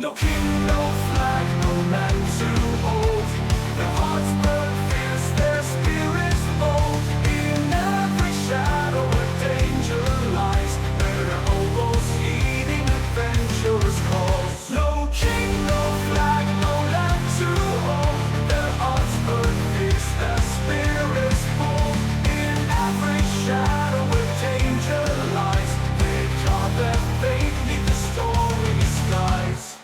No king, no flag, no man too old. Their hearts burn fierce, their spirits bold. In every shadow a danger lies. Their hobos heeding adventurous calls. No king, no flag, no land to hold. Their hearts burn fierce, their spirits bold. In every shadow a danger lies. They carve their fate 'neath the stormy skies.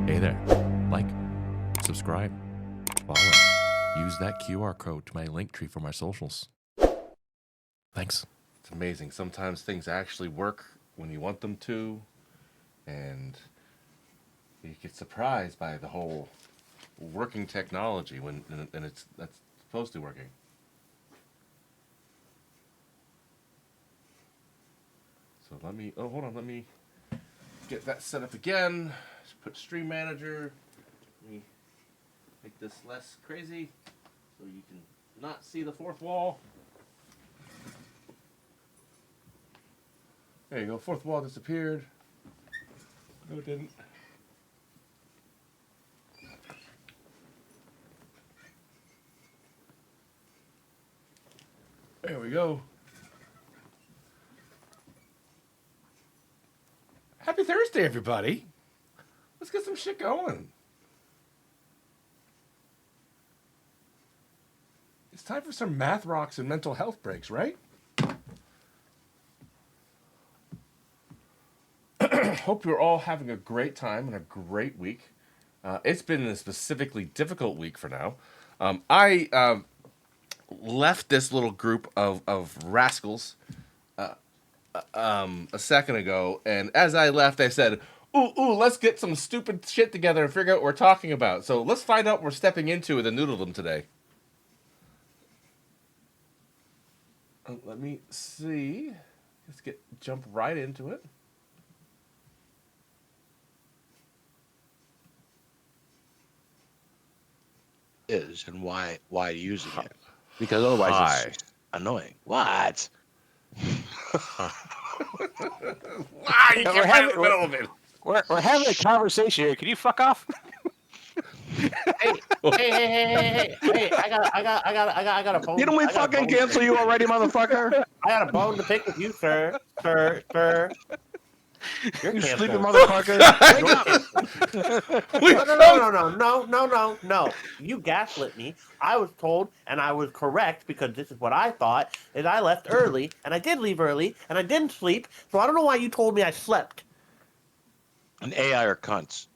Hey there. Like, subscribe, follow. Use that QR code to my link tree for my socials. Thanks. It's amazing. Sometimes things actually work when you want them to, and you get surprised by the whole working technology when and that's supposed to be working. So let me get that set up again. Just put Stream Manager. Let me make this less crazy so you can not see the fourth wall. There you go. Fourth wall disappeared. No, it didn't. There we go. Happy Thursday, everybody. Let's get some shit going. It's time for some math rocks and mental health breaks, right? Hope you're all having a great time and a great week. It's been a specifically difficult week for now. I left this little group of rascals a second ago, and as I left, I said, ooh, let's get some stupid shit together and figure out what we're talking about. So let's find out what we're stepping into with the Noodledom today. Let me see. Let's jump right into it. Is and why using it, because otherwise it's annoying. What? Why you can't right in the middle of it? We're having a conversation here. Can you fuck off? Hey! I got a bone. Didn't we fucking cancel you already, motherfucker? I got a bone to pick with you, sir. You're You canceled. sleeping motherfucker. Wake up. No. You gaslit me. I was told, and I was correct because this is what I thought. Is I left early, and I did leave early, and I didn't sleep. So I don't know why you told me I slept. An AI are cunts.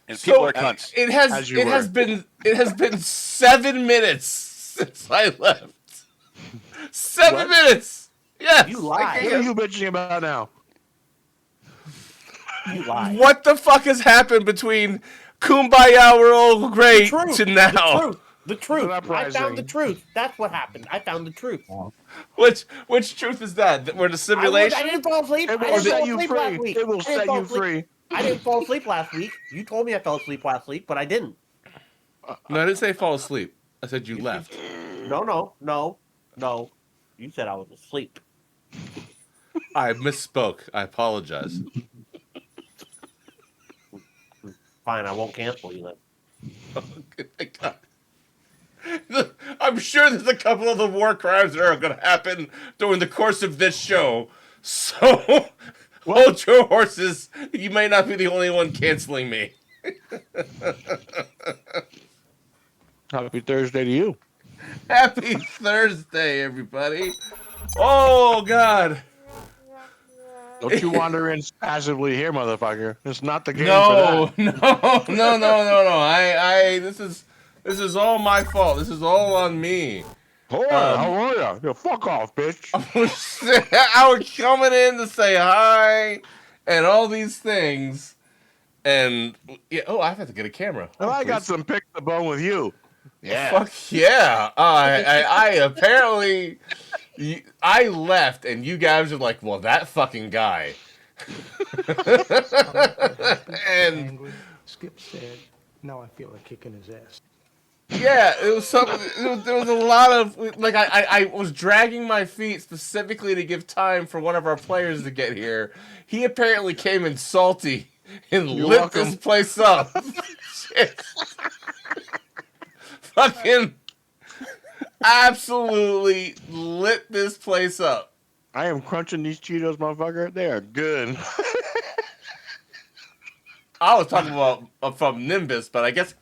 And people are cunts. It has been 7 minutes since I left. 7 minutes. Yes. You lied. What are you bitching about now? You lied. What the fuck has happened between Kumbaya, we're all great to now? The truth. I found the truth. That's what happened. I found the truth. Which truth is that? That we're in a simulation? I didn't fall asleep. It will set you free. It will set you free. I didn't fall asleep last week. You told me I fell asleep last week, but I didn't. No, I didn't say fall asleep. I said you left. No. You said I was asleep. I misspoke. I apologize. Fine, I won't cancel you then. Oh, God. I'm sure there's a couple of the war crimes that are going to happen during the course of this show. So Hold your horses. You may not be the only one canceling me. Happy Thursday to you. Happy Thursday, everybody. Oh, God. Don't you wander in passively here, motherfucker. It's not the game No, for that. no. This is all my fault. This is all on me. Hold on, how are you? Yo, fuck off, bitch. I was coming in to say hi and all these things. And, yeah, oh, I have to get a camera. Well, Oh, I got please. some pick the bone with you. Yeah. Fuck yeah. I apparently, I left and you guys are like, well, that fucking guy. And Angry. Skip said, now I feel like kicking his ass. yeah, it was something. There was a lot of like I was dragging my feet specifically to give time for one of our players to get here. He apparently came in salty and lit this place up. Shit. Fucking absolutely lit this place up. I am crunching these Cheetos, motherfucker. They are good. I was talking about from Nimbus, but I guess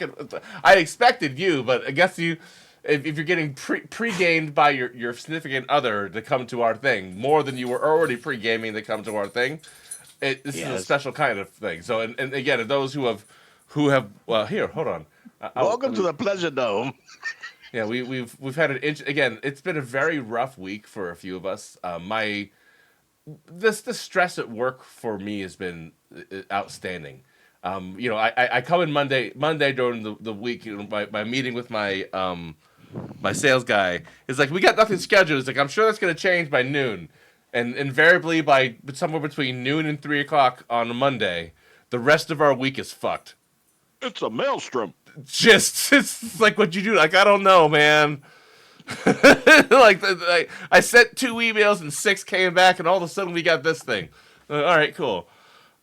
I expected you, but I guess you, if you're getting pre-gamed by your significant other to come to our thing, more than you were already pre-gaming to come to our thing, this is a special kind of thing. So, and again, those who have, well, here, hold on. Welcome to the Pleasure Dome. Yeah, we've had an again. It's been a very rough week for a few of us. The stress at work for me has been outstanding. I come in Monday during the week. My meeting with my my sales guy is like, we got nothing scheduled. It's like, I'm sure that's going to change by noon, and invariably by somewhere between noon and 3 o'clock on a Monday, the rest of our week is fucked. It's a maelstrom. It's like, what you do? Like, I don't know, man. like, I sent 2 emails and 6 came back, and all of a sudden we got this thing. All right, cool.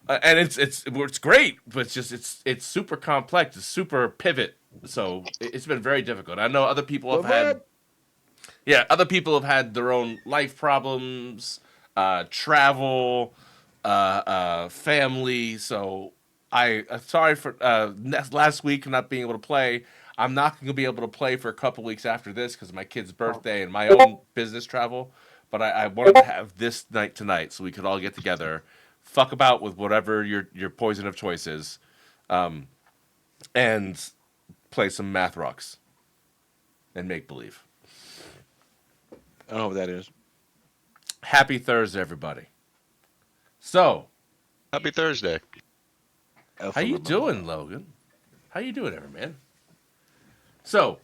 And it's great, but it's super complex. It's super pivot. So it's been very difficult. I know other people have had their own life problems, travel, family. So I'm sorry for last week not being able to play. I'm not going to be able to play for a couple weeks after this because of my kid's birthday and my own business travel. But I wanted to have this night tonight so we could all get together, fuck about with whatever your poison of choice is, and play some math rocks and make believe. I don't know what that is. Happy Thursday, everybody. So, Happy Thursday. how you doing, Logan? How you doing, ever man? So,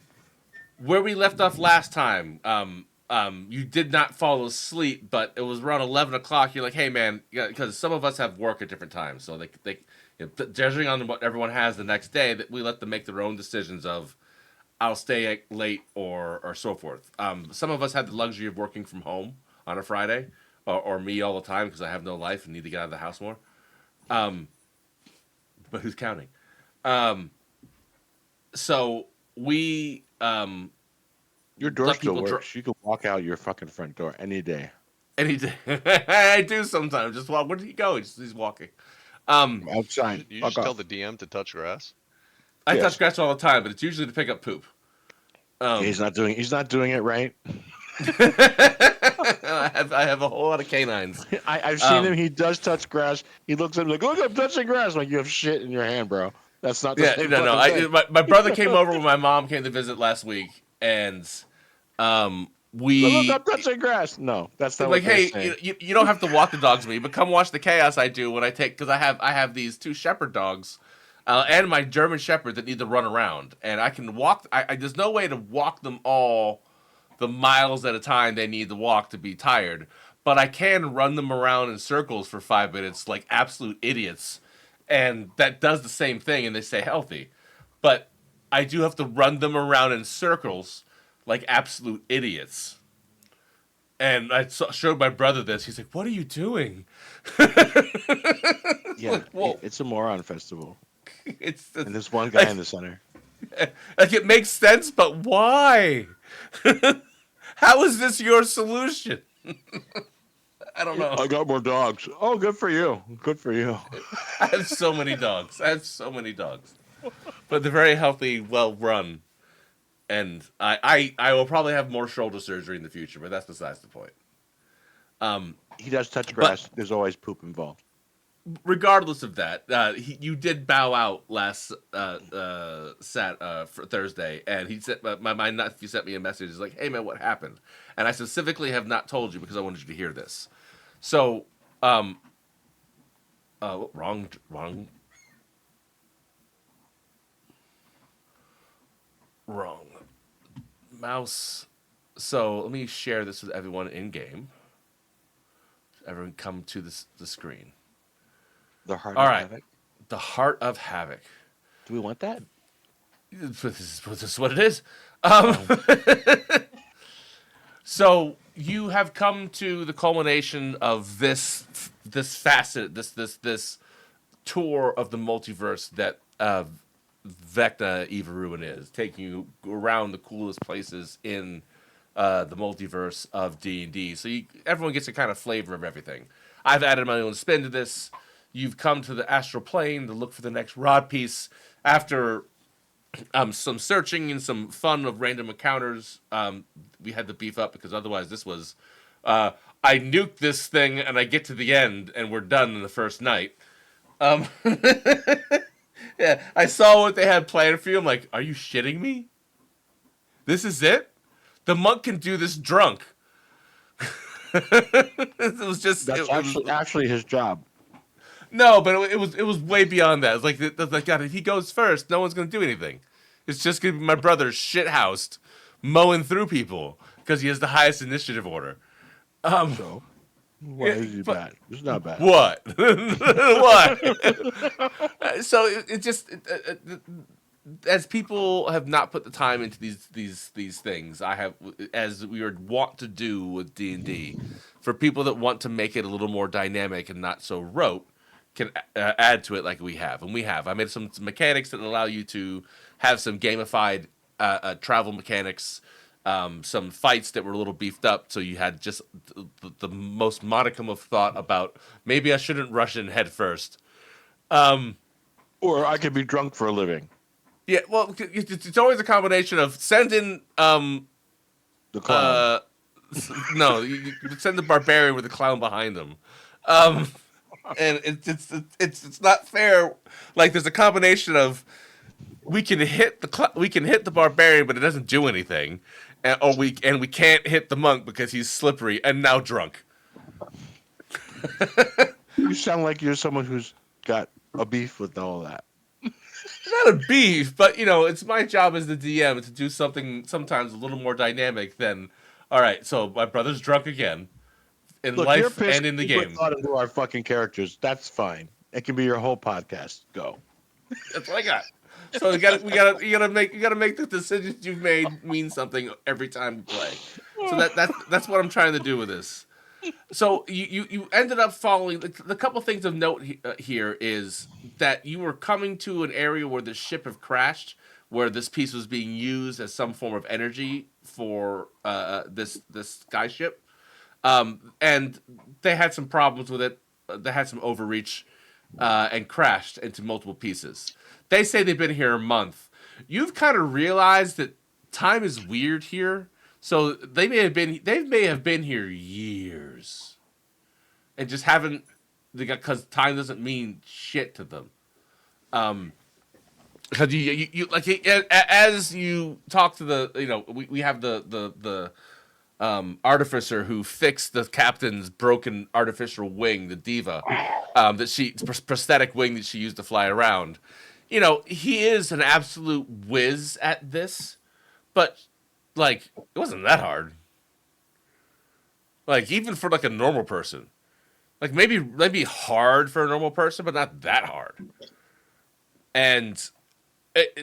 where we left off last time, you did not fall asleep, but it was around 11 o'clock. You're like, hey, man, because some of us have work at different times. So, judging on what everyone has the next day, that we let them make their own decisions of, I'll stay late or so forth. Some of us had the luxury of working from home on a Friday, or me all the time because I have no life and need to get out of the house more. But who's counting? So we Your door still works. You can walk out your fucking front door any day. Any day. I do sometimes. Just walk. Where did he go? He's walking. Outside. You just tell the DM to touch grass. I touch grass all the time, but it's usually to pick up poop. He's not doing it right. I have a whole lot of canines. I've seen him. He does touch grass. He looks at me like, look, I'm touching grass. Like, you have shit in your hand, bro. That's not the Yeah, same no. fucking thing. My brother came over when my mom came to visit last week, and Look, I'm touching grass. No, that's not like, what they're hey, saying. you don't have to walk the dogs with me, but come watch the chaos I do when I take, because I have these 2 shepherd dogs, and my German shepherd that need to run around, and I can walk. There's no way to walk them all the miles at a time they need to walk to be tired, but I can run them around in circles for 5 minutes like absolute idiots, and that does the same thing, and they stay healthy. But I do have to run them around in circles like absolute idiots. And I showed my brother this. He's like, "What are you doing?" Yeah, Whoa. it's a moron festival. It's And there's one guy in the center. like, it makes sense, but why? How is this your solution? I don't know. I got more dogs. Oh, good for you. Good for you. I have so many dogs. But they're very healthy, well run, and I will probably have more shoulder surgery in the future. But that's besides the point. He does touch grass. There's always poop involved. Regardless of that, you did bow out last for Thursday, and he said my nephew sent me a message. He's like, "Hey man, what happened?" And I specifically have not told you because I wanted you to hear this. So, wrong mouse. So let me share this with everyone in game. Everyone come to the screen. The heart All of right. havoc. The Heart of Havoc. Do we want that? This is what it is. So you have come to the culmination of this facet, this tour of the multiverse that Vecna Eva Ruin is, taking you around the coolest places in the multiverse of D&D. So everyone gets a kind of flavor of everything. I've added my own spin to this. You've come to the astral plane to look for the next rod piece. After some searching and some fun of random encounters, we had to beef up because otherwise this was... I nuked this thing and I get to the end and we're done in the first night. Yeah, I saw what they had planned for you. I'm like, are you shitting me? This is it? The monk can do this drunk. It was just... That's it actually his job. No, but it was way beyond that. It's like God, if he goes first, no one's gonna do anything. It's just gonna be my brother shithoused, mowing through people because he has the highest initiative order. So, why is he bad? It's not bad. What? What? So it just as people have not put the time into these things, I have, as we are wont to do with D&D, for people that want to make it a little more dynamic and not so rote, can add to it like we have. And we have. I made some mechanics that allow you to have some gamified travel mechanics, some fights that were a little beefed up, so you had just the most modicum of thought about maybe I shouldn't rush in head first. Or I could be drunk for a living. Yeah, well, it's always a combination of send in The clown. no, you send the barbarian with the clown behind them. And it's not fair. Like there's a combination of we can hit the barbarian, but it doesn't do anything, and we can't hit the monk because he's slippery and now drunk. You sound like you're someone who's got a beef with all that. Not a beef, but it's my job as the DM to do something sometimes a little more dynamic than. All right, so my brother's drunk again. In Look, life you're pissed and in the we put game. thought into our fucking characters. That's fine. It can be your whole podcast. Go. That's what I got. So you gotta make the decisions you've made mean something every time you play. So that's what I'm trying to do with this. So you ended up following the couple things of note here is that you were coming to an area where the ship had crashed, where this piece was being used as some form of energy for this skyship. And they had some problems with it. They had some overreach and crashed into multiple pieces. They say they've been here a month. You've kind of realized that time is weird here. So they may have been here years and just haven't, because time doesn't mean shit to them. Because you like as you talk to the we have the artificer who fixed the captain's broken artificial wing, the diva, prosthetic wing that she used to fly around. He is an absolute whiz at this, but it wasn't that hard. Even for a normal person, maybe hard for a normal person, but not that hard. And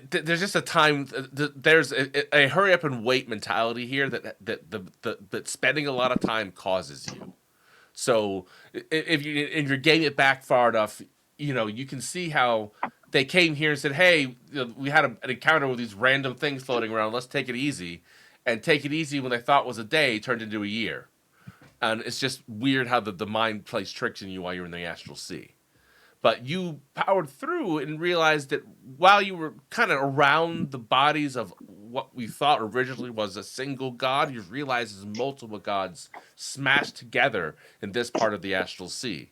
there's just a time. There's a hurry up and wait mentality here that spending a lot of time causes you. So if you're getting it back far enough, you can see how they came here and said, "Hey, we had an encounter with these random things floating around. Let's take it easy." And take it easy when they thought was a day turned into a year. And it's just weird how the mind plays tricks on you while you're in the astral sea. But you powered through and realized that while you were kind of around the bodies of what we thought originally was a single god, you realize there's multiple gods smashed together in this part of the astral sea.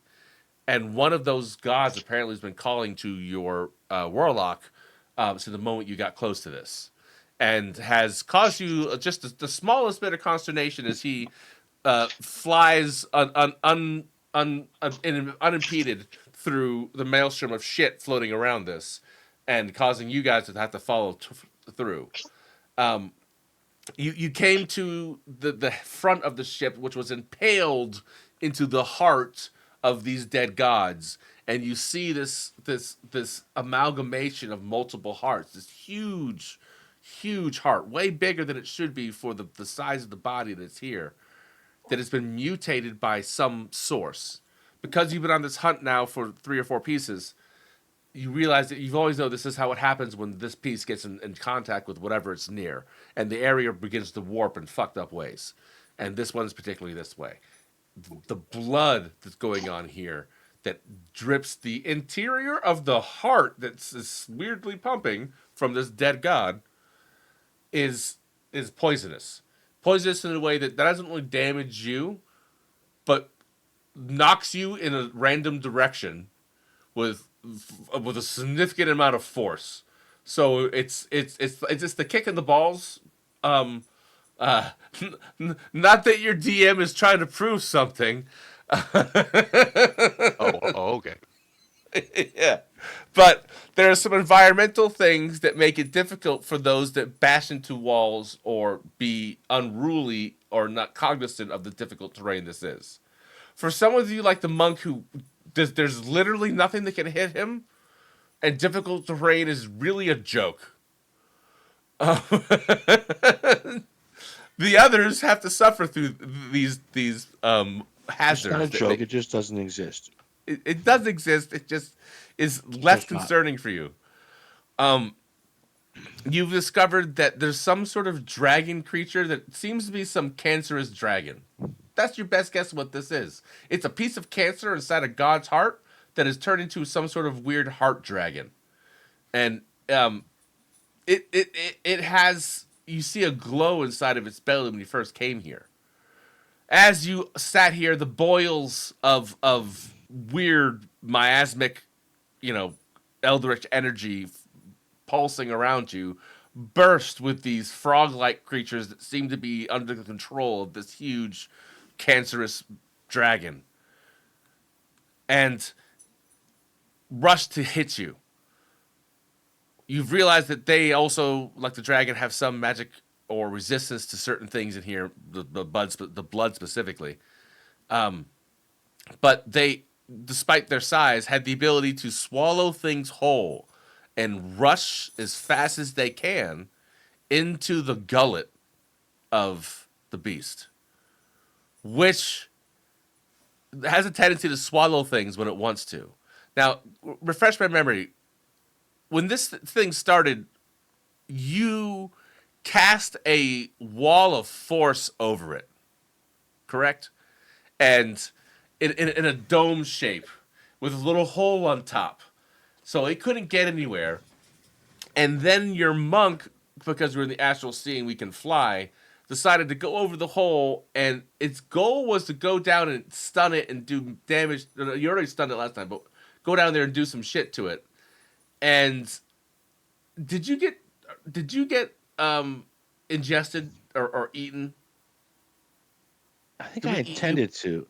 And one of those gods apparently has been calling to your Warlock since the moment you got close to this. And has caused you just the smallest bit of consternation as he flies unimpeded through the maelstrom of shit floating around this, and causing you guys to have to follow through. You came to the front of the ship, which was impaled into the heart of these dead gods, and you see this amalgamation of multiple hearts, this huge heart, way bigger than it should be for the size of the body that's here, that has been mutated by some source. Because you've been on this hunt now for 3 or 4 pieces, you realize that you've always known this is how it happens when this piece gets in contact with whatever it's near, and the area begins to warp in fucked up ways. And this one is particularly this way. The blood that's going on here that drips the interior of the heart that's weirdly pumping from this dead god is poisonous. Poisonous in a way that doesn't really damage you, but knocks you in a random direction with a significant amount of force. So it's just the kick in the balls. Not that your DM is trying to prove something. Okay. Yeah. But there are some environmental things that make it difficult for those that bash into walls or be unruly or not cognizant of the difficult terrain this is. For some of you, like the monk, who there's literally nothing that can hit him, and difficult terrain is really a joke. The others have to suffer through these hazards. It's not a joke. It just doesn't exist. It does exist. It just is less concerning for you. You've discovered that there's some sort of dragon creature that seems to be some cancerous dragon. That's your best guess of what this is. It's a piece of cancer inside a god's heart that has turned into some sort of weird heart dragon. And it has, you see a glow inside of its belly when you first came here. As you sat here, the boils of weird miasmic, eldritch energy pulsing around you burst with these frog-like creatures that seem to be under the control of this huge cancerous dragon, and rush to hit you. You've realized that they also, like the dragon, have some magic or resistance to certain things in here, the blood specifically. But they, despite their size, had the ability to swallow things whole and rush as fast as they can into the gullet of the beast, which has a tendency to swallow things when it wants to. Now, refresh my memory. When this thing started, you cast a wall of force over it, correct? And in a dome shape with a little hole on top. So it couldn't get anywhere. And then your monk, because we're in the astral sea and we can fly, decided to go over the hole, and its goal was to go down and stun it and do damage. You already stunned it last time, but go down there and do some shit to it. And did you get ingested or eaten? I think I intended to.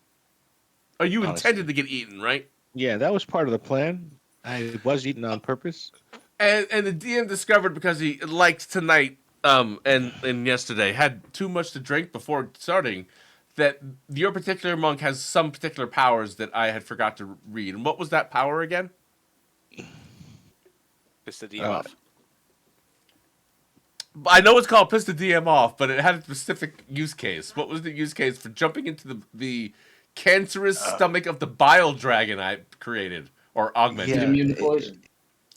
Or you intended to get eaten, right? Yeah, that was part of the plan. I was eaten on purpose. And the DM discovered, because he liked tonight and yesterday, had too much to drink before starting, that your particular monk has some particular powers that I had forgot to read. And what was that power again? Piss the DM off. I know it's called piss the DM off, but it had a specific use case. What was the use case for jumping into the cancerous stomach of the bile dragon I created or augmented? Yeah, Immune to poison.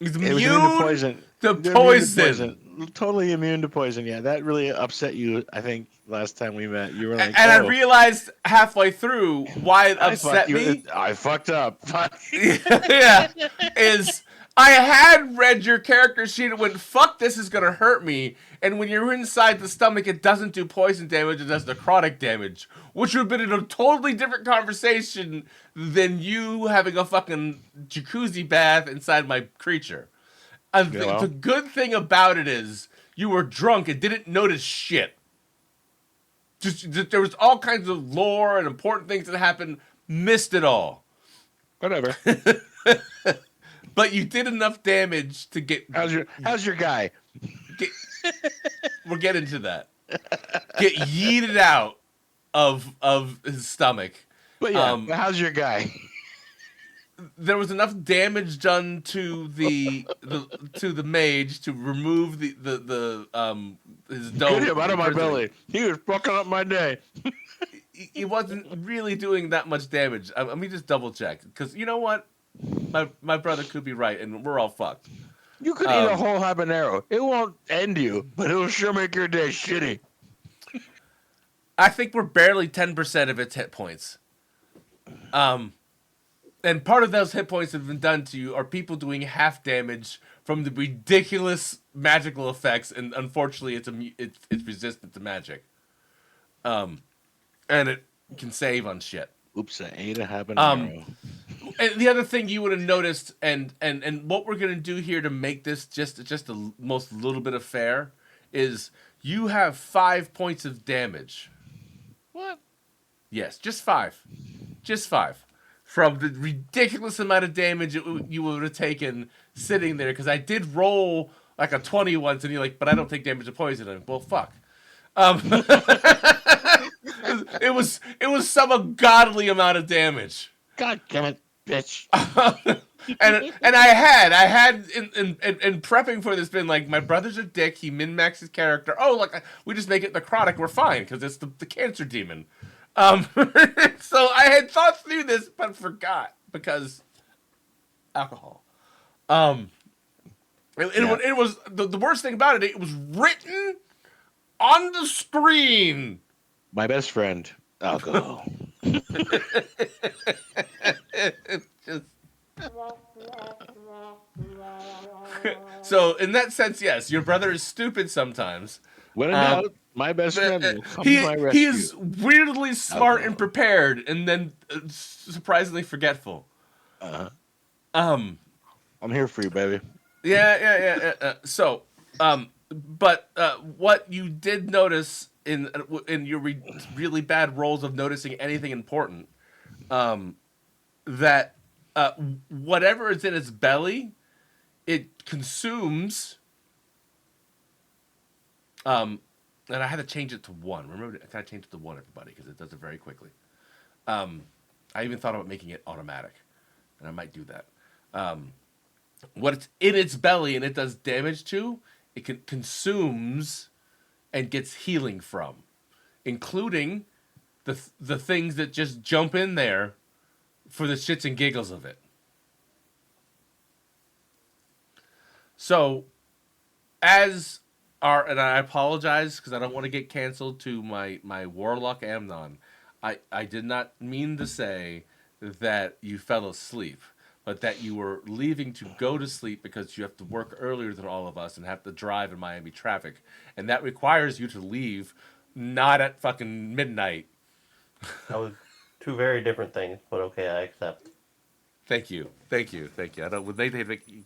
He's it was immune immune to poison. to They're immune to poison. totally immune to poison. Yeah, that really upset you. I think last time we met, you were like, And I "Oh, realized halfway through why it upset me. I fucked up." Yeah, is I had read your character sheet and went, fuck, this is gonna hurt me. And when you're inside the stomach, it doesn't do poison damage, it does necrotic damage. Which would have been in a totally different conversation than you having a fucking jacuzzi bath inside my creature. And Yeah, well. the good thing about it is, you were drunk and didn't notice shit. Just there was all kinds of lore and important things that happened, missed it all. Whatever. But you did enough damage to get. How's your guy? We'll get into that. Get yeeted out of his stomach. But yeah, how's your guy? There was enough damage done to the mage to remove the his dome. Get him out of my belly. He was fucking up my day. He wasn't really doing that much damage. Let me just double check, because you know what, my brother could be right, and we're all fucked. You could eat a whole habanero. It won't end you, but it'll sure make your day shitty. I think we're barely 10% of its hit points. And part of those hit points that have been done to you are people doing half damage from the ridiculous magical effects, and unfortunately, it's resistant to magic. And it can save on shit. Oops, I ate a habanero. And the other thing you would have noticed, and what we're gonna do here to make this just the most little bit of fair, is you have 5 points of damage. What? Yes, just 5. Just 5. From the ridiculous amount of damage you would have taken sitting there, because I did roll like a 20 once, and you're like, but I don't take damage of poison. I'm like, well, fuck. It was some ungodly amount of damage. God damn it, bitch. and I had in prepping for this been like, my brother's a dick. He min-maxed his character. Oh, like we just make it necrotic. We're fine because it's the cancer demon. So I had thought through this, but forgot because alcohol. It was the worst thing about it. It was written on the screen. My best friend, alcohol. So in that sense, yes, your brother is stupid sometimes. When in doubt, my best friend will come to my rescue. He is weirdly smart and prepared, and then surprisingly forgetful. I'm here for you, baby. Yeah. So, but what you did notice in your really bad rolls of noticing anything important, that whatever is in its belly, it consumes. And I had to change it to 1. Remember, I gotta change it to 1, everybody, because it does it very quickly. I even thought about making it automatic, and I might do that. What it's in its belly and it does damage to, it consumes and gets healing from, including the things that just jump in there for the shits and giggles of it. So, and I apologize because I don't want to get canceled to my Warlock Amnon. I did not mean to say that you fell asleep, but that you were leaving to go to sleep because you have to work earlier than all of us and have to drive in Miami traffic. And that requires you to leave not at fucking midnight. That was 2 very different things, but okay, I accept. Thank you. I don't. Would they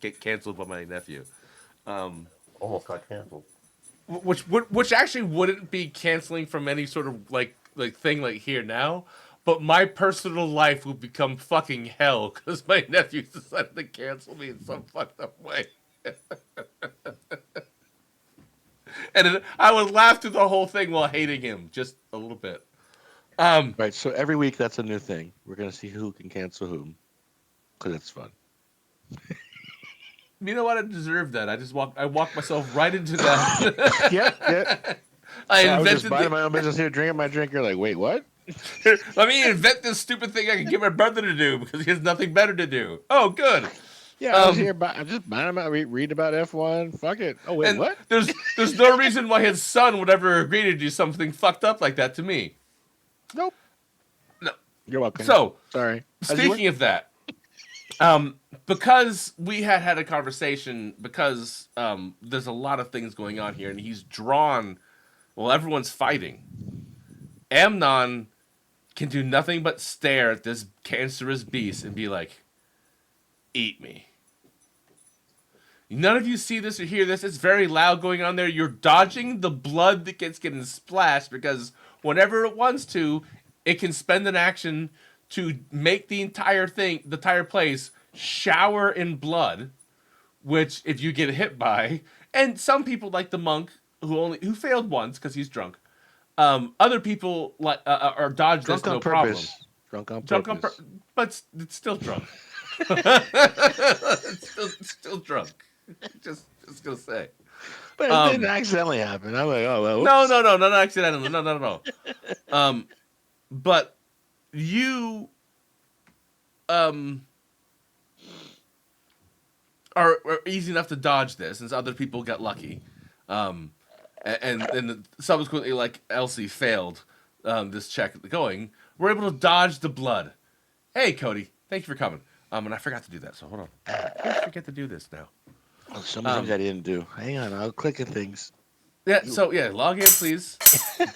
get canceled by my nephew? Almost got canceled. Which actually wouldn't be canceling from any sort of like thing like here now, but my personal life would become fucking hell because my nephew decided to cancel me in some fucked up way. And I would laugh through the whole thing while hating him just a little bit. Right, so every week that's a new thing. We're going to see who can cancel whom, because it's fun. You know what? I deserve that. I walked myself right into that. Yep. I was just minding my own business here, drinking my drink. You're like, wait, what? Let me invent this stupid thing I can get my brother to do because he has nothing better to do. Oh, good. Yeah, I was here. I'm just read about F1. Fuck it. Oh wait, And what? there's no reason why his son would ever agree to do something fucked up like that to me. Nope. No. You're welcome. So, Sorry. speaking of that, because we had a conversation, because there's a lot of things going on here, and he's drawn. Well, everyone's fighting. Amnon can do nothing but stare at this cancerous beast and be like, "Eat me." None of you see this or hear this. It's very loud going on there. You're dodging the blood that gets getting splashed because whenever it wants to, it can spend an action to make the entire place shower in blood, which if you get hit by, and some people like the monk who failed once because he's drunk. Other people are dodge Drunk this on no purpose. problem. Drunk on purpose. But it's still drunk. it's still drunk. Just gonna say. But it didn't accidentally happen. I'm like, oh well. No, not accidentally. No, not at all. But you are easy enough to dodge this, since other people got lucky. And subsequently, like Elsie failed this check going, we're able to dodge the blood. Hey, Cody, thank you for coming. And I forgot to do that, so hold on. I forget to do this now. Oh, some things I didn't do. Hang on, I'll click at things. Yeah, so yeah, log in, please.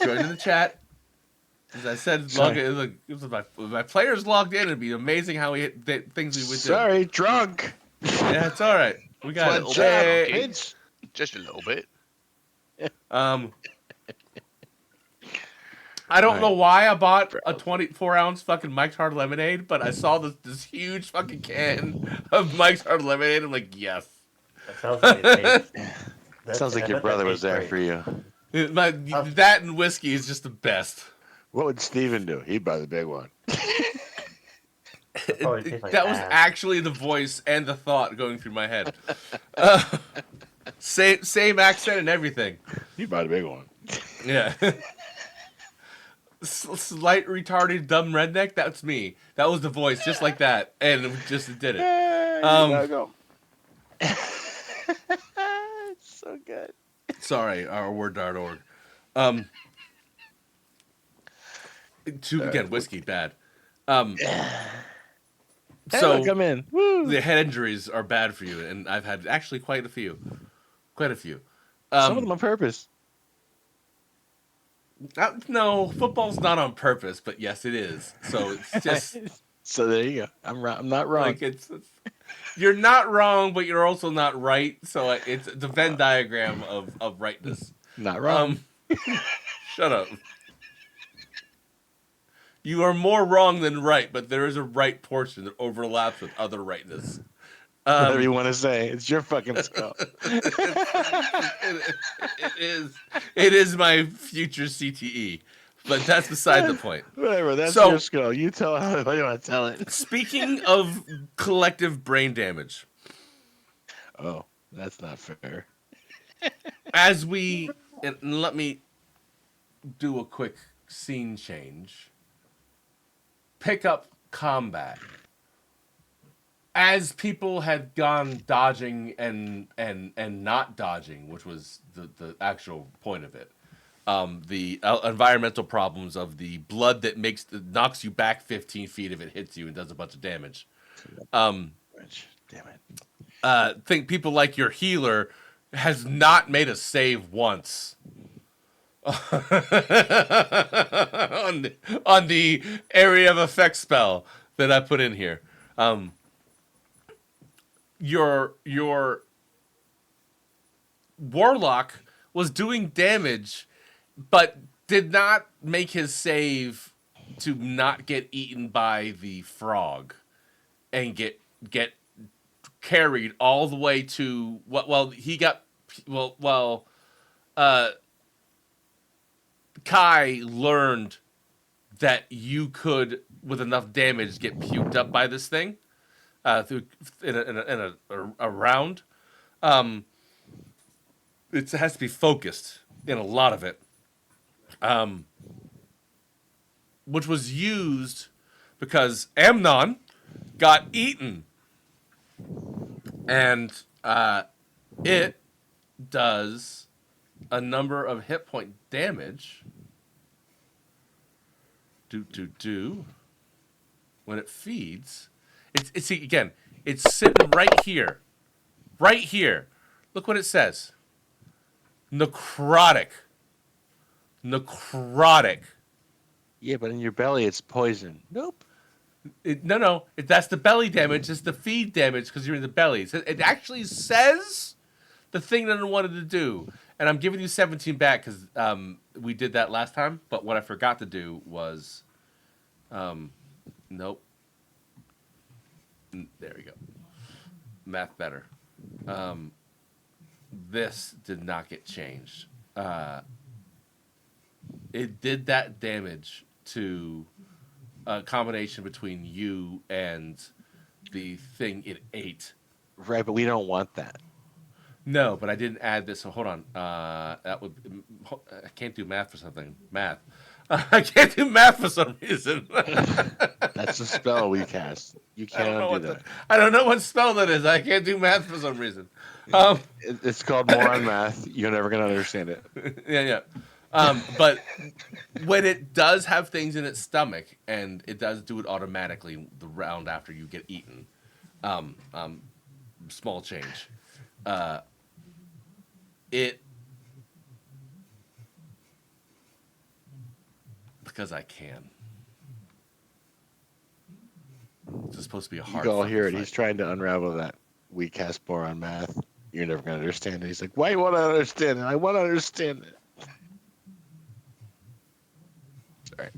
Join in the chat. As I said, log in. If my players logged in, it'd be amazing how we hit things we would do. Sorry, drunk. Yeah, it's all right. We got One it. shot, Hey. kids. Just a little bit. I don't know why I bought a 24-ounce fucking Mike's Hard Lemonade, but I saw this huge fucking can of Mike's Hard Lemonade. I'm like, yes. That sounds like it tastes. Sounds like your brother was there for you. That and whiskey is just the best. What would Steven do? He'd buy the big one. Probably tastes like That was ass. actually the voice and the thought going through my head. Same accent and everything. He'd buy the big one. Yeah. Slight retarded dumb redneck. That's me. That was the voice, just like that, and it just did it. Go. It's so good. Sorry, our word.org. Again, whiskey bad. So come in. Woo. the head injuries are bad for you, and I've had actually quite a few. Some of them on purpose. No, football's not on purpose, but yes, it is. So it's just So there you go. I'm not wrong. like you're not wrong, but you're also not right. So it's the Venn diagram of rightness. Not wrong. Shut up. You are more wrong than right, but there is a right portion that overlaps with other rightness. Whatever you want to say. It's your fucking skull. It is my future CTE, but that's beside the point. Whatever. That's So- your skull. You tell how you want to tell it. Speaking of collective brain damage, Oh, that's not fair. and let me do a quick scene change. Pick up combat. As people had gone dodging and not dodging, which was the actual point of it, the environmental problems of the blood that knocks you back 15 feet if it hits you and does a bunch of damage. Damn it. Think people like your healer has not made a save once on the area of effect spell that I put in here. Your Warlock was doing damage, but did not make his save to not get eaten by the frog and get carried all the way to Kai learned that you could, with enough damage, get puked up by this thing. Through in a round, it has to be focused in a lot of it, which was used because Amnon got eaten And it does a number of hit point damage. When it feeds. It's see, again, it's sitting right here. Right here. Look what it says. Necrotic. Necrotic. Yeah, but in your belly, it's poison. Nope. No. That's the belly damage. It's the feed damage because you're in the belly. It actually says the thing that I wanted to do. And I'm giving you 17 back because we did that last time. But what I forgot to do was... nope. There we go. Math better. This did not get changed. It did that damage to a combination between you and the thing it ate. Right, but we don't want that. No, but I didn't add this. So hold on. That would. I can't do math for something. Math. I can't do math for some reason. That's a spell we cast. You cannot do that. I don't know what spell that is. I can't do math for some reason. It's called moron math. You're never gonna understand it. Yeah. But when it does have things in its stomach, and it does do it automatically the round after you get eaten, small change. It because I can. It's supposed to be a hard. You all hear it. fight. He's trying to unravel that we cast moron math. You're never gonna understand it. He's like, why you want to understand it? I want to understand it. All right.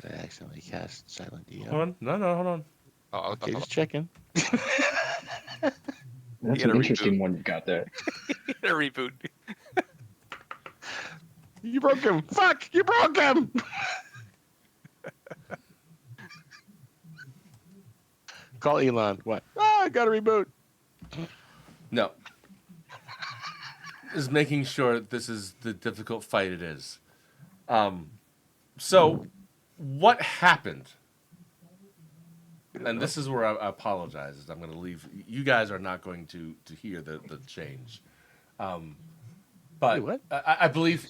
Did I accidentally cast Silent DM? Hold on. No, hold on. Oh, Okay, just checking. That's Get an a interesting reboot. one you got there. A reboot. You broke him. Fuck! You broke him. Call Elon. What? Ah, I got to reboot. No. Is making sure this is the difficult fight it is. So, what happened? And this is where I apologize. Is I'm going to leave. You guys are not going to hear the change. But Wait, what? I believe.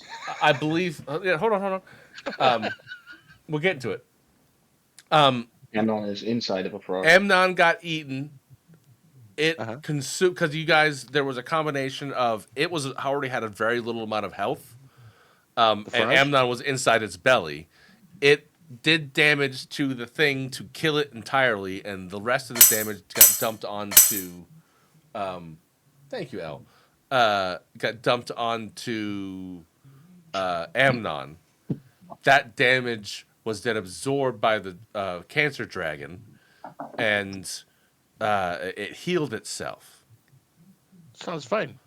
Yeah, hold on. We'll get into it. Amnon is inside of a frog. Amnon got eaten. It consumed because you guys. There was a combination of it was already had a very little amount of health, and frog? Amnon was inside its belly. It did damage to the thing to kill it entirely, and the rest of the damage got dumped onto. Thank you, El. Got dumped onto Amnon. That damage was then absorbed by the Cancer Dragon, and it healed itself. Sounds fine.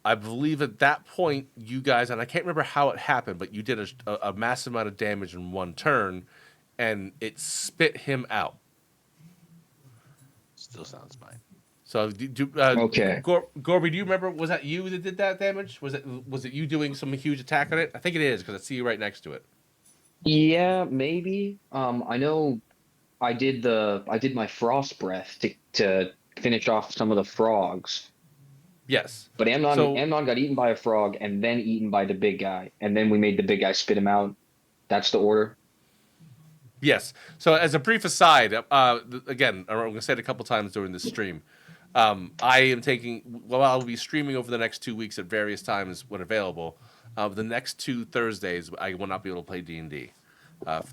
I believe at that point, you guys, and I can't remember how it happened, but you did a massive amount of damage in one turn, and it spit him out. Still sounds fine. So, Okay. Gorby, do you remember? Was that you that did that damage? Was it you doing some huge attack on it? I think it is because I see you right next to it. Yeah, maybe. I know I did my frost breath to finish off some of the frogs. Yes. But Amnon So- got eaten by a frog and then eaten by the big guy, and then we made the big guy spit him out. That's the order. Yes. So, as a brief aside, again, I'm going to say it a couple times during this stream. I am taking. Well, I'll be streaming over the next 2 weeks at various times when available. The next 2 Thursdays, I will not be able to play D&D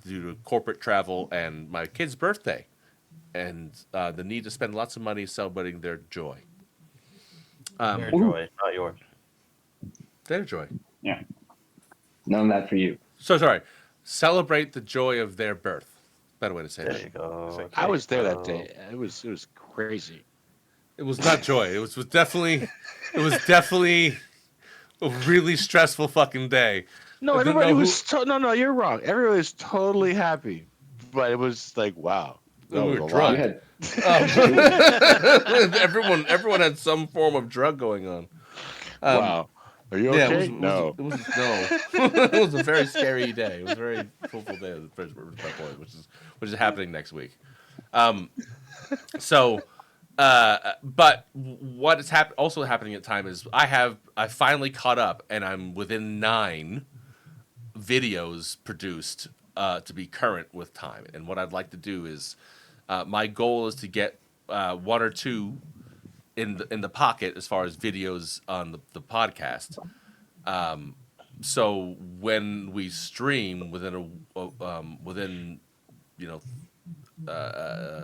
due to corporate travel and my kid's birthday, and the need to spend lots of money celebrating their joy. Their joy, not yours. Their joy. Yeah. None of that for you. So sorry. Celebrate the joy of their birth. Better way to say There that. you go. I was there that day. It was crazy. It was not joy. It was definitely a really stressful fucking day. No, I didn't everybody know was. No, you're wrong. Everybody was totally happy, but it was like, wow, that We was were a drunk. lot. Everyone had some form of drug going on. Wow, are you Yeah, okay? it No. was no. It was a very scary day. It was a very fruitful day of the first point, which is happening next week. But what is also happening at the time is I finally caught up, and I'm within 9 videos produced to be current with time. And what I'd like to do is, my goal is to get 1 or 2 in the pocket as far as videos on the podcast. So when we stream within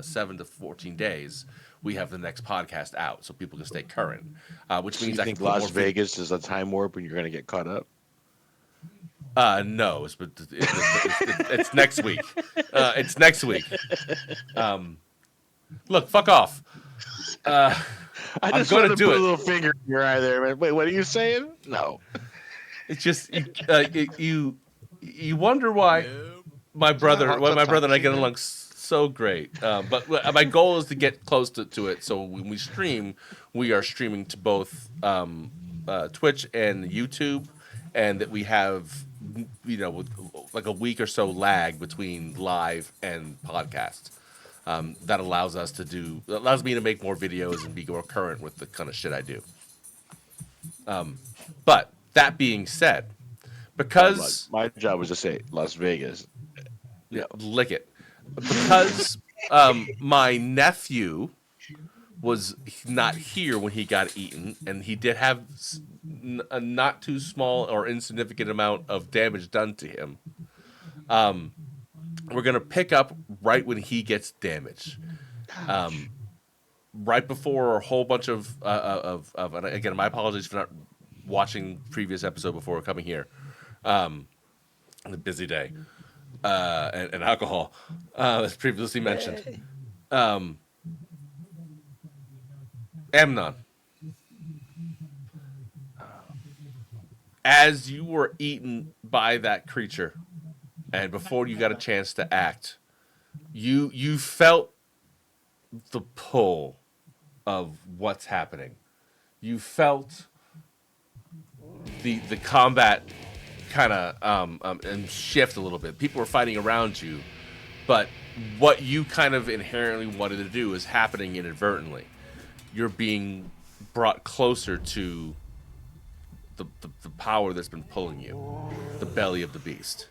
7 to 14 days, we have the next podcast out, so people can stay current. Which So means you I can think put Las more Vegas is a time warp and you're gonna get caught up? No, it's next week. It's next week. Look, fuck off. I just gonna wanted to do put it. a little finger in your eye there, man. Wait, what are you saying? No. It's just you wonder why my brother and I get along so great. But my goal is to get close to it. So when we stream, we are streaming to both Twitch and YouTube, and that we have like a week or so lag between live and podcast. That allows me to make more videos and be more current with the kind of shit I do. But that being said, because My job was to say Las Vegas. lick it, because my nephew was not here when he got eaten, and he did have a not too small or insignificant amount of damage done to him. We're gonna pick up right when he gets damaged. Right before a whole bunch of and again, my apologies for not watching previous episode before coming here. A busy day and alcohol, as previously mentioned. Amnon, as you were eaten by that creature, and before you got a chance to act, you felt the pull of what's happening. You felt the combat kind of and shift a little bit. People were fighting around you, but what you kind of inherently wanted to do is happening inadvertently. You're being brought closer to the power that's been pulling you, the belly of the beast.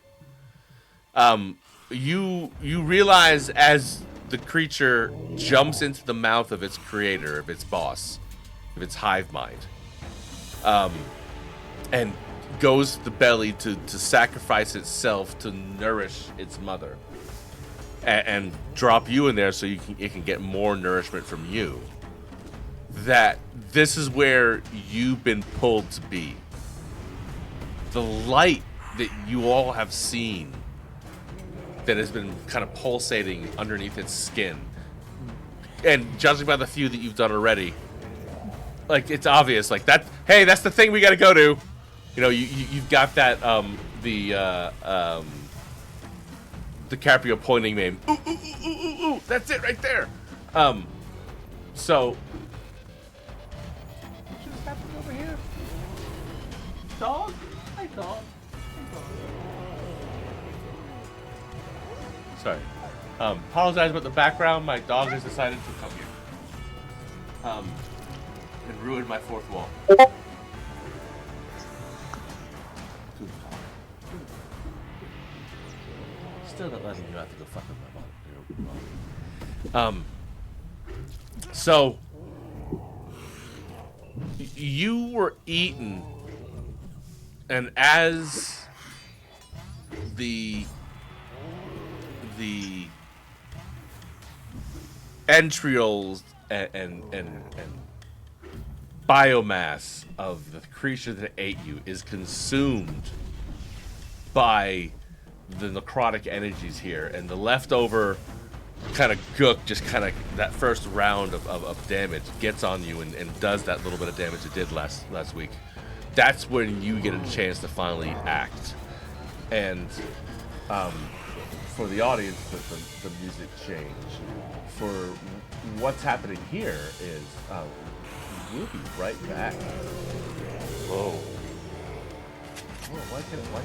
You realize as the creature jumps into the mouth of its creator, of its boss, of its hive mind, and goes to the belly to sacrifice itself to nourish its mother, and drop you in there so it can get more nourishment from you. That this is where you've been pulled to be. The light that you all have seen that has been kind of pulsating underneath its skin. And judging by the few that you've done already, like, it's obvious, like, that, hey, that's the thing we gotta go to. You've got that, DiCaprio pointing name. Ooh, ooh, ooh, ooh, ooh, that's it right there. So... What just happened over here? Dog? Hi, dog. Sorry. Apologize about the background. My dog has decided to come here. And ruined my fourth wall. Still not letting you have to go fuck with my mom. So you were eaten, and as the entrails and biomass of the creature that ate you is consumed by the necrotic energies here, and the leftover kind of gook, just kind of that first round of damage gets on you and does that little bit of damage it did last week, that's when you get a chance to finally act. And for the audience, the music change. For what's happening here is we'll be right back. Whoa. Why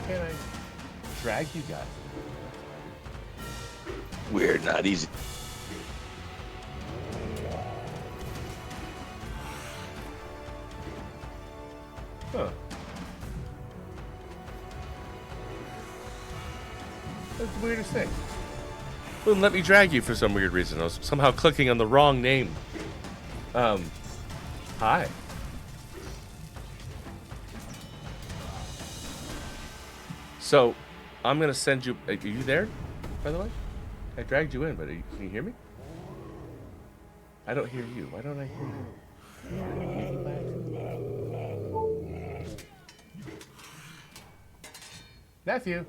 can't I drag you guys? Weird, not easy. Huh. That's the weirdest thing. Wouldn't let me drag you for some weird reason. I was somehow clicking on the wrong name. Hi. So, I'm gonna send you. Are you there? By the way, I dragged you in, but can you hear me? I don't hear you. Why don't I hear you? Nephew.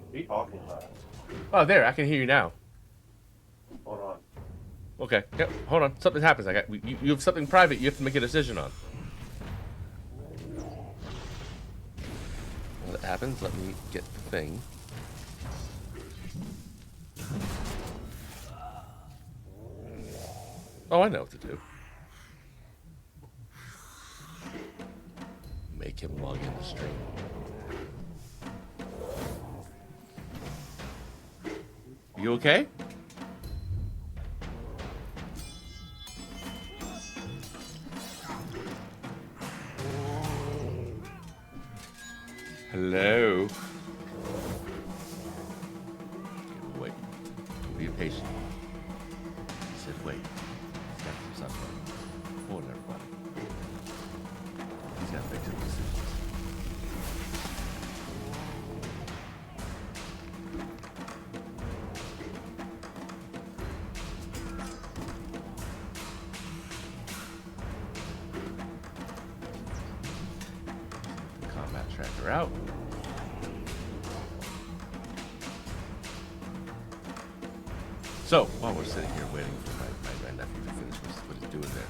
What are you talking about? Oh, there. I can hear you now. Hold on. Okay. Yep. Hold on. Something happens. You have something private. You have to make a decision on. When that happens, let me get the thing. Oh, I know what to do. Make him log in the stream. You okay? Hello. Wait. Be patient. He said wait. He's got some stuff on. Hold everybody. He's got to make some decisions. Combat tracker out. So, while we're sitting here waiting for my nephew to finish what he's doing there.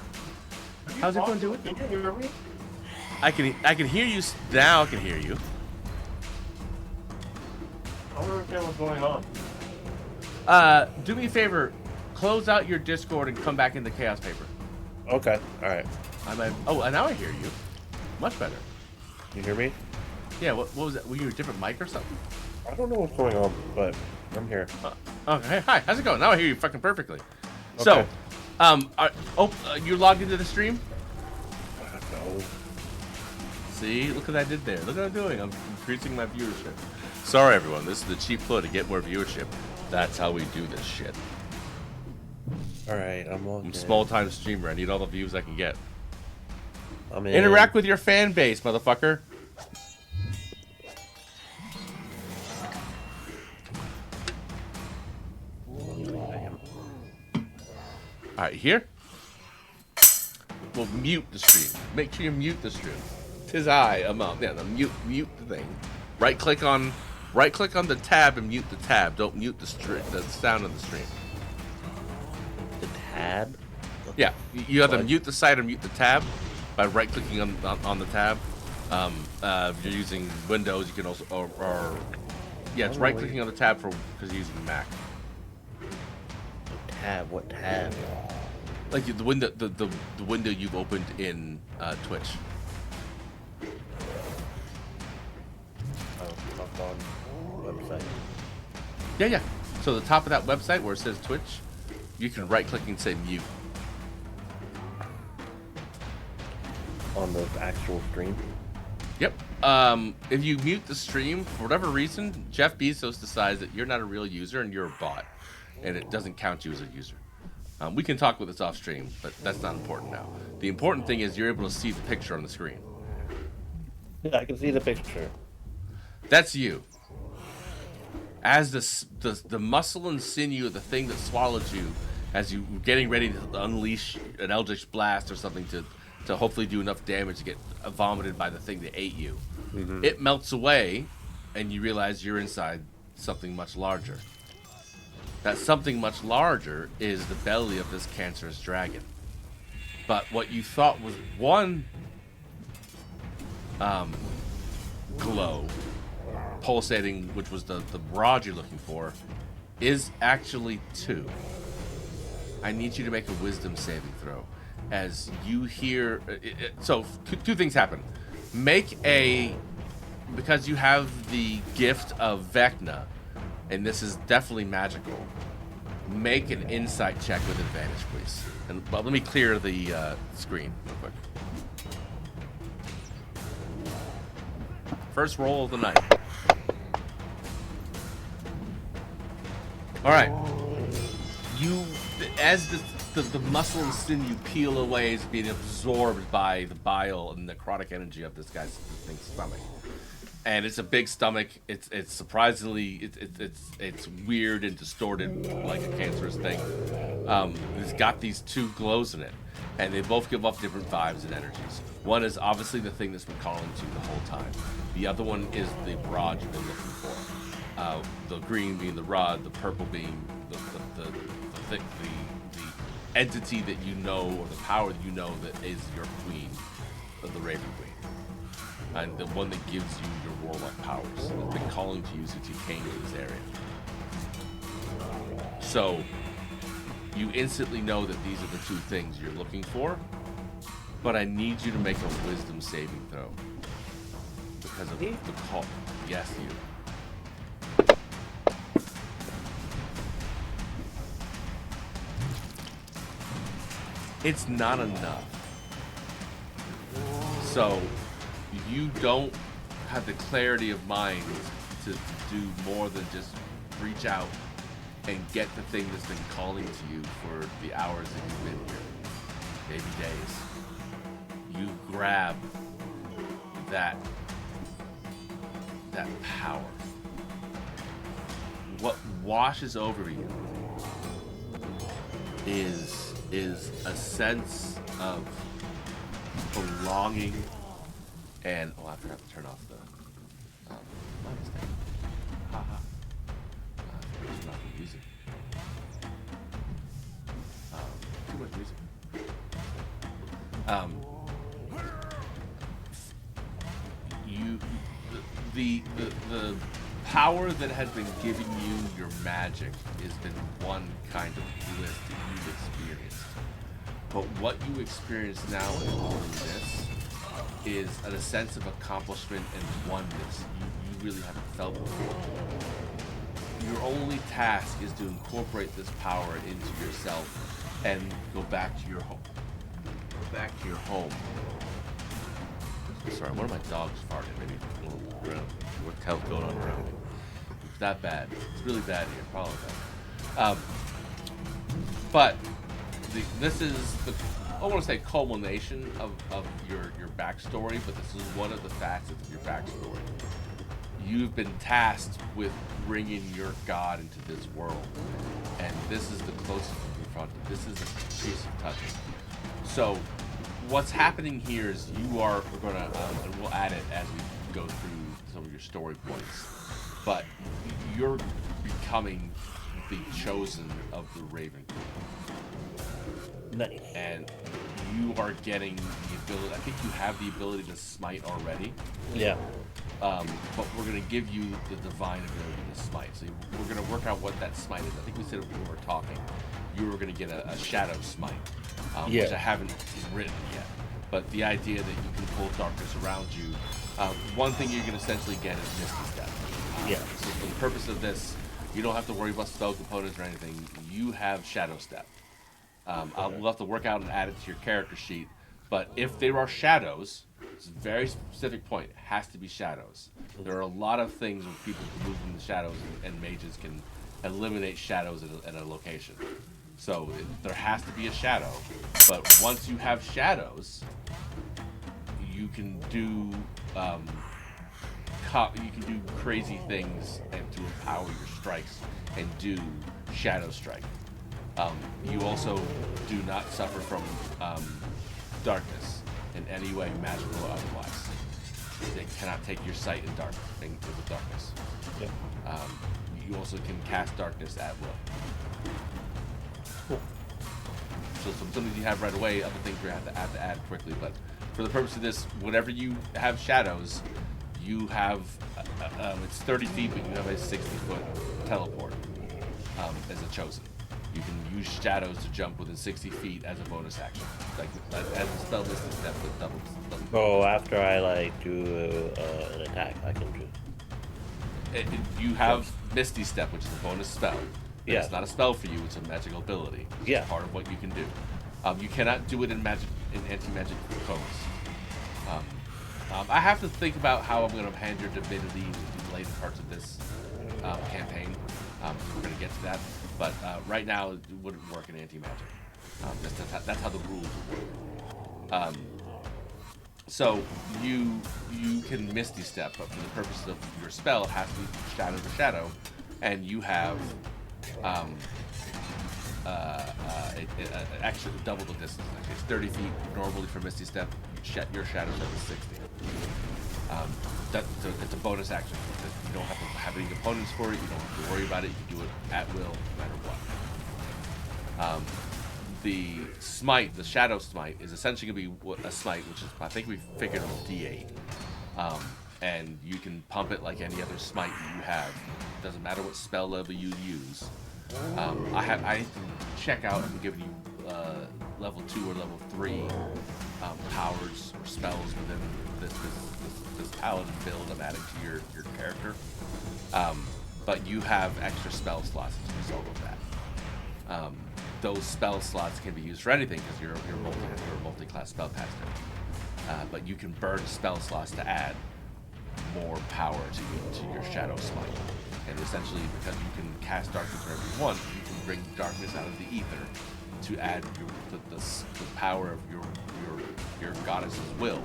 How's everyone doing? Can you hear me? I can hear you now. I can hear you. I don't understand what's going on. Do me a favor. Close out your Discord and come back into Chaos Paper. Okay. All right. Oh, and now I hear you. Much better. You hear me? Yeah. What was that? Were you a different mic or something? I don't know what's going on, but I'm here. Okay. Hi. How's it going? Now I hear you fucking perfectly. Okay. So, you logged into the stream? No. See, look what I did there. Look what I'm doing. I'm increasing my viewership. Sorry, everyone. This is the cheap ploy to get more viewership. That's how we do this shit. All right. I'm I'm a small-time streamer. I need all the views I can get. I'm in. Interact with your fan base, motherfucker. All right, here. We'll mute the stream. Make sure you mute the stream. Tis I, Amnon. Yeah, mute the thing. Right click on the tab and mute the tab. Don't mute the sound of the stream. The tab. Yeah, you either mute the site or mute the tab by right clicking on the tab. If you're using Windows, you can also or yeah, it's right clicking on the tab because you're using Mac. Tab. What tab? Like the window, the window you've opened in Twitch. Oh, up on website. Yeah. So the top of that website where it says Twitch, you can right click and say mute. On the actual stream. Yep. If you mute the stream for whatever reason, Jeff Bezos decides that you're not a real user and you're a bot, and it doesn't count you as a user. We can talk with this off stream, but that's not important now. The important thing is you're able to see the picture on the screen. Yeah, I can see the picture. That's you. As the muscle and sinew of the thing that swallowed you, as you were getting ready to unleash an Eldritch Blast or something to hopefully do enough damage to get vomited by the thing that ate you. Mm-hmm. It melts away, and you realize you're inside something much larger. that something much larger is the belly of this cancerous dragon. But what you thought was one glow pulsating, which was the rod you're looking for, is actually two. I need you to make a wisdom saving throw. As you hear, so two things happen. Because you have the gift of Vecna, and this is definitely magical, make an insight check with advantage, please. But let me clear the screen real quick. First roll of the night. All right. You, as the muscle and sinew peel away, is being absorbed by the bile and necrotic energy of this guy's stomach. And it's a big stomach. It's surprisingly it's weird and distorted like a cancerous thing. It's got these two glows in it, and they both give off different vibes and energies. One is obviously the thing that's been calling to you the whole time. The other one is the rod you've been looking for. The green being the rod, the purple being the entity that you know, or the power that you know that is your queen, the Raven Queen. And the one that gives you your warlock powers. It's been calling to you since you came to this area. So, you instantly know that these are the two things you're looking for, but I need you to make a wisdom saving throw. Because of the call. Yes, you. It's not enough. So, you don't have the clarity of mind to do more than just reach out and get the thing that's been calling to you for the hours that you've been here, maybe days. You grab that power. What washes over you is a sense of belonging. And I forgot to turn off the lights thing. Haha. Turn off the music. Too much music. The power that has been giving you your magic has been one kind of bliss that you've experienced. But what you experience now in doing this is a sense of accomplishment and oneness you really haven't felt before. Your only task is to incorporate this power into yourself and go back to your home. Go back to your home. Sorry, one of my dogs farted. Maybe a little around. What the hell's going on around me? It's that bad. It's really bad here. Probably bad. But this is the, I want to say, culmination of your backstory, but this is one of the facets of your backstory. You've been tasked with bringing your god into this world, and this is the closest you've confronted. This is a piece of touching. So, what's happening here is we're going to, and we'll add it as we go through some of your story points, but you're becoming the chosen of the Raven Queen. Nice. And you are getting the ability, I think you have the ability to smite already. Yeah. But we're going to give you the divine ability to smite. So we're going to work out what that smite is. I think we said when we were talking, you were going to get a shadow smite, which I haven't written yet. But the idea that you can pull darkness around you, one thing you can essentially get is Misty Step. So for the purpose of this, you don't have to worry about spell components or anything. You have Shadow Step. We'll have to work out and add it to your character sheet. But if there are shadows, it's a very specific point. It has to be shadows. There are a lot of things where people can move in the shadows, and mages can eliminate shadows at a location. So there has to be a shadow. But once you have shadows, you can do crazy things and to empower your strikes and do Shadow Strike. You also do not suffer from darkness in any way, magical or otherwise. They cannot take your sight in darkness. you also can cast darkness at will. So some things you have right away, other things you have to add quickly. But for the purpose of this, whenever you have shadows, you have it's 30 feet, but you have a 60-foot teleport as a chosen. You can use shadows to jump within 60 feet as a bonus action, like as a spell distance step with double. Oh, after I like do an attack, I can do. You have Misty Step, which is a bonus spell. Yeah. It's not a spell for you; it's a magical ability. It's Yeah. part of what you can do. You cannot do it in anti-magic foes. I have to think about how I'm going to hand your divinity in the later parts of this campaign. We're going to get to that, but right now it wouldn't work in anti-magic. That's how the rules work. So you can Misty Step, but for the purpose of your spell, it has to be shadow to shadow, and you have actually double the distance. Actually, it's 30 feet normally for Misty Step. Your shadow step is 60. It's a bonus action. You don't have to have any opponents for it. You don't have to worry about it. You can do it at will, no matter what. The smite, the shadow smite, is essentially going to be a smite, which is, I think we figured, a D8. And you can pump it like any other smite you have. It doesn't matter what spell level you use. I check out and give you level 2 or level 3 powers or spells within this paladin build I'm adding to your character. But you have extra spell slots as a result of that. Those spell slots can be used for anything because you're a multi-class spellcaster. But you can burn spell slots to add more power to your shadow smite. And essentially, because you can cast darkness wherever you want, you can bring darkness out of the ether to add the power of your goddess's will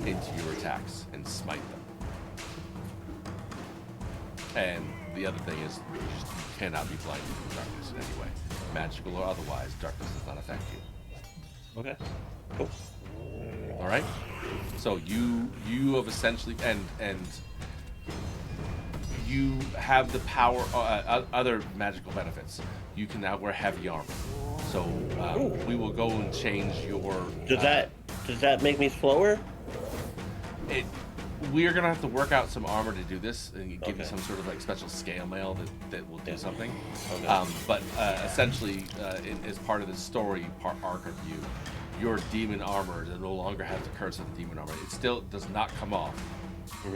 into your attacks and smite them. And the other thing is, you cannot be blinded from darkness in any way, magical or otherwise. Darkness does not affect you. Okay. Cool. All right. So you have essentially and you have the power. Other magical benefits. You can now wear heavy armor. So we will go and change your. Does that make me slower? We are gonna have to work out some armor to do this and give you some sort of like special scale mail that will do something. Okay. But essentially, as part of this story arc of you, your demon armor no longer has the curse of the demon armor. It still does not come off,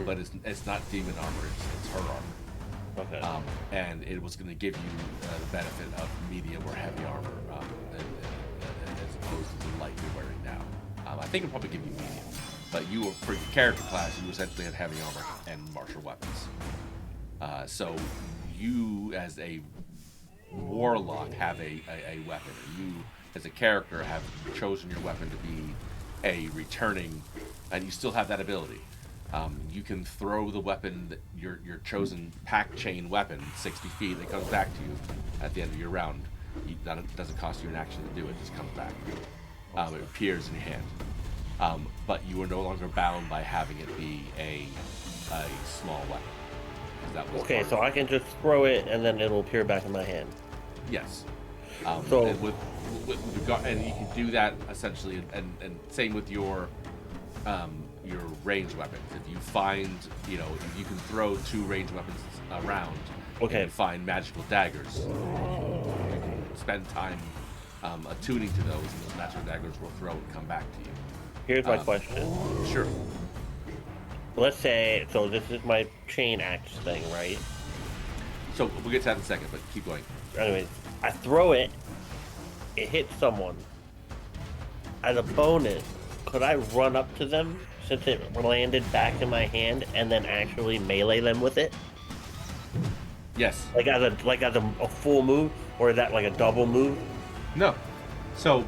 but it's not demon armor. It's her armor. Okay. And it was going to give you the benefit of medium or heavy armor, as opposed to the light you're wearing now. I think it'll probably give you medium. But you, for your character class, you essentially had heavy armor and martial weapons. So you, as a warlock, have a weapon. You, as a character, have chosen your weapon to be a returning, and you still have that ability. You can throw the weapon, your chosen pack chain weapon, 60 feet. It comes back to you at the end of your round. It doesn't cost you an action to do it. It just comes back. It appears in your hand. But you are no longer bound by having it be a small weapon. That was okay, so I can just throw it and then it'll appear back in my hand. Yes. So and and you can do that essentially, and same with your ranged weapons. If you find, if you can throw 2 ranged weapons around, and find magical daggers, you can spend time attuning to those, and those magical daggers will throw and come back to you. Here's my question. Sure. Let's say, so this is my chain axe thing, right? So we'll get to that in a second, but keep going. Anyways, I throw it, it hits someone. As a bonus, could I run up to them since it landed back in my hand and then actually melee them with it? Yes. Like as a full move, or is that like a double move? No. So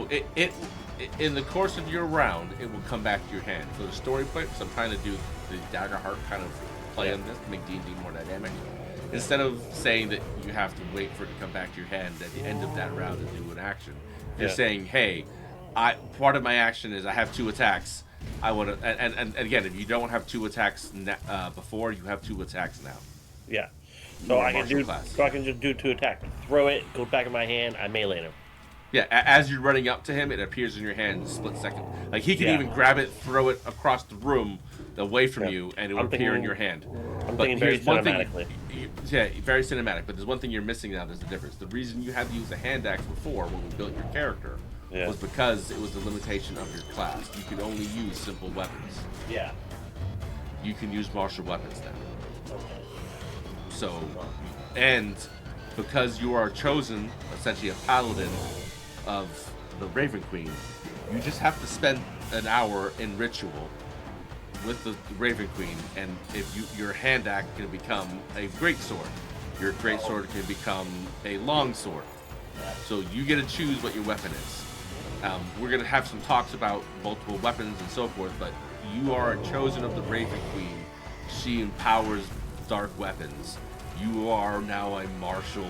it in the course of your round, it will come back to your hand. For the story point, so I'm trying to do the dagger heart kind of play on this to make D&D more dynamic. Instead of saying that you have to wait for it to come back to your hand at the end of that round and do an action, you're saying, hey, part of my action is I have 2 attacks. I want to, and again, if you don't have 2 attacks before, you have 2 attacks now. Yeah. So You are I can martial do. class. So I can just do 2 attacks. Throw it, goes back in my hand. I melee him. Yeah, as you're running up to him, it appears in your hand in a split second. Like, he can Yeah. even grab it, throw it across the room, away from Yeah. you, and it will I'm appear in thinking- your hand. I'm But thinking very here's one thing. cinematically. Yeah, very cinematic. But there's one thing you're missing now. There's a difference. The reason you had to use a hand axe before, when we built your character, Yeah. was because it was the limitation of your class. You could only use simple weapons. Yeah. You can use martial weapons now. So, and because you are chosen, essentially a paladin of the Raven Queen, you just have to spend an hour in ritual with the Raven Queen, and if your hand axe can become a great sword, your great sword can become a long sword. So you get to choose what your weapon is. We're gonna have some talks about multiple weapons and so forth, but you are a chosen of the Raven Queen. She empowers dark weapons. You are now a martial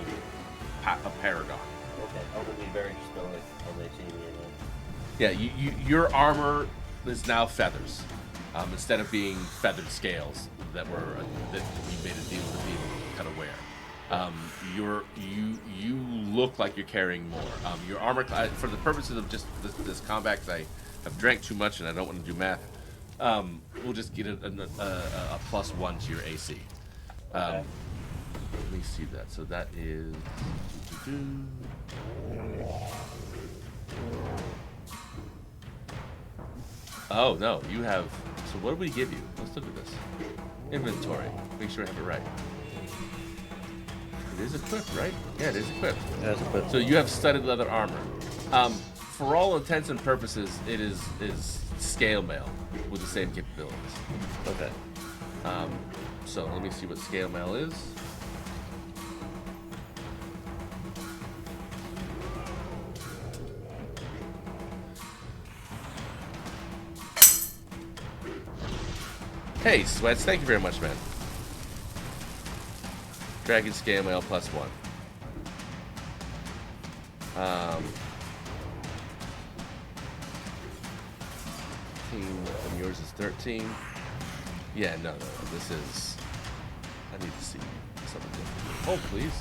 a paragon. Okay. I'm gonna be very stoic when they see me. Yeah, your armor is now feathers, instead of being feathered scales that you made a deal with people to kind of wear. You look like you're carrying more. Your armor, for the purposes of just this combat, 'cause I have drank too much and I don't want to do math. We'll just get a +1 to your AC. Okay. Let me see that. So that is. Oh no, you have. So what do we give you? Let's look at this. Inventory. Make sure I have it right. It is equipped, right? Yeah, it is equipped. That's a bit. So you have studded leather armor. For all intents and purposes, it is scale mail with the same capabilities. Okay. So let me see what scale mail is. Hey, Sweats, thank you very much, man. Dragon scale mail +1. And yours is 13. Yeah, no. This is. I need to see something different. Oh, please.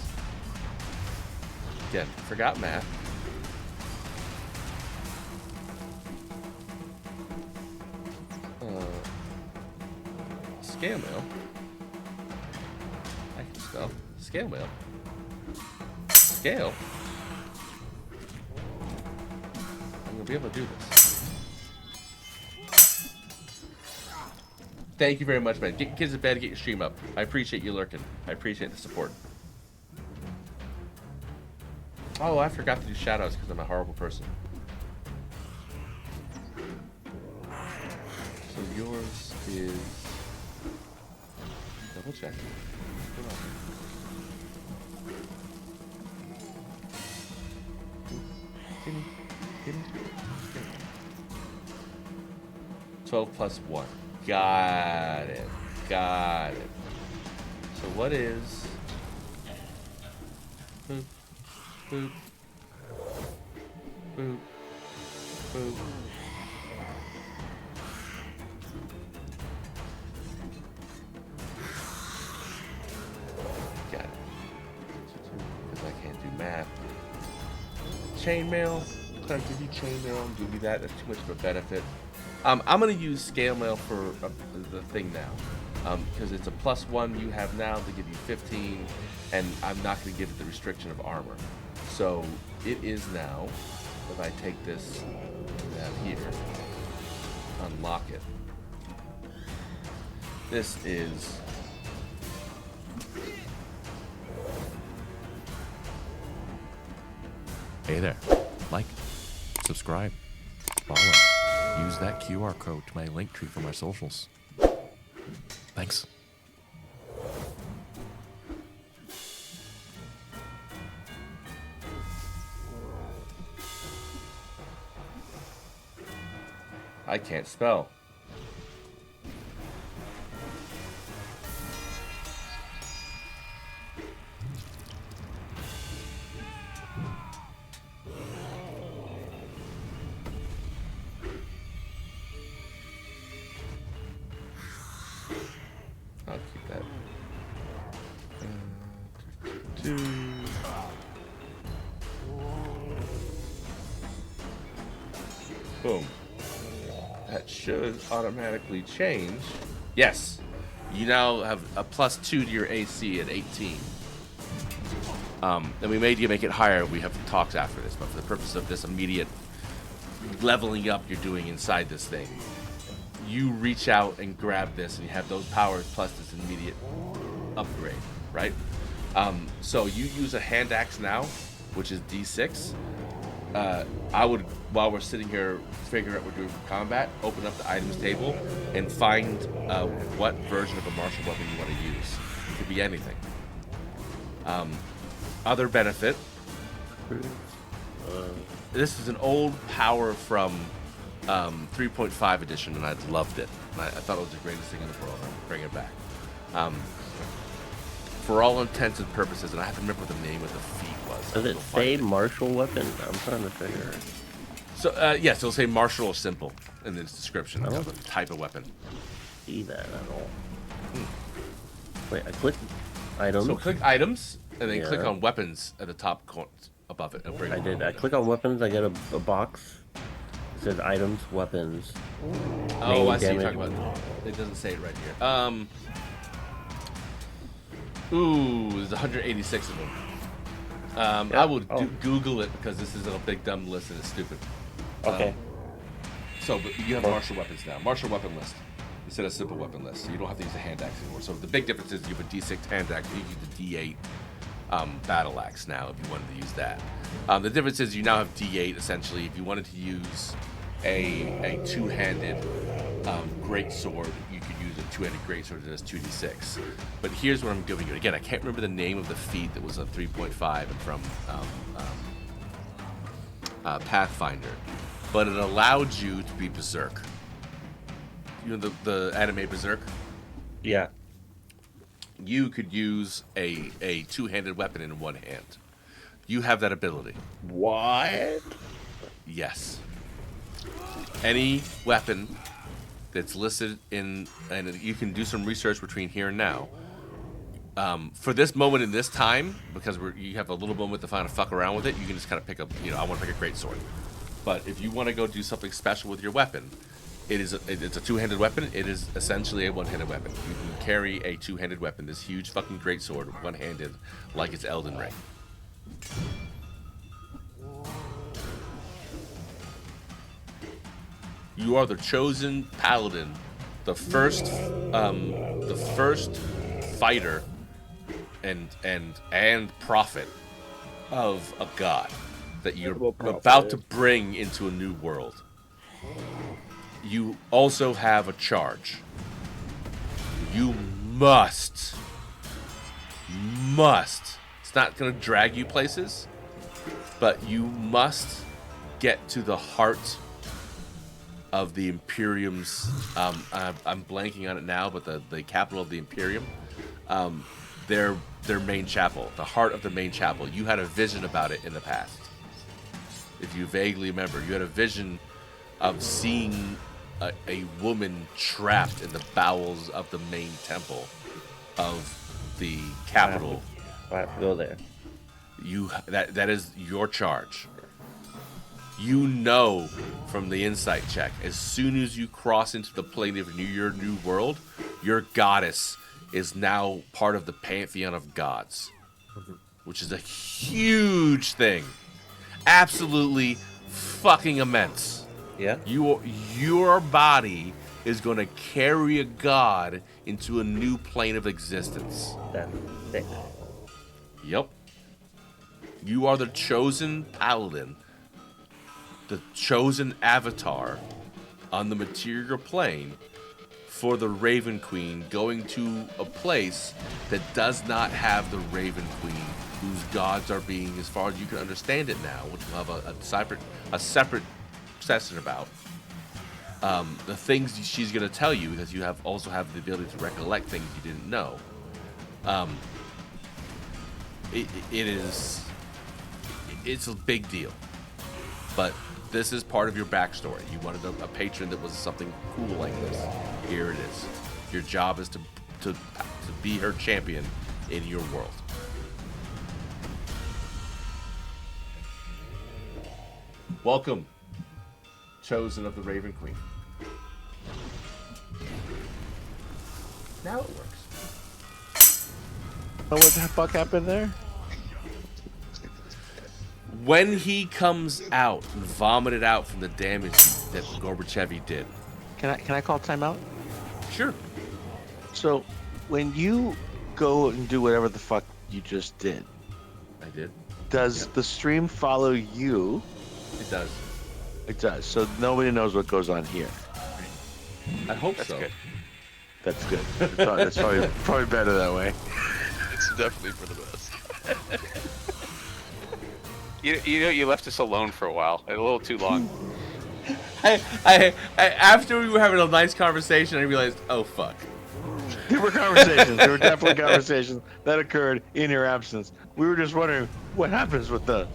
Again, forgot math. Scale mail. I can spell. Scale mail. Scale. I'm gonna be able to do this. Thank you very much, man. Get kids to bed, get your stream up. I appreciate you lurking. I appreciate the support. Oh, I forgot to do shoutouts because I'm a horrible person. So yours is. Double check. Come on. Give me. 12 plus 1. Got it. So what is... Boop. Boop. Boop. Boop. Got it. Because I can't do math. Chainmail. Can I give you chainmail and give you that? That's too much of a benefit. I'm going to use scale mail for the thing now. Because it's a +1 you have now to give you 15, and I'm not going to give it the restriction of armor. So it is now, if I take this down here, unlock it. This is... Hey there. Like, subscribe, follow. Use that QR code to my link tree for my socials. Thanks. I can't spell. I'll keep that. Boom. That should automatically change. Yes. You now have a +2 to your AC at 18. And we may make it higher. We have talks after this, but for the purpose of this immediate leveling up you're doing inside this thing, you reach out and grab this, and you have those powers plus this immediate upgrade, right? So you use a hand axe now, which is D6. I would, while we're sitting here figuring out what we're doing for combat, open up the items table and find what version of a martial weapon you want to use. It could be anything. Other benefit. This is an old power from 3.5 edition, and I loved it. I thought it was the greatest thing in the world. I'm bringing it back. For all intents and purposes, and I have to remember what the name of the feat was. Does it say martial weapon? I'm trying to figure it. So, yes, it'll say martial or simple in its description of the type of weapon. See that at all? Wait, I click items. So click items, and then Yeah. click on weapons at the top corner above it. It'll bring I it did. I click on weapons. I get a box. It says items, weapons. Oh, I see what you're damage. talking about. It doesn't say it right here. Ooh, there's 186 of them. I will Google it because this is a big dumb list and it's stupid. Okay. But you have martial weapons now. Martial weapon list instead of simple weapon list. So you don't have to use a hand axe anymore. So the big difference is you have a D6 hand axe. You use the D8 battle axe now if you wanted to use that. The difference is you now have D8 essentially. If you wanted to use a two-handed great sword, you could use a two-handed great sword that does 2d6. But here's what I'm giving you. Again, I can't remember the name of the feat that was a 3.5 and from Pathfinder, but it allowed you to be berserk. You know the anime Berserk? Yeah. You could use a two-handed weapon in one hand. You have that ability. What? Yes. Any weapon that's listed in, and you can do some research between here and now. For this moment in this time, because you have a little moment to kind of fuck around with it, you can just kind of pick up, I want to pick a great sword. But if you want to go do something special with your weapon, it's a two-handed weapon. It is essentially a one-handed weapon. You can carry a two-handed weapon, this huge fucking great sword, one-handed, like it's Elden Ring. You are the chosen paladin, the first fighter and prophet of a god that you're about to bring into a new world. You also have a charge. You must. It's not going to drag you places, but you must get to the heart of the Imperium's. I'm blanking on it now, but the capital of the Imperium, their main chapel, the heart of the main chapel. You had a vision about it in the past. If you vaguely remember, you had a vision of seeing a woman trapped in the bowels of the main temple of the capital. I have to go there. That is your charge. You know from the insight check, as soon as you cross into the plane of your new world, your goddess is now part of the pantheon of gods, which is a huge thing. Absolutely fucking immense. Yeah. Your body is going to carry a god into a new plane of existence. That's sick. Yep. You are the chosen paladin, the chosen avatar on the material plane for the Raven Queen, going to a place that does not have the Raven Queen, whose gods are being, as far as you can understand it now, which we'll have a separate session about. The things she's going to tell you, because you also have the ability to recollect things you didn't know. It's a big deal, but this is part of your backstory. You wanted a patron that was something cool like this. Here it is. Your job is to be her champion in your world. Welcome, chosen of the Raven Queen. Now it works. Oh, what the fuck happened there? When he comes out and vomited out from the damage that Gorbachev did. Can I call timeout? Sure. So, when you go and do whatever the fuck you just did, I did. does the stream follow you? It does. It does. So nobody knows what goes on here. I hope That's so. good. That's good. That's probably better that way. It's definitely for the best. You left us alone for a while. A little too long. I after we were having a nice conversation, I realized, oh fuck. There were conversations. There were definitely conversations that occurred in your absence. We were just wondering what happens with the.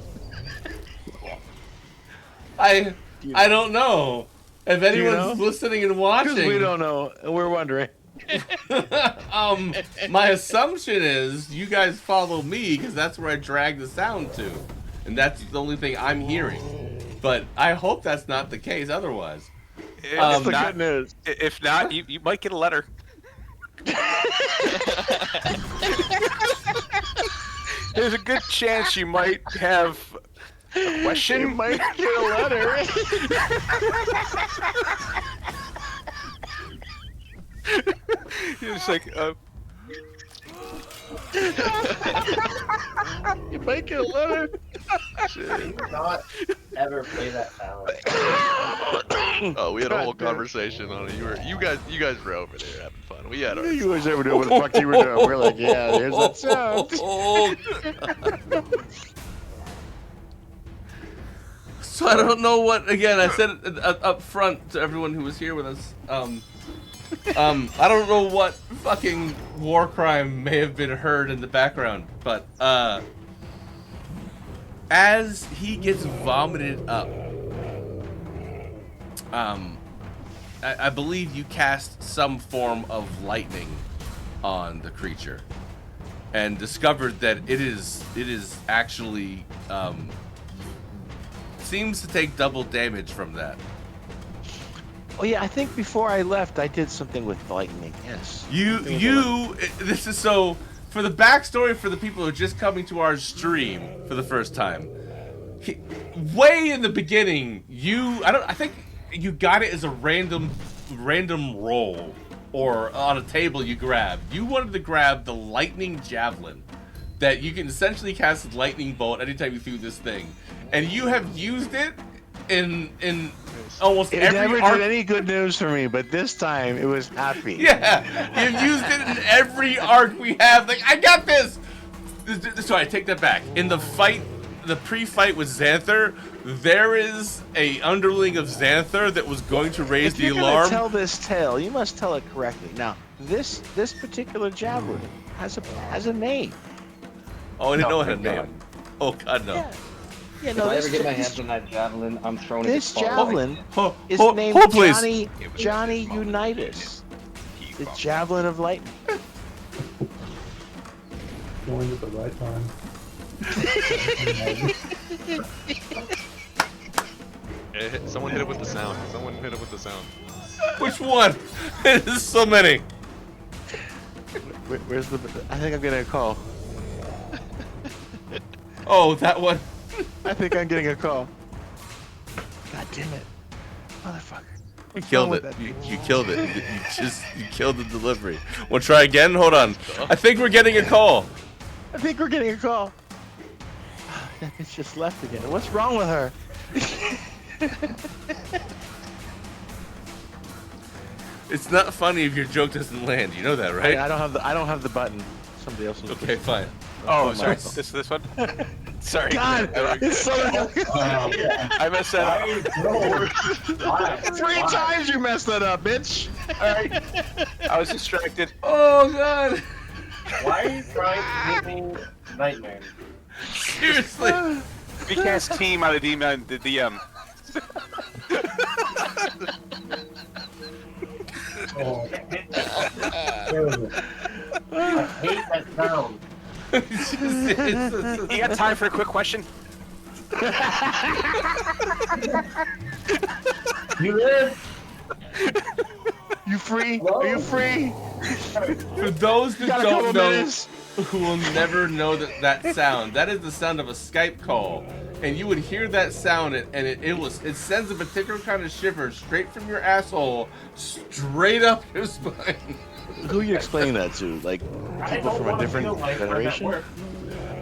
I don't know. If anyone's know? listening and Because watching, we don't know, and we're wondering. my assumption is you guys follow me because that's where I drag the sound to, and that's the only thing I'm hearing. But I hope that's not the case. Otherwise, That's the not- good news. If not, you might get a letter. There's a good chance you might have a question. You might get a letter. It's like, You might get a letter. Not ever play that sound. Oh, we had a whole God damn it. conversation on it. You guys were over there having fun. We had our. You guys ever know what the fuck you were doing? We're like, yeah, there's that sound. oh. So I don't know what. Again, I said it up front to everyone who was here with us. I don't know what fucking war crime may have been heard in the background, but as he gets vomited up, I believe you cast some form of lightning on the creature, and discovered that it is actually seems to take double damage from that. Oh yeah, I think before I left, I did something with lightning. Yes. This is so, for the backstory for the people who are just coming to our stream for the first time. Way in the beginning, I think you got it as a random roll, or on a table you grabbed. You wanted to grab the lightning javelin that you can essentially cast a lightning bolt anytime you threw this thing, and you have used it in almost It every never arc. did any good news for me, but this time it was happy. Yeah, you've used it in every arc we have. Like, I got this. Sorry, I take that back. In the fight, the pre-fight with Xanther, there is a underling of Xanther that was going to raise If the you're gonna alarm. tell this tale, you must tell it correctly. Now, this particular javelin has a name. Oh, I didn't know it thank had a name. God. Oh God, no. Yeah. Yeah, If no, I this, ever get my this, hands on that javelin, I'm throwing it this as far away. javelin is Hold, named hold, please. Johnny Unitas, the javelin of lightning. Joined at the right time. Someone hit it with the sound. Someone hit it with the sound. Which one? There's so many. Where's the? I think I'm getting a call. Oh, that one. I think I'm getting a call. God damn it, motherfucker! You What's killed wrong it. with that? You killed it. You killed the delivery. We'll try again. Hold on. I think we're getting a call. I think we're getting a call. That bitch just left again. What's wrong with her? It's not funny if your joke doesn't land. You know that, right? I don't have the button. Somebody else. Okay, fine. Oh, sorry. myself. This one. Sorry. God, it's so. I messed that up. 3 times you messed that up, bitch. All right. I was distracted. Oh God. Why are you trying to give me nightmares? Seriously. We cast team out of the DM. Oh, I hate that sound. It's just- You got time for a quick question? You live? You free? Are you free? For those that Got a couple don't know, minutes? who will never know that sound, that is the sound of a Skype call. And you would hear that sound, and it sends a particular kind of shiver straight from your asshole, straight up your spine. Who are you explaining that to? Like people from a different generation?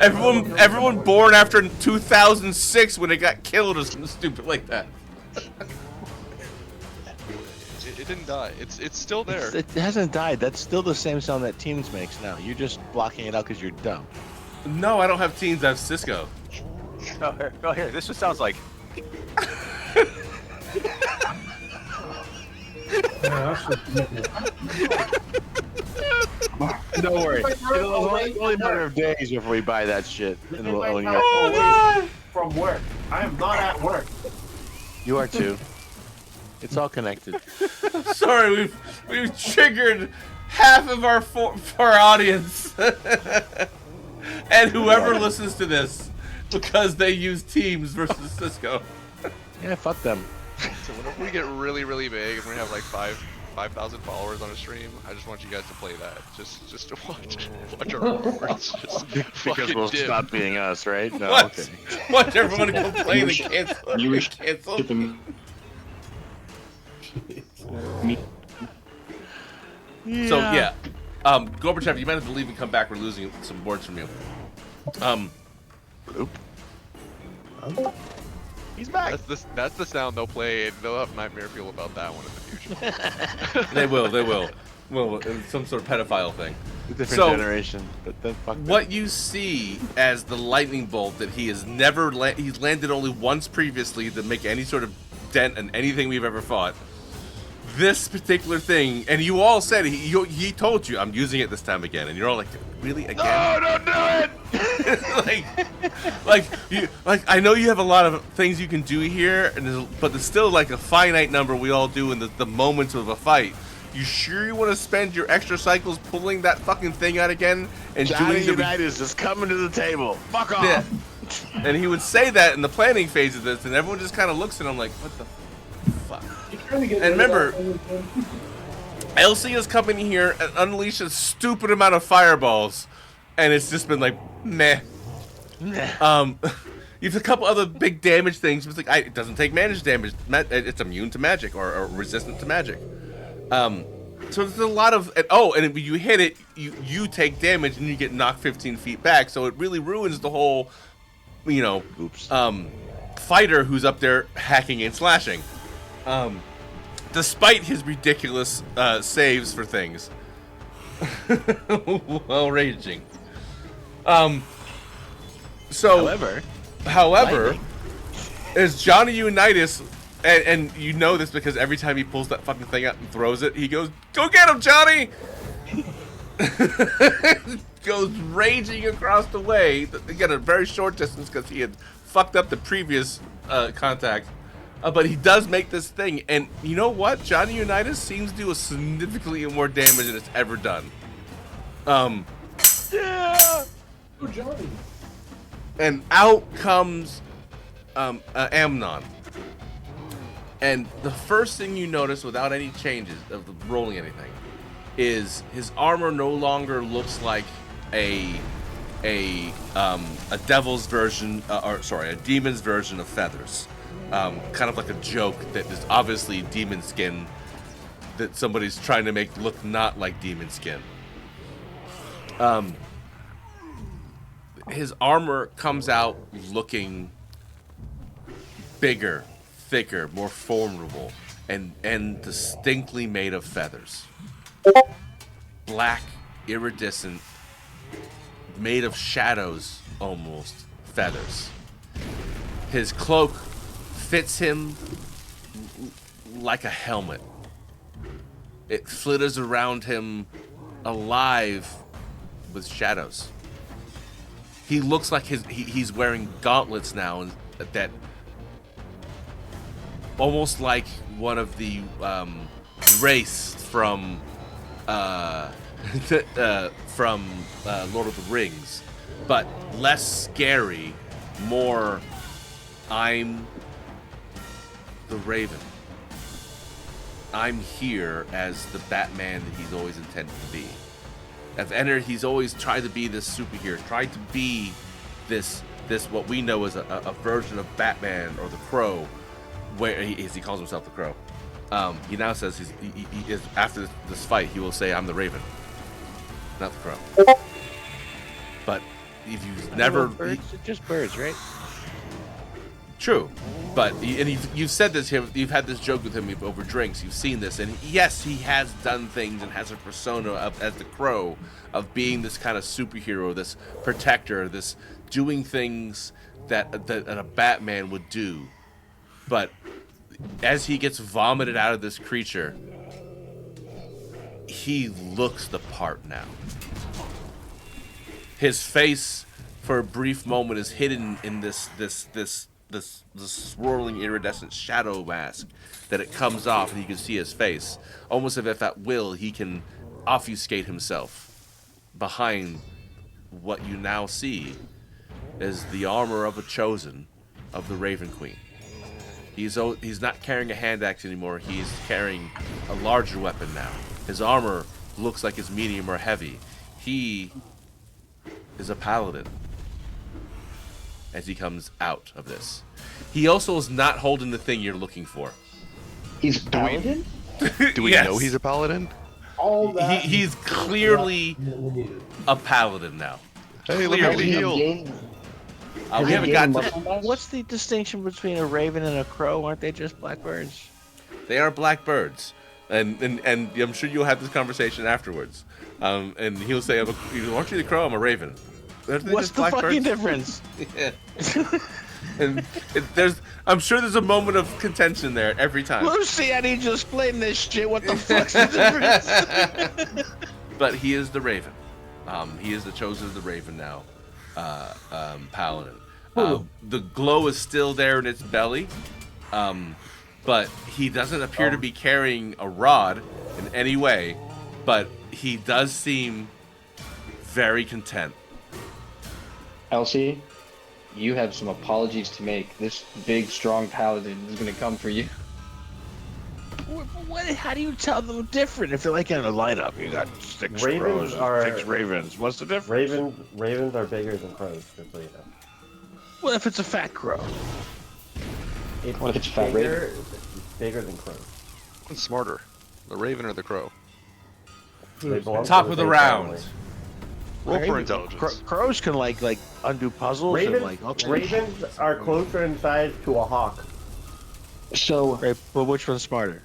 Everyone born after 2006 when it got killed or something stupid like that. It didn't die. It's still there. It hasn't died. That's still the same sound that Teams makes now. You're just blocking it out because you're dumb. No, I don't have Teams. I have Cisco. Oh, here. This just sounds like. Don't worry. It's only a matter of days before we buy that shit. And we'll own you. Oh God! From work. I am not at work. You are too. It's all connected. Sorry, we've triggered half of our audience, and whoever listens to this because they use Teams versus Cisco. Yeah, fuck them. So whenever we get really, really big and we have like 5,000 followers on a stream, I just want you guys to play that. Just to watch our rewards. Just Because we'll dip. stop being us, right? No, What? okay. Watch everyone complain and cancel. You were Cancel. shipping me. So yeah, Gorbachev, you might have to leave and come back. We're losing some words from you. Oop. He's back. That's the sound they'll play, and they'll have nightmare fuel about that one in the future. They will. Well, it's some sort of pedophile thing. A different So, generation, but then fuck them. What you see as the lightning bolt that he has never he's landed only once previously to make any sort of dent in anything we've ever fought. This particular thing, and you all said he told you I'm using it this time again, and you're all like, really again? No, don't do it. like I know you have a lot of things you can do here, but there's still like a finite number we all do in the moments of a fight. You sure you want to spend your extra cycles pulling that fucking thing out again and Johnny doing the Unitas is coming to the table. Fuck off. Yeah. And he would say that in the planning phase of this, and everyone just kind of looks at him like, what the fuck? And remember, LC is coming here and unleash a stupid amount of fireballs, and it's just been like, meh. You have a couple other big damage things. It's like it doesn't take damage. It's immune to magic or resistant to magic. So there's a lot of and when you hit it, you take damage and you get knocked 15 feet back. So it really ruins the whole, Oops. fighter who's up there hacking and slashing. Despite his ridiculous saves for things. While raging. However, as Johnny Unitas, and you know this because every time he pulls that fucking thing out and throws it, he goes, "Go get him, Johnny!" Goes raging across the way. Again, a very short distance because he had fucked up the previous contact. But he does make this thing, and you know what? Johnny Unitas seems to do a significantly more damage than it's ever done. Yeah. Oh, Johnny. And out comes Amnon. And the first thing you notice without any changes of rolling anything is his armor no longer looks like a devil's version, a demon's version of feathers. Kind of like a joke that is obviously demon skin that somebody's trying to make look not like demon skin. His armor comes out looking bigger, thicker, more formidable, and distinctly made of feathers. Black, iridescent, made of shadows almost, feathers. His cloak fits him like a helmet. It flitters around him alive with shadows. He looks like he's wearing gauntlets now, and that almost like one of the race from Lord of the Rings, but less scary, more I'm the Raven. I'm here as the Batman that he's always intended to be. As Enter, he's always tried to be this superhero, tried to be this what we know as a version of Batman or the Crow, where he calls himself the Crow. He now says he is, after this fight, he will say, "I'm the Raven, not the Crow." But if you've never, birds, it's just birds, right? true, but you've said this. You've had this joke with him over drinks. You've seen this, and yes, he has done things and has a persona as the Crow, of being this kind of superhero, this protector, this doing things that a Batman would do. But as he gets vomited out of this creature, he looks the part now. His face, for a brief moment, is hidden in this swirling iridescent shadow mask that it comes off, and you can see his face, almost as if at will he can obfuscate himself behind what you now see as the armor of a chosen of the Raven Queen. He's not carrying a hand axe anymore. He's carrying a larger weapon now. His armor looks like it's medium or heavy. He is a paladin as he comes out of this. He also is not holding the thing you're looking for. He's paladin? Do we Yes. know he's a paladin? He's clearly a paladin now. Hey, look at the Clearly. heal. We haven't got to... What's the distinction between a raven and a crow? Aren't they just blackbirds? They are blackbirds. And I'm sure you'll have this conversation afterwards. And he'll say, aren't you the crow? I'm a raven. Aren't they What's just the fucking blackbirds? difference? Yeah. And I'm sure there's a moment of contention there every time. Lucy, I need you to explain this shit. What the fuck's the difference? But he is the Raven. He is the chosen of the Raven now. Paladin. The glow is still there in its belly, but he doesn't appear to be carrying a rod in any way. But he does seem very content. Elsie, you have some apologies to make. This big, strong paladin is going to come for you. What? How do you tell them different if they're like in a lineup? You got six Ravens crows, are- 6 ravens. What's the difference? Ravens are bigger than crows, just so you know. Well, if it's a fat crow. What if it's a fat bigger, bigger than crows. What's smarter, the raven or the crow? They belong to Top the of the same round. family. Roll for Maybe. intelligence. Crows can like undo puzzles and like. Okay. Ravens are closer in size to a hawk. So, Right, but which one's smarter?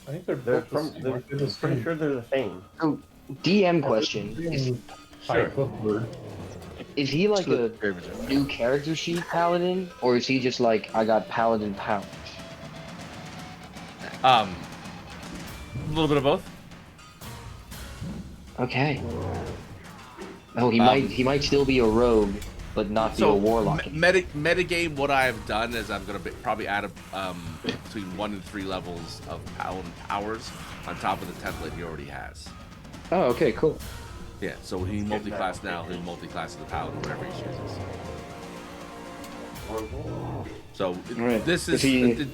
I think they're They're both from. They're, they're I'm the pretty same. sure they're the same. DM question. Type of bird. Is he like a Ravens are fat. new character sheet paladin? Or is he just like, I got paladin powers? A little bit of both. Okay. Oh, he might still be a rogue, but not be a warlock. Metagame, what I've done is I'm going to probably add between 1 and 3 levels of paladin powers on top of the template he already has. Oh, okay, cool. Yeah, so he multi-class now, he'll multi-class as the paladin, whatever he chooses. So Right. this is If he-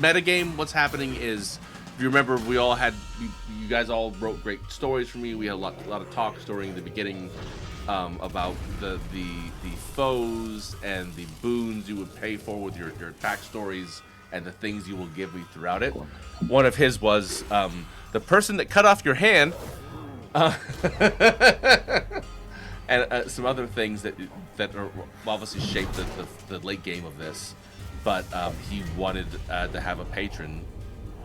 metagame. What's happening is, if you remember, we all had you guys all wrote great stories for me. We had a lot of talks during the beginning about the foes and the boons you would pay for with your backstories and the things you will give me throughout it. One of his was the person that cut off your hand. And some other things that are obviously shaped the late game of this, but he wanted to have a patron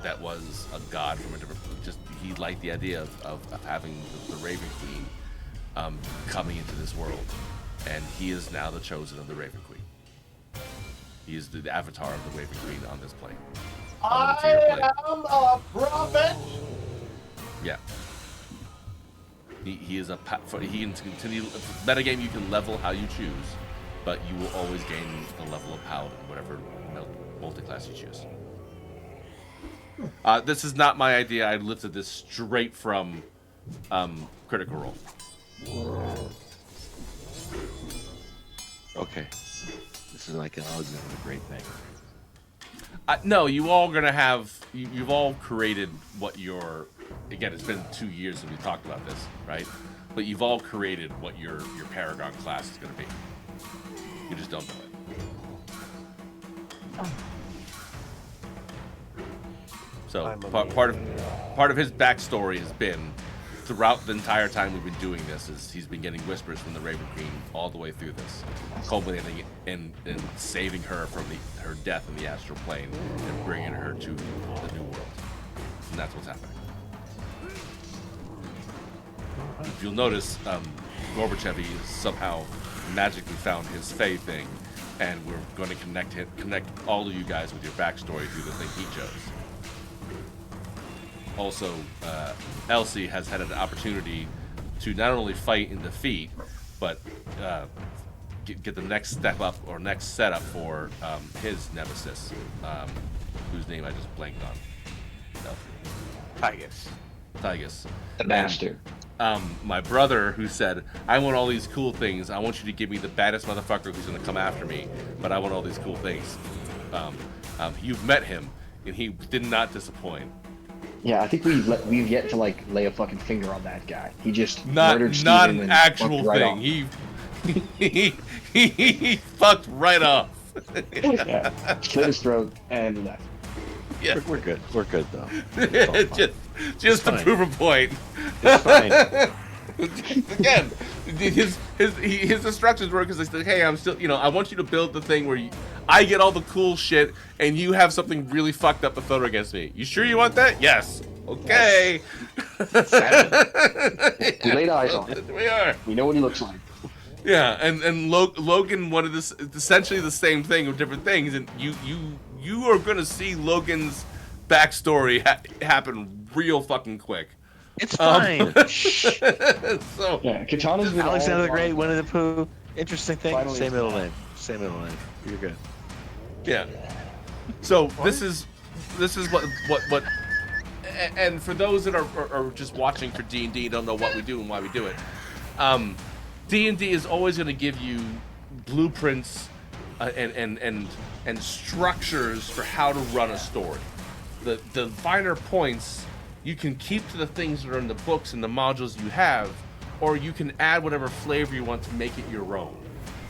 that was a god from a different. Just he liked the idea of having the Raven Queen coming into this world, and he is now the chosen of the Raven Queen. He is the avatar of the Raven Queen on this plane. I am a prophet. Yeah. He is he can continue metagame. You can level how you choose, but you will always gain the level of paladin, whatever multi-class you choose. This is not my idea. I lifted this straight from Critical Role. Okay. this is like, oh, this is a great thing. No, you all gonna have. You've all created what your. Again, it's been 2 years since we talked about this, right? But you've all created what your Paragon class is gonna be. You just don't know it. So part of his backstory has been throughout the entire time we've been doing this is he's been getting whispers from the Raven Queen all the way through this, culminating in saving her from her death in the astral plane and bringing her to the new world, and that's what's happening. If you'll notice, Gorbachev somehow magically found his Fae thing, and we're going to connect all of you guys with your backstory through the thing he chose. Also, Elsie has had an opportunity to not only fight and defeat, but get the next step up or next setup for his nemesis, whose name I just blanked on. No. Tygus. The bastard. My brother, who said, I want all these cool things. I want you to give me the baddest motherfucker who's going to come after me, but I want all these cool things. You've met him, and he did not disappoint. Yeah, I think we've yet to like lay a fucking finger on that guy. He just not murdered not Steven an and actual fucked right thing. off. He fucked right off. Yeah, slit his throat and left. Yeah, We're good. We're good though. just to fine. prove a point. It's fine. Again, his instructions were because they said, "Hey, I'm still, I want you to build the thing where I get all the cool shit, and you have something really fucked up to throw against me. You sure you want that? Yes. Okay. We laid eyes on it. We are. We know what he looks like. Yeah, and Logan wanted this essentially the same thing with different things, and you are gonna see Logan's backstory happen real fucking quick. It's fine. So Yeah, Katana's been Alexander all the Great, along. Winnie the Pooh. Interesting thing. Finally Same it's middle not. name. Same middle name. You're good. yeah. So this is what and for those that are just watching for D&D, don't know what we do and why we do it. D&D is always going to give you blueprints and structures for how to run a story. The finer points you can keep to the things that are in the books and the modules you have, or you can add whatever flavor you want to make it your own.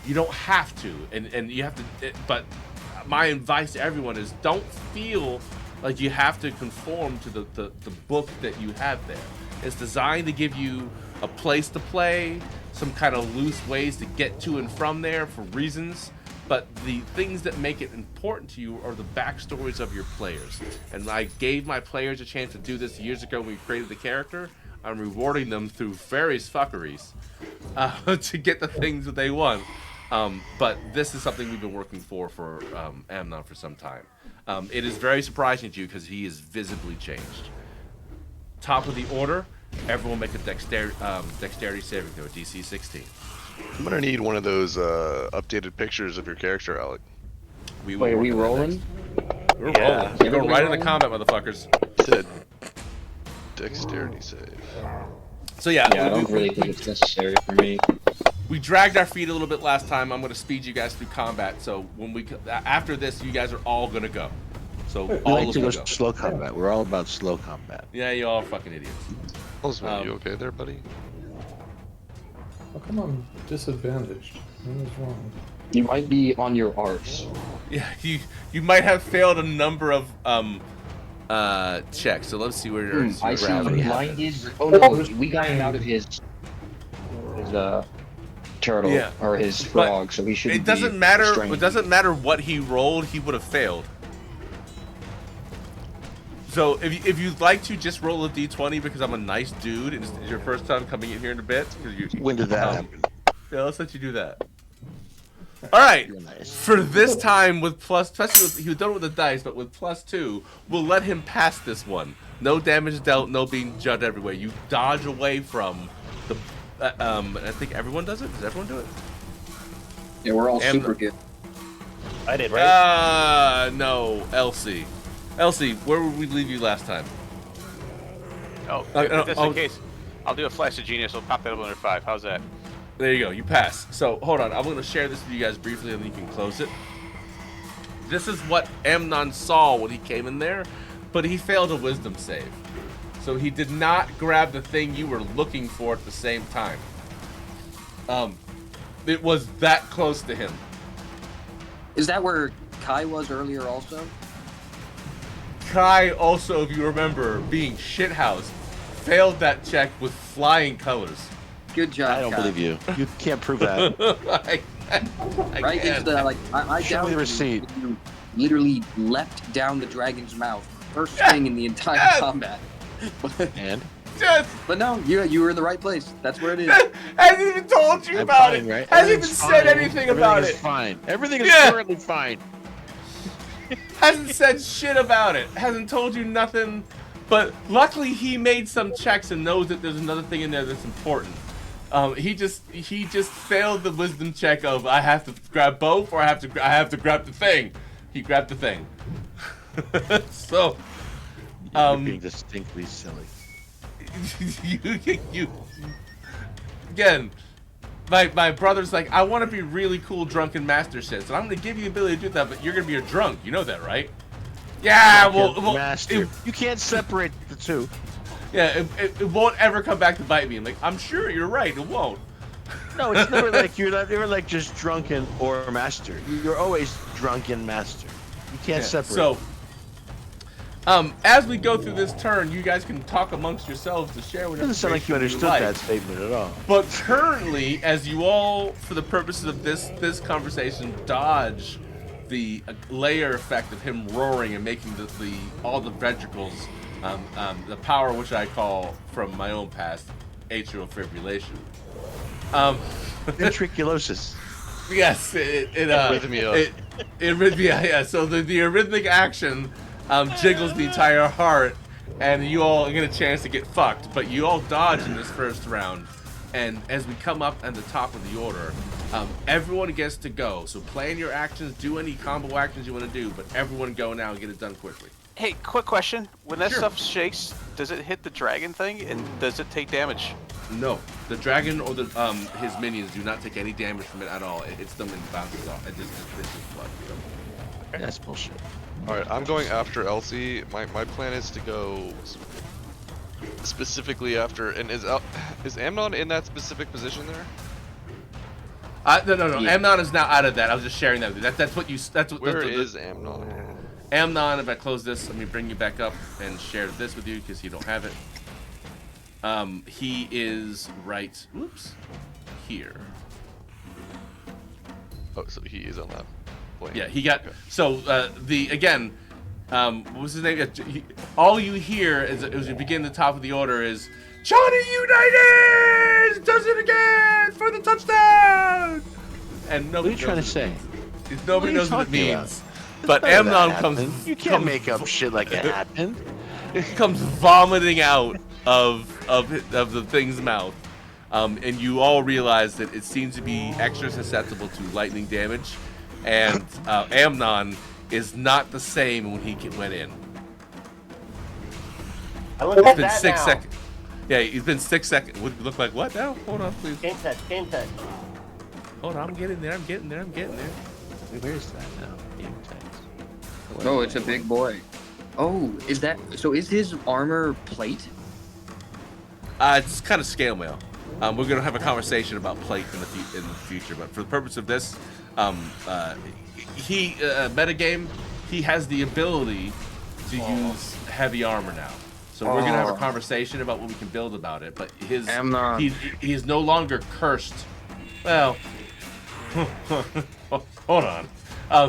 You don't have to, and you have to. But my advice to everyone is don't feel like you have to conform to the book that you have there. It's designed to give you a place to play, some kind of loose ways to get to and from there for reasons. But the things that make it important to you are the backstories of your players. And I gave my players a chance to do this years ago when we created the character. I'm rewarding them through various fuckeries to get the things that they want. But this is something we've been working for Amnon for some time. It is very surprising to you because he is visibly changed. Top of the order, everyone make a dexterity saving throw, DC 16. I'm gonna need one of those updated pictures of your character, Alec. Wait, Wait, are we rolling? We're Yeah. rolling. We're going right into combat, motherfuckers. Said dexterity save. So yeah, Yeah, I don't really think it's necessary for me. we dragged our feet a little bit last time. I'm going to speed you guys through combat. So when after this, you guys are all going to go. So We all like of to you go go. slow combat. We're all about slow combat. Yeah, you all are fucking idiots. Osman, you okay there, buddy? How come I'm disadvantaged? What is wrong? You might be on your arse. Yeah, you might have failed a number of checks. So let's see where you're. I see gravity blinded. Oh no, we got him out of his turtle Yeah. or his frog, so he shouldn't. It doesn't be matter. restrained. It doesn't matter what he rolled. He would have failed. So if you'd like to just roll a d20 because I'm a nice dude and it's your first time coming in here in a bit. When did that happen? Yeah, let's let you do that. All right. You're nice. For this time with plus, especially he was done with the dice, but with +2, we'll let him pass this one. No damage dealt, no being judged everywhere. You dodge away from the. I think everyone does it. Does everyone do it? Yeah, we're all And- super good. I did, right? No, Elsie. Elsie, where would we leave you last time? Oh, Uh, just oh. in case, I'll do a flash of genius. We'll pop that up under 5. How's that? There you go. You pass. So hold on. I'm going to share this with you guys briefly, and then you can close it. This is what Amnon saw when he came in there, but he failed a wisdom save. So he did not grab the thing you were looking for at the same time. It was that close to him. Is that where Kai was earlier also? Kai also, if you remember, being shithoused, failed that check with flying colors. Good job, I don't Kai. believe you. You can't prove that. I Right can't. into the, like, I Show doubt me the you- receipt. You literally leapt down the dragon's mouth. First thing in the entire combat. And? But no, you were in the right place. That's where it is. Hasn't even told you I'm about fine, it. right? Hasn't even Everything's said fine. anything about Everything it. is fine. Everything is Yeah. currently fine. Hasn't said shit about it. Hasn't told you nothing. But luckily he made some checks and knows that there's another thing in there that's important. He just failed the wisdom check of I have to grab both or I have to grab the thing. He grabbed the thing. So You're being distinctly silly. you again. My brother's like, I want to be really cool drunken master shit, so I'm gonna give you the ability to do that, but you're gonna be a drunk. You know that, right? Yeah, well, Master. You can't separate the two. Yeah, it won't ever come back to bite me. I'm like, I'm sure you're right, it won't. No, it's never like you're like just drunken or master. You're always drunken master. You can't separate. So, as we go through this turn, you guys can talk amongst yourselves to share It whatever. doesn't sound like you understood that statement at all. But currently, as you all, for the purposes of this conversation, dodge the layer effect of him roaring and making all the ventricles, the power which I call from my own past atrial fibrillation. Ventriculosis. Yes, Arrhythmia. Arrhythmia. Yeah. So the arrhythmic action jiggles the entire heart, and you all get a chance to get fucked. But you all dodge in this first round, and as we come up at the top of the order, everyone gets to go. So plan your actions, do any combo actions you want to do, but everyone go now and get it done quickly. Hey, quick question. When that Sure. stuff shakes, does it hit the dragon thing, and does it take damage? No, the dragon or the his minions do not take any damage from it at all. It hits them and bounces off. It's just blood. That's bullshit. All right, I'm going after Elsie. My plan is to go specifically after. And is Amnon in that specific position there? No. Yeah. Amnon is now out of that. I was just sharing that with you. That's what you. Where is Amnon? Amnon, if I close this, let me bring you back up and share this with you because you don't have it. He is right. Whoops. Here. Oh, so he is on that plane. Yeah, he got. Okay. So what was his name? All you hear as you begin the top of the order is Johnny United does it again for the touchdown. And What are nobody you trying to say? Nobody knows what it talking about? means. But None of that Amnon comes. happened. You can't make up shit like it happened. Comes vomiting out of the thing's mouth, and you all realize that it seems to be extra susceptible to lightning damage, and Amnon is not the same when he went in. I look It's at been that 6 now. seconds. Yeah, it's been 6 seconds. Would look like what now? Hold on, please. Game touch, game touch. Hold on, I'm getting there. Where's that now? Game text. Oh, it's a big boy. Oh, is his armor plate? It's kind of scale mail. We're gonna have a conversation about plate in the future, but for the purpose of this, he metagame, he has the ability to use heavy armor now. So we're gonna have a conversation about what we can build about it. But Amnon. he is no longer cursed. Well, hold on.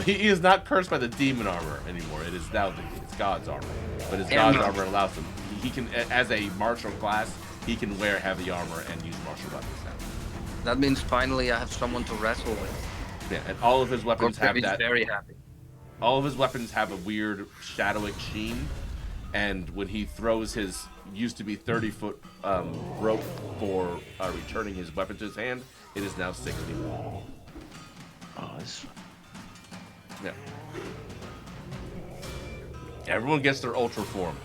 He is not cursed by the demon armor anymore. It is now it's God's armor. But his God's armor allows him. He can, as a martial class, he can wear heavy armor and use martial weapons now. That means finally I have someone to wrestle with. Yeah, and all of his weapons have He's that. very happy. All of his weapons have a weird shadowing sheen, and when he throws his used to be 30-foot rope for returning his weapon to his hand, it is now 60. Oh, this. Yeah. Everyone gets their ultra form.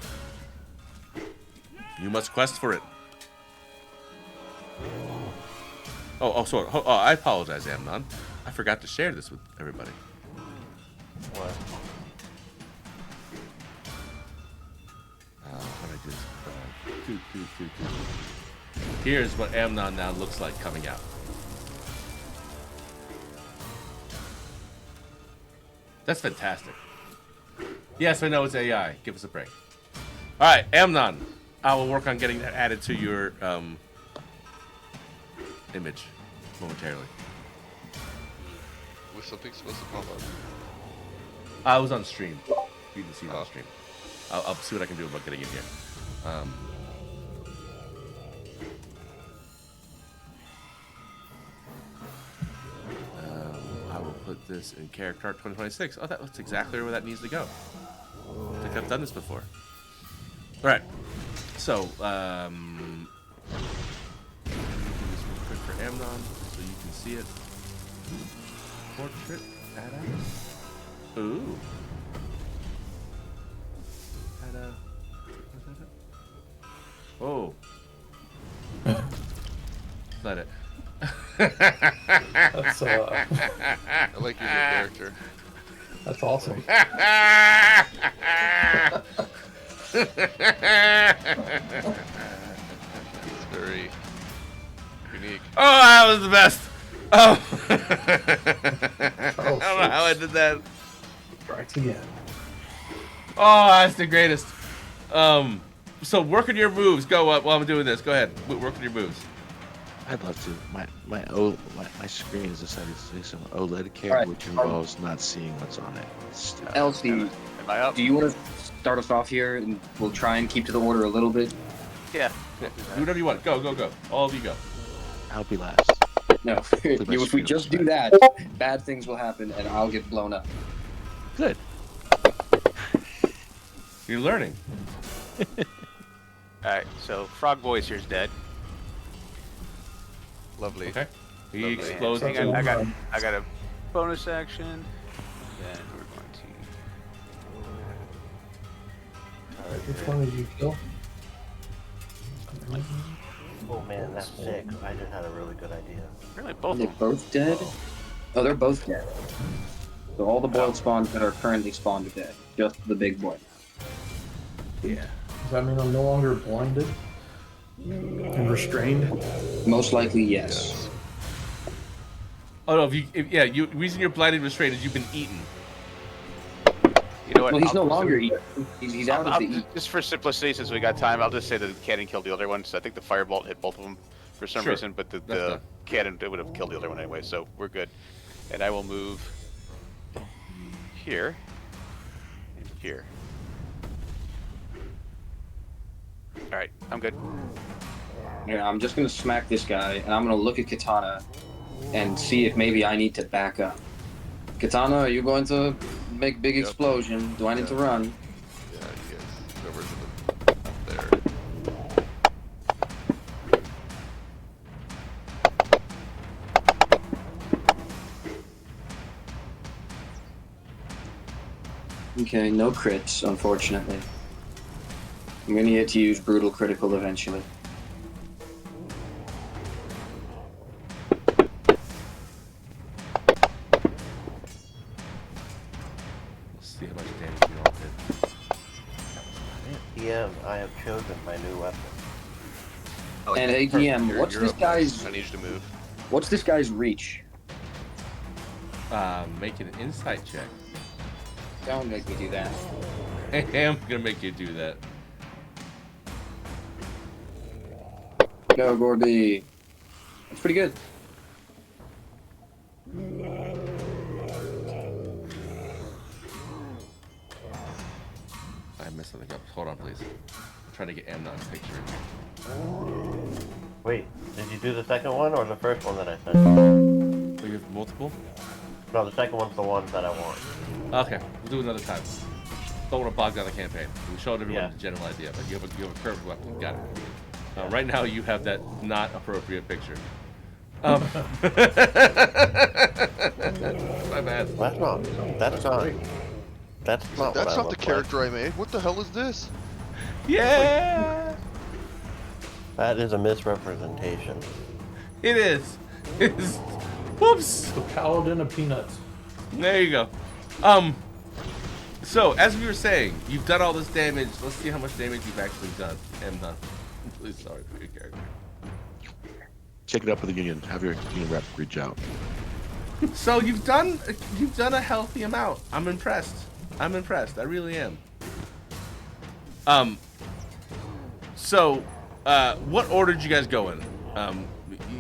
You must quest for it. Sorry. I apologize, Amnon. I forgot to share this with everybody. What? How do I do this? Here's what Amnon now looks like coming out. That's fantastic. Yes, I know it's AI. Give us a break. All right, Amnon. I will work on getting that added to your image momentarily. Was something supposed to pop up? I was on stream. You can see it on stream. I'll see what I can do about getting in here. I will put this in character art 2026. Oh, that's exactly where that needs to go. I think I've done this before. All right. So, do this real quick for Amnon so you can see it. Portrait. Add out. Ooh. Oh. Let it. That's I like your new character. That's awesome. It's very unique. Oh, that was the best. Oh. I Charles don't know how I did that. Strikes again. Oh, that's the greatest. So working your moves. Go up while I'm doing this. Go ahead. Working your moves. I'd love to. My screen has decided to do some OLED care, Alright. which involves not seeing what's on it. It's stupid. Elsie, Am I up? do you want to start us off here, and we'll try and keep to the order a little bit? Yeah. Do whatever you want. Go, go, go. All of you go. I'll be last. No, if we just do that, bad things will happen, and I'll get blown up. Good. You're learning. Alright, so Frog Boys here's dead. Lovely. Okay. He Lovely. explodes. Hang into- on. I got a bonus action. Then we're going to. Which one did you kill? Oh man, that's sick. I just had a really good idea. Really, Are both they of them. both dead? Oh, they're both dead. So all the boiled spawns that are currently spawned are dead. Just the big boy. Yeah. Does that mean I'm no longer blinded and restrained? Most likely, yes. Oh no! The reason you're blinded and restrained is you've been eaten. You know what? Well, he's no I'll- longer eating. He's out of the eat. Just for simplicity, since we got time, I'll just say that the cannon killed the other one. So I think the firebolt hit both of them for some Sure. reason, but That's the fine. cannon it would have killed the other one anyway. So we're good. And I will move here and here. All right, I'm good. Yeah, I'm just gonna smack this guy, and I'm gonna look at Katana and see if maybe I need to back up. Katana, are you going to make big explosion? Do I need to run? Yeah, you guys. Whoever's up there. Okay, no crits, unfortunately. I'm gonna get to use brutal critical eventually. We'll see how much damage you all did. DM, I have chosen my new weapon. And ADM, what's You're this up guy's next. I need you to move. what's this guy's reach? Make an insight check. Don't make me do that. I am gonna make you do that. Go, Gorby. That's pretty good. I messed something up. Hold on, please. I'm trying to get Amnon's picture in here. Wait, did you do the second one or the first one that I sent? Oh, you have multiple? No, the second one's the one that I want. Okay, we'll do it another time. Don't want to bog down the campaign. We showed everyone Yeah. the general idea, but you have a curved weapon. Got it. Right now, you have that not appropriate picture. My bad. That's not. That's not. That's not. That's what I not the look character I made. What the hell is this? Yeah, Like. That is a misrepresentation. it is. Whoops. The paladin of peanuts. There you go. So as we were saying, you've done all this damage. Let's see how much damage you've actually done. Amnon. I'm really sorry for your character. Take it up with the union. Have your union rep reach out. So you've done a healthy amount. I'm impressed. I really am. So what order did you guys go in?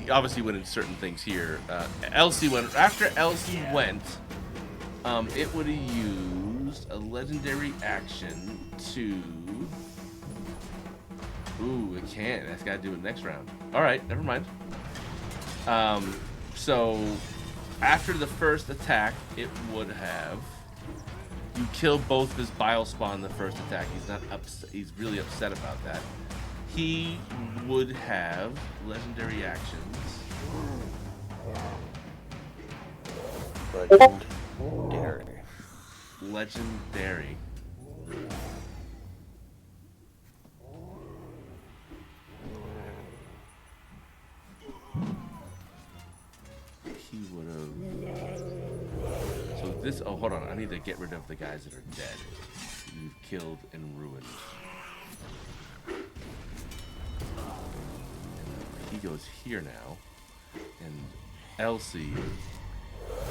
You obviously went in certain things here. Elsie went after Elsie went. It would have used a legendary action to. Ooh, it can't. That's got to do it next round. All right, never mind. So after the first attack, it would have. You killed both of his bile spawn in the first attack. He's not upset. He's really upset about that. He would have legendary actions. Legendary. He would have. So this. Oh, hold on. I need to get rid of the guys that are dead. You've killed and ruined. He goes here now, and Elsie,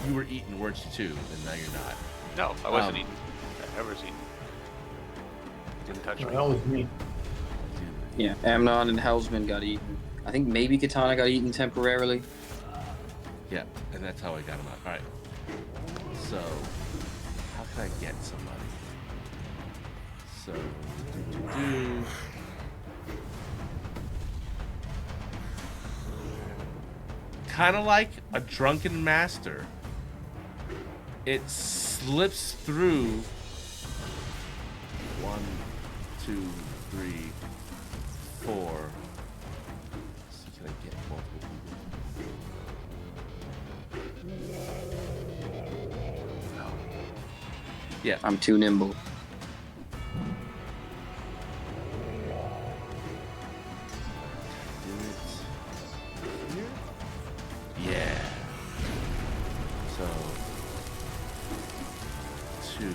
you were eaten, weren't you too? And now you're not. No, I wasn't eating. I never was eating. Didn't touch me. That was me. Yeah, Amnon and Hellsman got eaten. I think maybe Katana got eaten temporarily. Yeah, and that's how I got him out. All right. So, how can I get somebody? So, kind of like a drunken master. It slips through 1, 2, 3, 4. So can I get multiple people? No. Yeah. I'm too nimble. Yeah. So 2.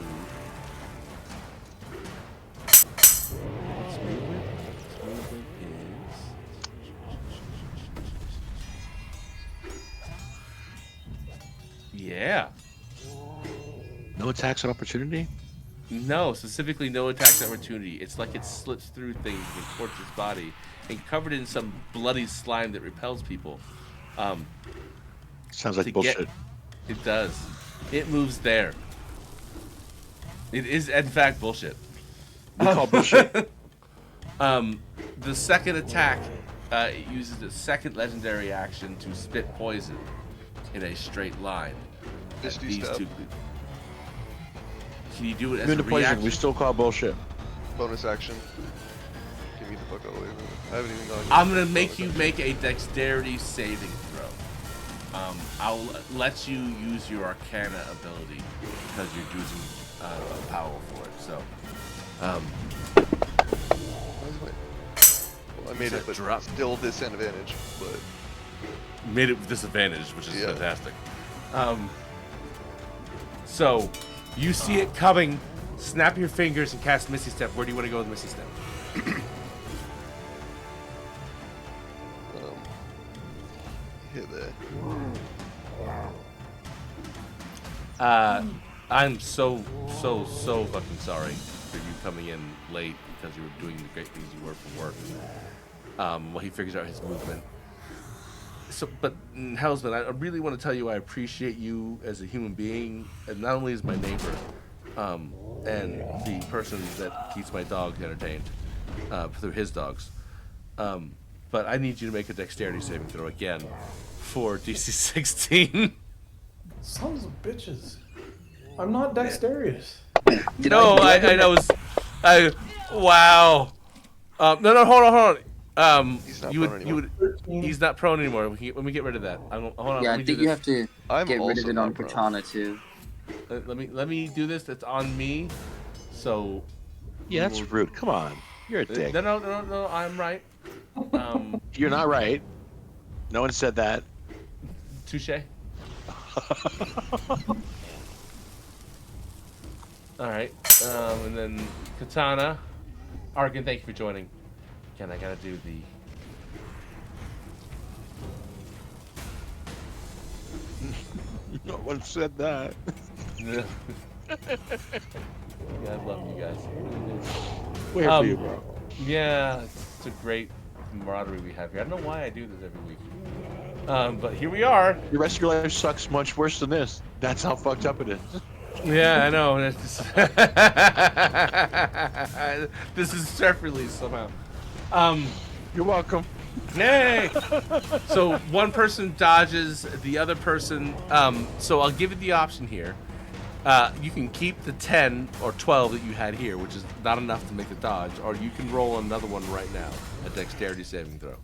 Its movement is. Yeah. No attacks of opportunity? No, specifically no attacks of opportunity. It's like it slips through things and torches his body and covered in some bloody slime that repels people. Sounds like bullshit. It does. It moves there. It is, in fact, bullshit. We call bullshit. The second attack, it uses a second legendary action to spit poison in a straight line. At these two. Can you do it as a reaction? We still call bullshit. Bonus action. Give me the fuck away. I haven't even gone. I'm gonna make you make a dexterity saving throw. I'll let you use your Arcana ability because you're using a power for it. So, well, I made it, but still disadvantage. But you made it with disadvantage, which is fantastic. So, you see it coming. Snap your fingers and cast Misty Step. Where do you want to go with Misty Step? hit that. I'm so fucking sorry for you coming in late because you were doing the great things you were from work. While he figures out his movement. So, but Hellsman, I really want to tell you I appreciate you as a human being, and not only as my neighbor, and the person that keeps my dog entertained through his dogs. But I need you to make a dexterity saving throw again for DC 16. Sons of bitches. I'm not dexterous. No, I know. Wow. No, hold on. He's not prone anymore. He's not prone anymore. Let me get rid of that. Hold on. Yeah, I think you have to I'm get rid of also it on not prone. Katana too. Let me do this. It's on me. So. Yeah, that's rude. Come on. You're a dick. No. I'm right. You're not right. No one said that. Touche. All right, and then Katana. Argan, thank you for joining. Again, I gotta do the. No one said that. Yeah, I love you guys. Wait for you, bro. Yeah, it's a great camaraderie we have here. I don't know why I do this every week. But here we are. The rest of your life sucks much worse than this. That's how fucked up it is. Yeah, I know. This is separately somehow. You're welcome. Yay! So one person dodges, the other person. So I'll give you the option here. You can keep the 10 or 12 that you had here, which is not enough to make the dodge, or you can roll another one right now, a dexterity saving throw.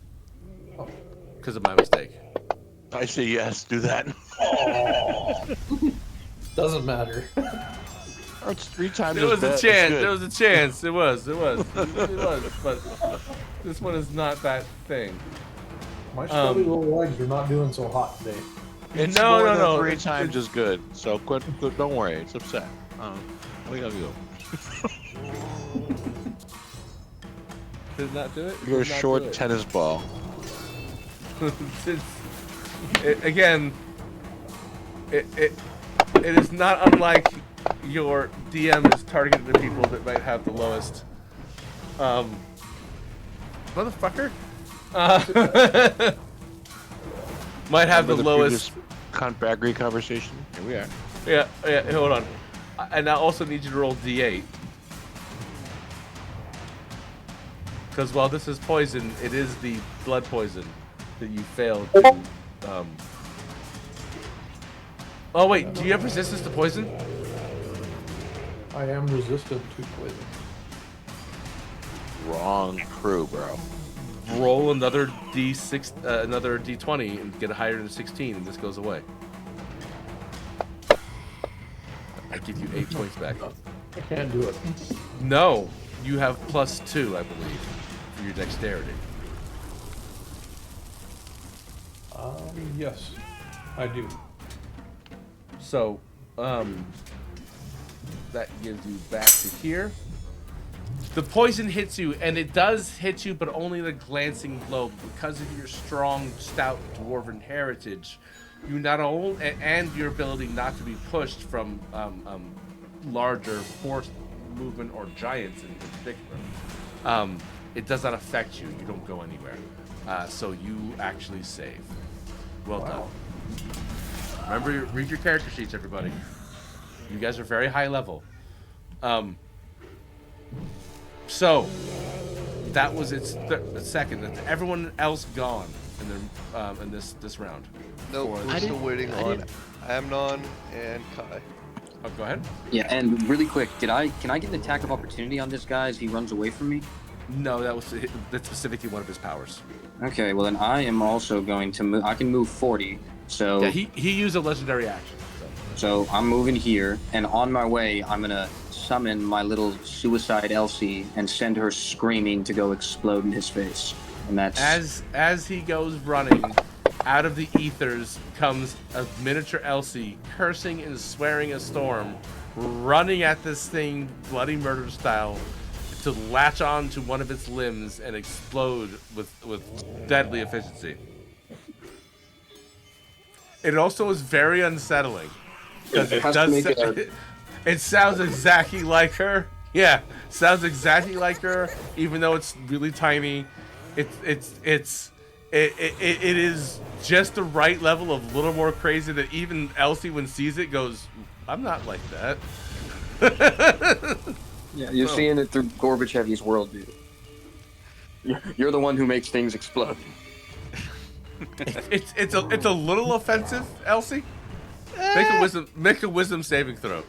Because of my mistake. I say yes, do that. Doesn't matter. It's 3 times. There was a chance. There was a chance. It was. It was. But this one is not that thing. My stubby little legs are not doing so hot today. It's more than 3 times is good. So quit. Don't worry. It's upset. We gotta go. Did not do it. You're a Did not short do it. tennis ball. Again, it is not unlike your DM is targeted the people that might have the lowest. Motherfucker. Might have the lowest. Baggery conversation. Here we are. Yeah. Hold on. And I also need you to roll D8. Because while this is poison, it is the blood poison that you failed to. Oh wait, do you have resistance to poison? I am resistant to poison. Wrong crew, bro. Roll another D6, another D20, and get it higher than 16, and this goes away. I give you 8 points back. I can't do it. No, you have +2, I believe, for your dexterity. Yes, I do. So, that gives you back to here. The poison hits you, and it does hit you, but only the glancing blow. Because of your strong, stout dwarven heritage, you not only and your ability not to be pushed from larger force movement or giants in particular, it does not affect you. You don't go anywhere. So you actually save. Well done. Remember, read your character sheets, everybody. You guys are very high level. So that was its second. That's everyone else gone in this round. Nope, we're still waiting on Amnon and Kai. Oh, go ahead. Yeah, and really quick, can I get an attack of opportunity on this guy as he runs away from me? No, that's specifically one of his powers. Okay, well then I am also going to move. I can move 40. So Yeah, he used a legendary action. So I'm moving here, and on my way, I'm gonna summon my little suicide Elsie and send her screaming to go explode in his face. And that's As he goes running, out of the ethers comes a miniature Elsie, cursing and swearing a storm, running at this thing bloody murder style to latch on to one of its limbs and explode with deadly efficiency. It also is very unsettling. Because it sounds exactly like her. Yeah, sounds exactly like her, even though it's really tiny. It is just the right level of a little more crazy that even Elsie, when sees it, goes, "I'm not like that." Yeah, you're seeing it through Gorbachevy's worldview. You're the one who makes things explode. It's a little offensive, Elsie. Make a wisdom saving throw.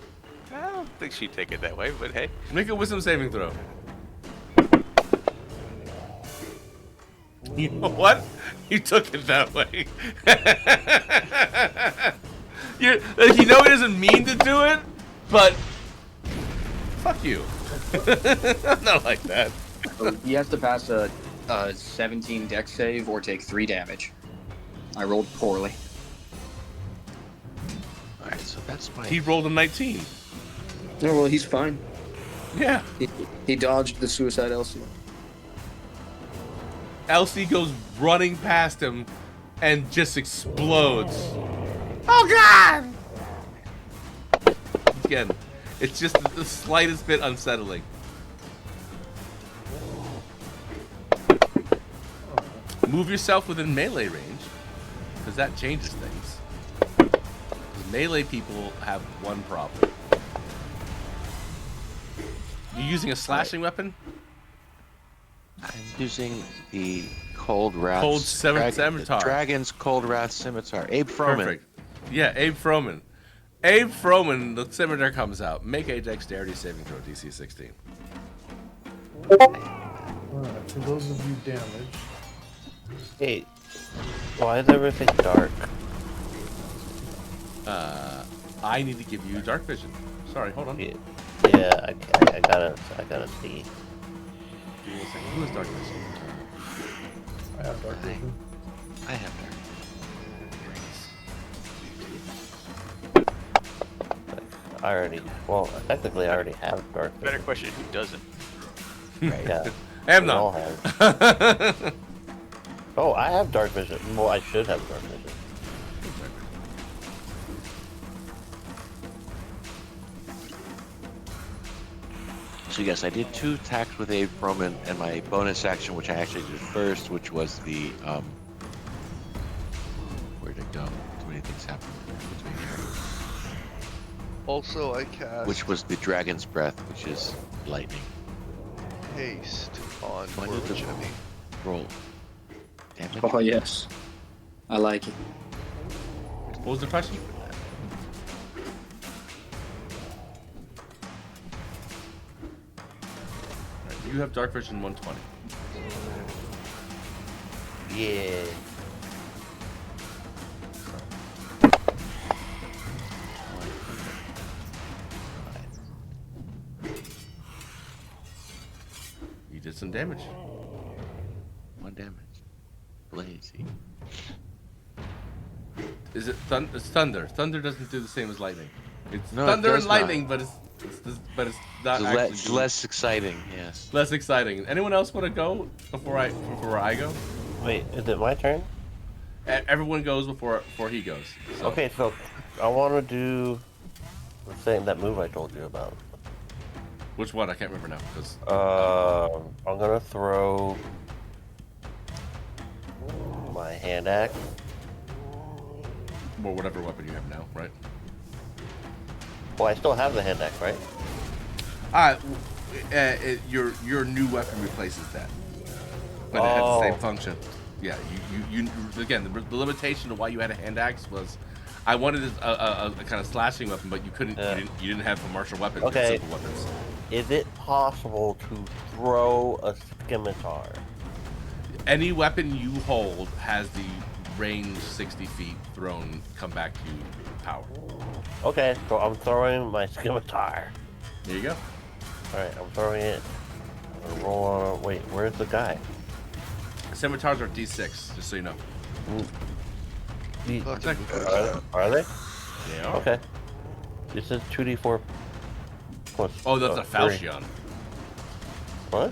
I don't think she'd take it that way, but hey. Make a wisdom saving throw. You know what? You took it that way. You know he doesn't mean to do it, but fuck you. I'm not like that. So he has to pass a 17 dex save or take 3 damage. I rolled poorly. That's my. He rolled a 19. No, well, he's fine. Yeah. He dodged the suicide Elsie. Elsie goes running past him and just explodes. Oh God! Again, it's just the slightest bit unsettling. Move yourself within melee range, because that changes things. Melee people have one problem. You using a slashing weapon? I'm using the Cold Wrath. Cold Scimitar. Dragon's Cold Wrath Scimitar. Abe Froman. Perfect. Yeah, Abe Froman. Abe Froman, the scimitar comes out. Make a dexterity saving throw, DC 16. Alright, for those of you damaged. Hey, why is everything dark? I need to give you dark vision. Sorry, hold on. Yeah, I gotta see. Give me a second. Who has dark vision? I have dark vision. I have Technically I already have dark vision. Better question, who doesn't? Right, yeah. Amnon. We all have. Oh, I have dark vision. Well, I should have dark vision. So yes, I did 2 attacks with Abe Froman, and my bonus action, which I actually did first, which was the where'd it go? Too many things happened. Also, I cast Which was the Dragon's Breath, which is lightning. haste on So I need to Jimmy. roll damage. Oh, yes. I like it. What was the question? Right, you have dark vision 120. Yeah. You did some damage. 1 damage. Blazy. Is it it's thunder? Thunder doesn't do the same as lightning. It's No, it thunder does and lightning, but it's not actually It's doing- less exciting, yes. less exciting. Anyone else want to go before I go? Wait, is it my turn? Everyone goes before he goes. So. Okay, so I want to do the thing, that move I told you about. Which one? I can't remember now. Cause I'm gonna throw my hand axe. or whatever weapon you have now, right? Well, I still have the hand axe, right? Your new weapon replaces that, but it has the same function. Yeah, you again the limitation to why you had a hand axe was, I wanted a kind of slashing weapon, but you couldn't. You didn't have a martial weapon. Okay. Simple weapons. Is it possible to throw a scimitar? Any weapon you hold has the range 60 feet thrown come back to you power. Okay, so I'm throwing my scimitar. There you go. Alright, I'm throwing it. Roll on. Wait, where's the guy? Scimitars are D6, just so you know. Are they? They are. Okay. This is 2d4 plus. Oh, that's a 3. falchion. What?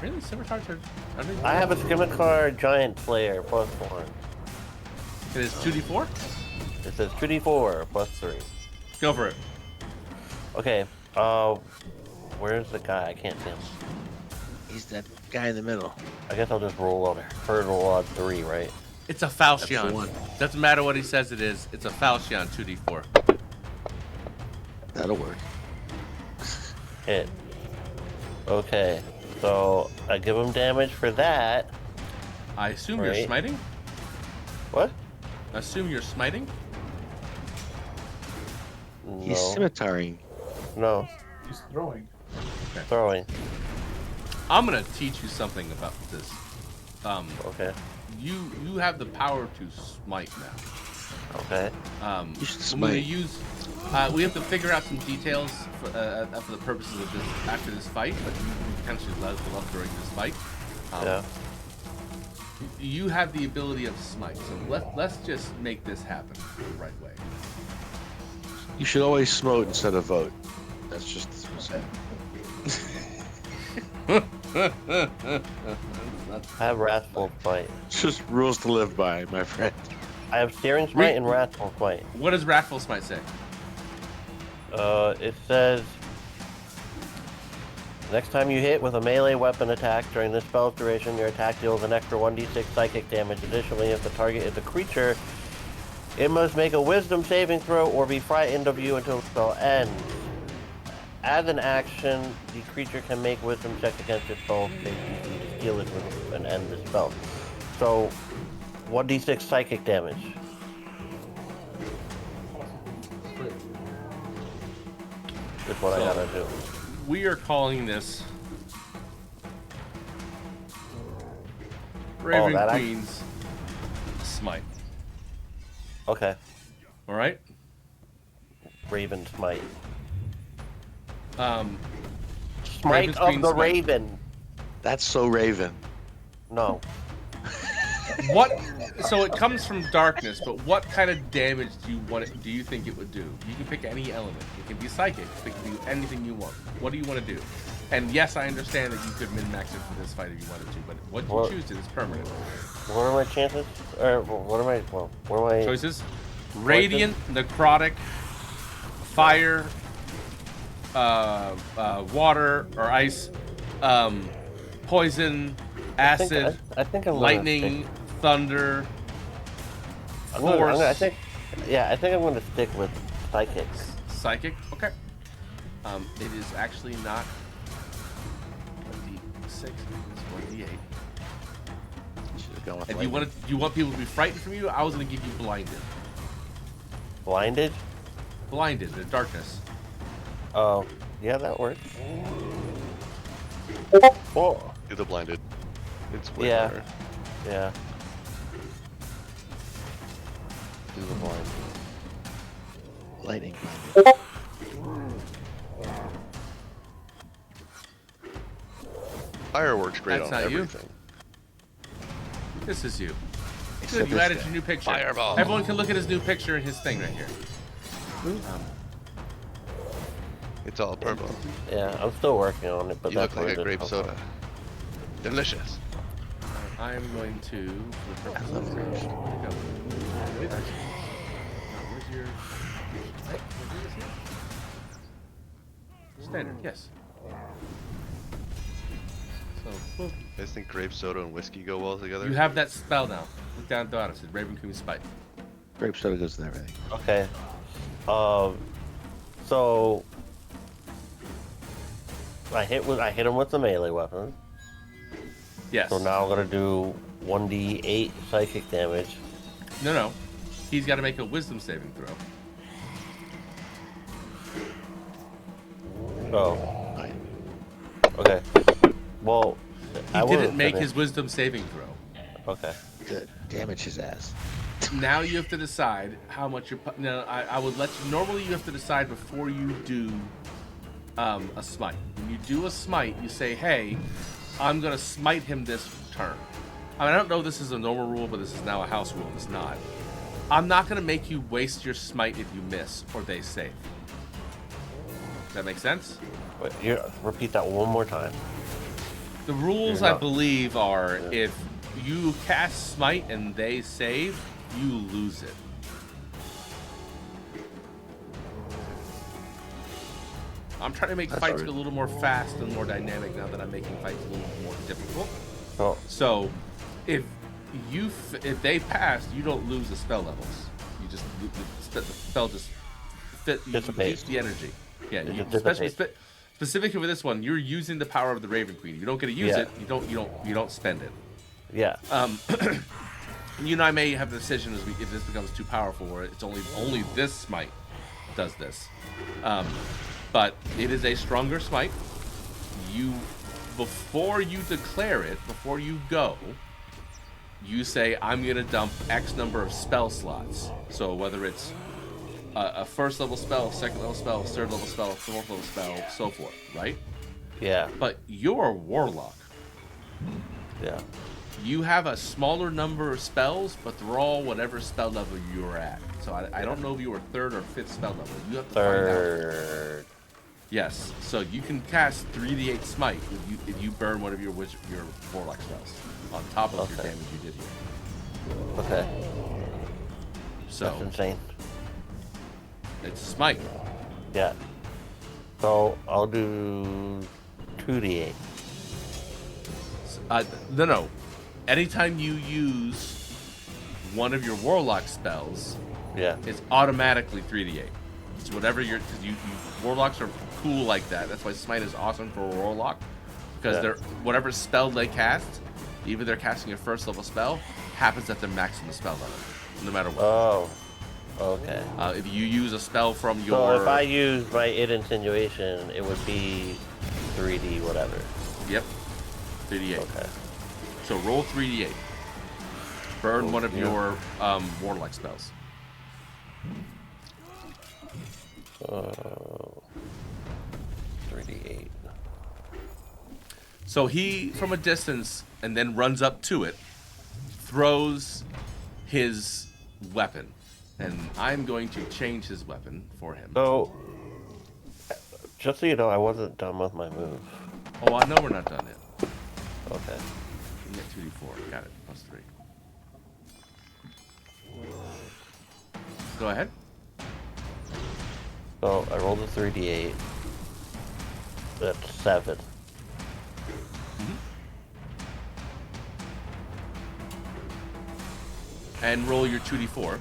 Really? Scimitars are they? I have a scimitar giant slayer plus 1. It is 2d4? It says 2d4 plus 3. Go for it. Okay, where's the guy? I can't see him. He's that guy in the middle. I guess I'll just roll on hurdle on 3, right? It's a That's falchion. the one. Doesn't matter what he says it is. It's a falchion 2d4. That'll work. Hit. Okay, so I give him damage for that. I assume you're Right. smiting? What? I assume you're smiting? He's No. scimitaring. No. He's throwing. Throwing. I'm gonna teach you something about this. Okay. You have the power to smite now. Okay. You should I'm gonna smite. use. We have to figure out some details for the purposes of this after this fight, but you potentially love during this fight. Yeah. You have the ability of smite, so let's just make this happen the right way. You should always smote instead of vote. That's just saying. I have Wrathful Smite. It's just rules to live by, my friend. I have Searing Smite and Wrathful Smite. What does Wrathful Smite say? It says, next time you hit with a melee weapon attack during this spell's duration, your attack deals an extra 1d6 psychic damage. Additionally, if the target is a creature, it must make a wisdom saving throw or be frightened of you until the spell ends. As an action, the creature can make wisdom checks against its spell save DC to steal it with and end the spell. So, 1d6 psychic damage. That's what I gotta do. We are calling this Raven Queen's Smite. Okay. All right. Raven Smite. Smite Raven's of Queen's the Smite. Raven. That's so Raven. No. What? So it comes from darkness, but what kind of damage do you think it would do? You can pick any element. It can be psychic. It can do anything you want. What do you want to do? And yes, I understand that you could min-max it for this fight if you wanted to, but what you choose is permanent. What are my chances? Or what are my choices? Radiant, necrotic, fire, water or ice, poison, acid, I think I'm lightning, thunder, gonna force. I think I'm going to stick with psychic. Psychic? Okay. It is actually not a D6, it's 1D8. And do you want people to be frightened from you? I was going to give you blinded. Blinded? Blinded, the darkness. Oh, yeah, that works. Oh. Do the blinded. It's way Yeah. better. Yeah. Do the blind. Lightning. Fire works great That's on not you. everything. This is you. Except Good, you this added guy. your new picture. Fireball. Everyone can look at his new picture and his thing right here. It's all purple. Yeah, I'm still working on it, but You that's look like where a it grape is. soda. Delicious. I'm going to. Where'd it go? Where's your. Standard, yes. So, boom. I just think grape soda and whiskey go well together. You have that spell now. Look down at the bottom. It says Raven Queen Spite. Grape soda goes with everything. Okay. So I hit him with the melee weapon. Yes. So now I'm gonna do 1d8 psychic damage. No. He's got to make a wisdom saving throw. Oh. Okay. Well, He didn't make his wisdom saving throw. Okay. Good. Damage his ass. Now you have to decide how much you're. No, I would let you. Normally, you have to decide before you do a smite. When you do a smite, you say, "Hey, I'm gonna smite him this turn." I mean, I don't know if this is a normal rule, but this is now a house rule. It's not. I'm not gonna make you waste your smite if you miss or they save. Does that make sense? Wait, repeat that one more time. The rules, I believe, are if you cast smite and they save, you lose it. I'm trying to make fights a little more fast and more dynamic now that I'm making fights a little more difficult. Oh. So, if they pass, you don't lose the spell levels. You just the spell just dissipates the energy. Yeah, specifically with this one, you're using the power of the Raven Queen. You don't get to use it. You don't spend it. Yeah. You and I may have the decision if this becomes too powerful, or it's only this smite does this. But it is a stronger smite. Before you declare it, before you go, you say, I'm going to dump X number of spell slots. So whether it's a first level spell, second level spell, third level spell, fourth level spell, so forth, right? Yeah. But you're a warlock. Yeah. you have a smaller number of spells, but they're all whatever spell level you're at. So I don't know if you were 3rd or 5th spell level. You have to find out. 3rd. Yes, so you can cast 3d8 smite if you burn one of your warlock spells on top of your damage you did here. Okay. So that's insane. It's smite. Yeah. So I'll do 2d8. No. Anytime you use one of your warlock spells, it's automatically 3d8. It's whatever you warlocks are cool like that. That's why smite is awesome for a warlock, because they're whatever spell they cast, even if they're casting a 1st level spell, happens at their maximum spell level, no matter what. Oh. Okay. If you use a spell from your... So if I use my insinuation, it would be 3d whatever. Yep. 3d8. Okay. So roll 3d8. Burn one of your warlock spells. 3d8. So he, from a distance, and then runs up to it, throws his weapon. And I'm going to change his weapon for him. So, just so you know, I wasn't done with my move. Oh, I know we're not done yet. Okay. You get 2d4. Got it. +3. Go ahead. So, I rolled a 3d8. That's 7. And roll your 2d4.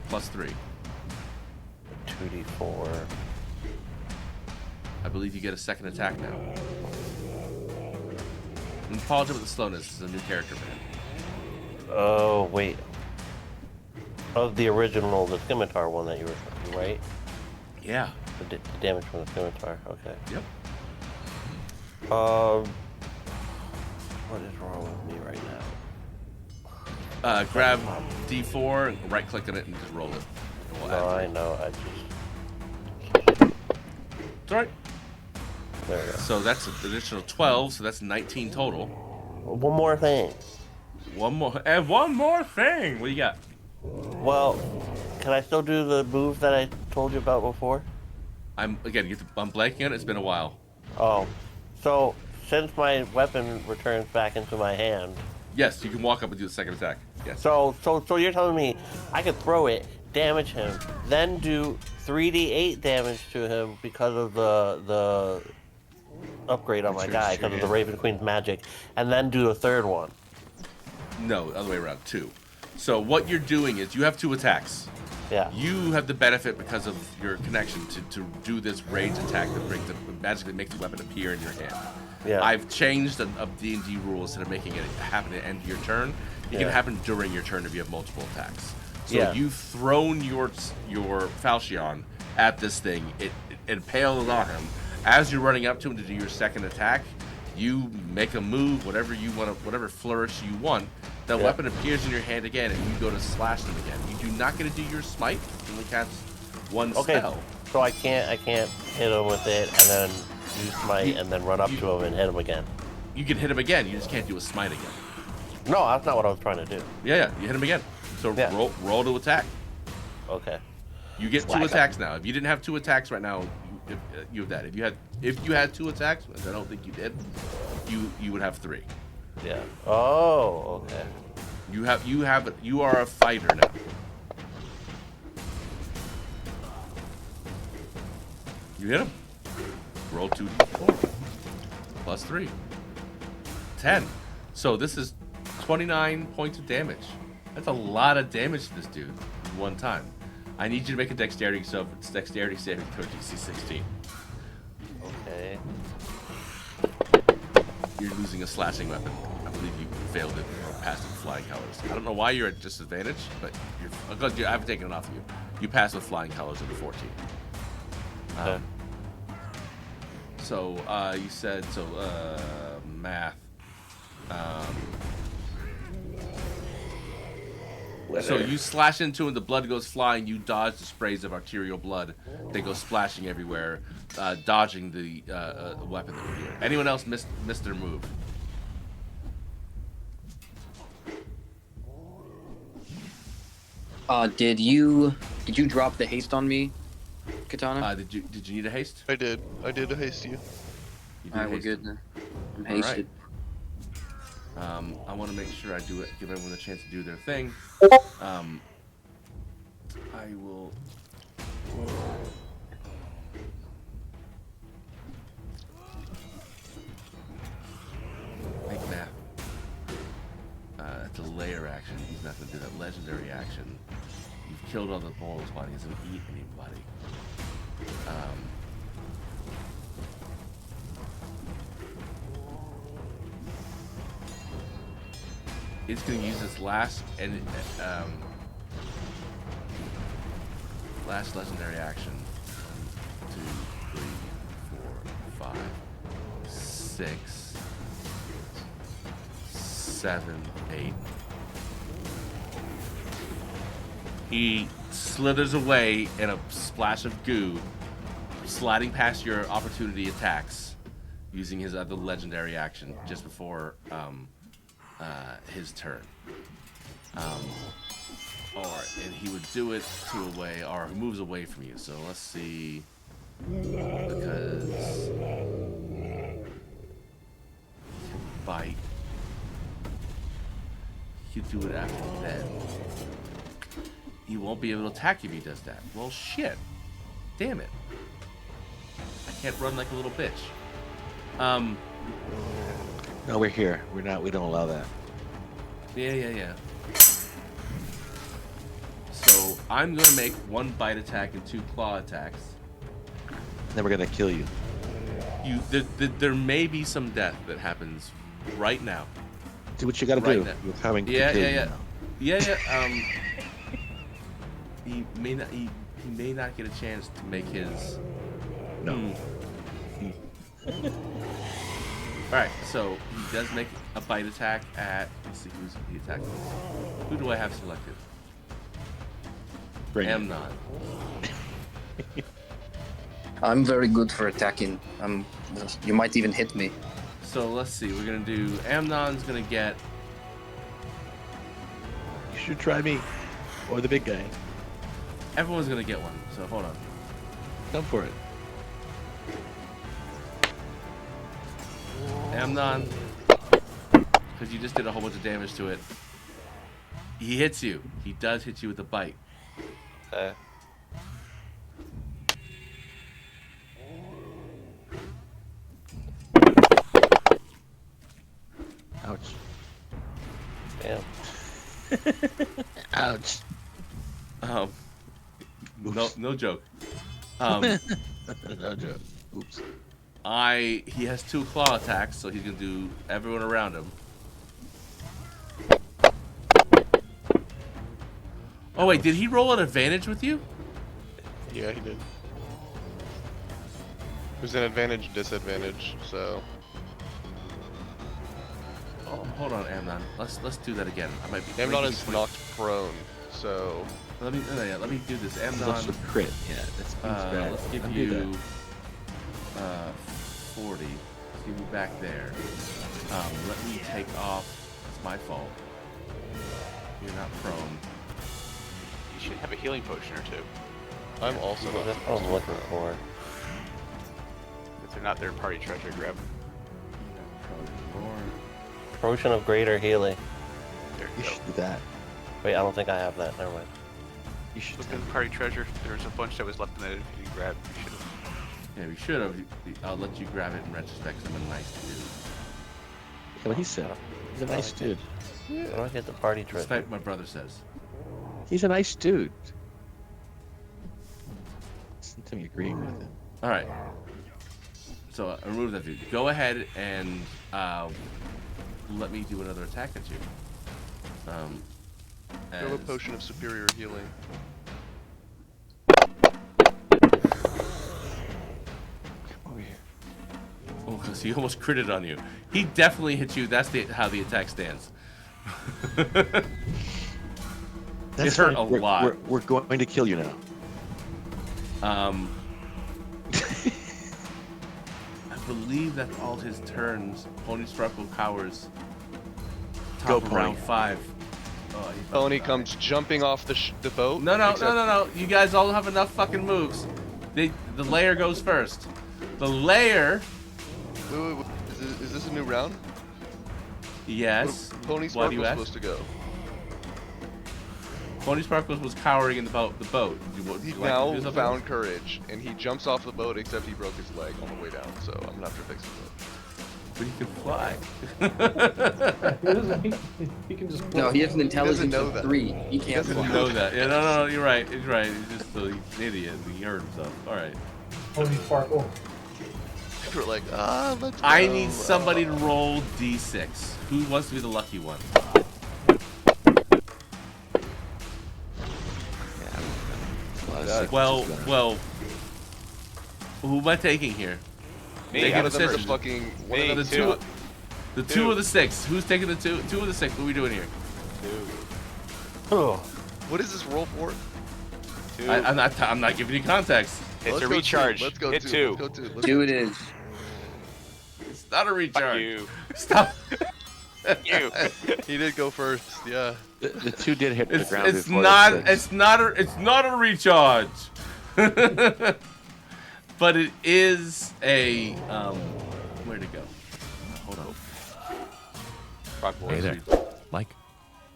+3. 2d4. I believe you get a second attack now. And apologize with the slowness. This is a new character, man. Oh, wait. Of the original, the scimitar one that you were, right? Yeah. The damage from the scimitar. Okay. Yep. What is wrong with me right now? Grab D4 and right click on it and just roll it. And we'll No, add I to it. know. I just. It's alright. There we go. So that's an additional 12, so that's 19 total. One more thing. One more thing. What do you got? Well, can I still do the move that I told you about before? I'm blanking on it. It's been a while. Oh, so since my weapon returns back into my hand. Yes, you can walk up and do the second attack. Yes. So you're telling me I could throw it, damage him, then do 3d8 damage to him because of the upgrade on my guy, because of the Raven Queen's magic, and then do a third one. No, the other way around. 2. So what you're doing is you have 2 attacks. Yeah. You have the benefit because of your connection to do this range attack that magically makes the weapon appear in your hand. Yeah. I've changed of D&D rules instead of making it happen at the end of your turn. It can happen during your turn if you have multiple attacks. So you've thrown your falchion at this thing. It impales on him. As you're running up to him to do your second attack, you make a move, whatever you want, whatever flourish you want. The weapon appears in your hand again, and you go to slash them again. You do not get to do your smite. You only cast one spell. So I can't hit him with it and then use smite and then run up to him and hit him again. You can hit him again. You just can't do a smite again. No, that's not what I was trying to do. Yeah, you hit him again. So roll to attack. Okay. You get 2 attacks now. If you didn't have 2 attacks right now, you have that. If you had 2 attacks, which I don't think you did, you would have 3. Yeah. Oh, okay. You are a fighter now. You hit him. Roll 2d4 +3. 10. So this is 29 points of damage. That's a lot of damage to this dude at one time. I need you to make a dexterity, so it's dexterity saving throw DC 16. Okay. You're losing a slashing weapon. I believe you failed it or passed with flying colors. I don't know why you're at disadvantage, but I haven't taken it off of you. You passed with flying colors of the 14. Okay. So you said math. So you slash into him, the blood goes flying, you dodge the sprays of arterial blood. They go splashing everywhere, dodging the weapon that you're here. Anyone else missed their move? Did you drop the haste on me, Katana? Did you need a haste? I did to haste you. You did Alright, we're haste good him. then. I'm All right. hasted. I want to make sure I do it, give everyone a chance to do their thing. I will. Make math. It's a layer action. He's not going to do that legendary action. You've killed all the balls while he doesn't eat anybody. It's going to use its last last legendary action. 1, 2, 3, 4, 5, 6, 7, 8. He slithers away in a splash of goo, sliding past your opportunity attacks, using his other legendary action just before his turn. And he would do it to away, or he moves away from you. So let's see, because bite, you do it after then. He won't be able to attack you if he does that. Well, shit. Damn it. I can't run like a little bitch. No, we're here. We don't allow that. Yeah. So I'm gonna make 1 bite attack and 2 claw attacks. Then we're gonna kill you. There may be some death that happens right now. Do what you gotta Right do. now. We're coming to kill you now. Yeah. He may not get a chance to make his. No. Alright, so he does make a bite attack at. Let's see who's the attack. Who do I have selected? Amnon. I'm very good for attacking. You might even hit me. So let's see. We're gonna do. Amnon's gonna get. You should try me. Or the big guy. Everyone's gonna get one. So hold on. Come for it. Amnon, because you just did a whole bunch of damage to it. He hits you. He does hit you with a bite. Ouch. Damn. Ouch. No joke. No joke. Oops. He has 2 claw attacks, so he's gonna do everyone around him. Oh wait, did he roll an advantage with you? Yeah, he did. It was an advantage, disadvantage, so. Oh, hold on, Amnon. Let's do that again. I might be. Amnon is knocked prone, so. Let me do this. That's Amnon. a crit. Yeah, that's bad. Let's give Don't do you that. 40. Let's give you back there. Let me take off. It's my fault. You're not prone. You should have a healing potion or 2. I'm also not. That's what I'm looking for. If they're not their party treasure, grab them. Potion of greater healing. There You you go. should do that. Wait, I don't think I have that. Never mind. You should. Look in party treasure. There's a bunch that was left in that. If you didn't grab, you should have. Yeah, we should have. I'll let you grab it in retrospect. 'Cause I'm a nice dude. Yeah, what he said. He's a nice dude. Where do I get the party That's treasure? what my brother says. He's a nice dude. Listen to me agreeing with him. All right. So I remove that dude. Go ahead and let me do another attack at you. I have a potion of superior healing. Over here. Oh, because he almost critted on you. He definitely hit you. That's how the attack stands. That's it hurt fine. a lot. We're going to kill you now. I believe that's all his turns. Pony Struggle Cowers. Top Go, of Pony. round 5. Oh, he Tony fucking comes jumping off the boat. No. You guys all have enough fucking moves. The layer goes first. The layer. Wait. Is this a new round? Yes. Pony Why do Spark you was ask? supposed to go. Pony Sparkles was cowering in the boat. He now found courage, and he jumps off the boat, except he broke his leg on the way down, so I'm gonna have to fix it. But he can fly. He can just. No, he has an intelligence know of that. 3. He can't Doesn't fly. know that. Yeah, no, you're right. He's right. He's just an idiot. He hurt himself. All right. Pony Sparkle. We're like, let's go. I need somebody to roll d6. Who wants to be the lucky one? Well, who am I taking here? Me. One Make a of them are decision. fucking. One Me. of them The two of the 6. Who's taking the two of the 6? What are we doing here? What is this roll for? Two. I'm not giving you context. It's Let's a go recharge. Two. Let's go Hit two. two. Let's go two. Let's 2 it is. It's not a Fuck recharge. you. Stop. You. He did go first. Yeah. The 2 did hit the It's ground it's before not the 6. it's not a recharge. But it is a where'd it go? Hold on. Rock boys. Hey there. Like,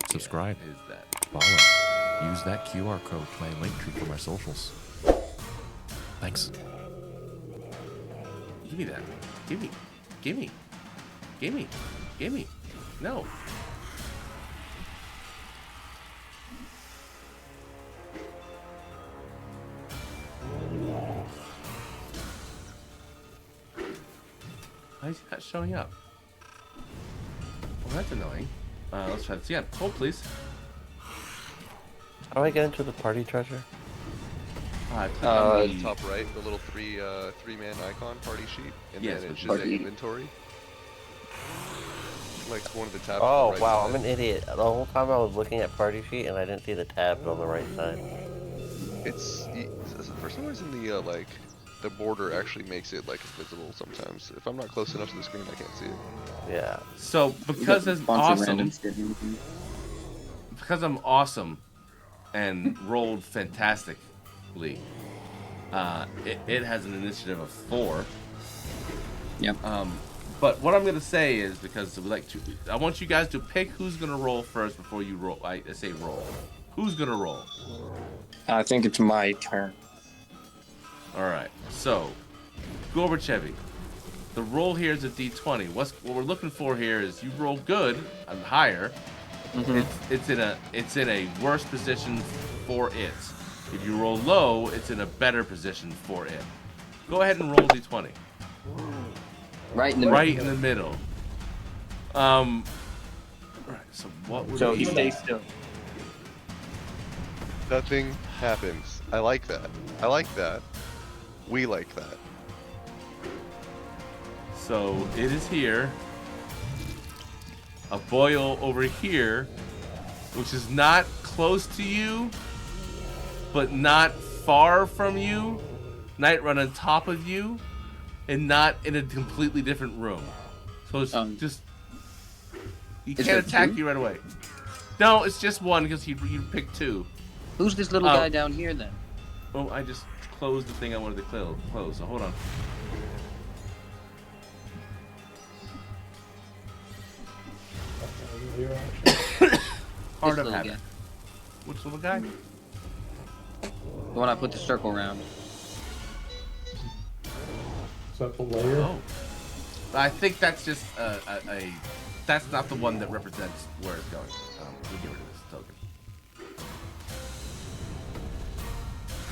subscribe, is that follow. Use that QR code to my link tree for my socials. Thanks. Give me that. Give me. No. Why is he not showing up? Well, that's annoying. Let's try this again. Hold, please. How do I get into the party treasure? Click On on the the top right, the little three-man icon party sheet, and Yes, then which it's is just party. inventory. Like one of the tabs. Oh on the right wow, side. I'm an idiot. The whole time I was looking at party sheet and I didn't see the tabs on the right side. For some reason the border actually makes it like invisible sometimes. If I'm not close enough to the screen, I can't see it. Yeah. So because it's Bunch of awesome, random shit in here. because I'm awesome and rolled fantastically, it has an initiative of 4. Yep. But what I'm gonna say is, because I want you guys to pick who's gonna roll first before you roll. I say roll. Who's gonna roll? I think it's my turn. All right. So, Gorbachev, the roll here is a d20. What we're looking for here is you roll good and higher. It's in a worse position for it. If you roll low, it's in a better position for it. Go ahead and roll d20. Right in the Right in the middle. Right. So what would So we he do? stays still. Nothing happens. I like that. We like that. So it is here. A boil over here, which is not close to you, but not far from you. Night Run on top of you, and not in a completely different room. So it's just he is can't there attack 2? you right away. No, it's just one because you picked 2. Who's this little guy down here then? Oh, I just closed the thing I wanted to close. So hold on. Heart This of little Habit. guy. Which little guy? The one I put the circle around. Is that the layer? Oh. I think that's just that's not the one that represents where it's going. We'll get rid of this token.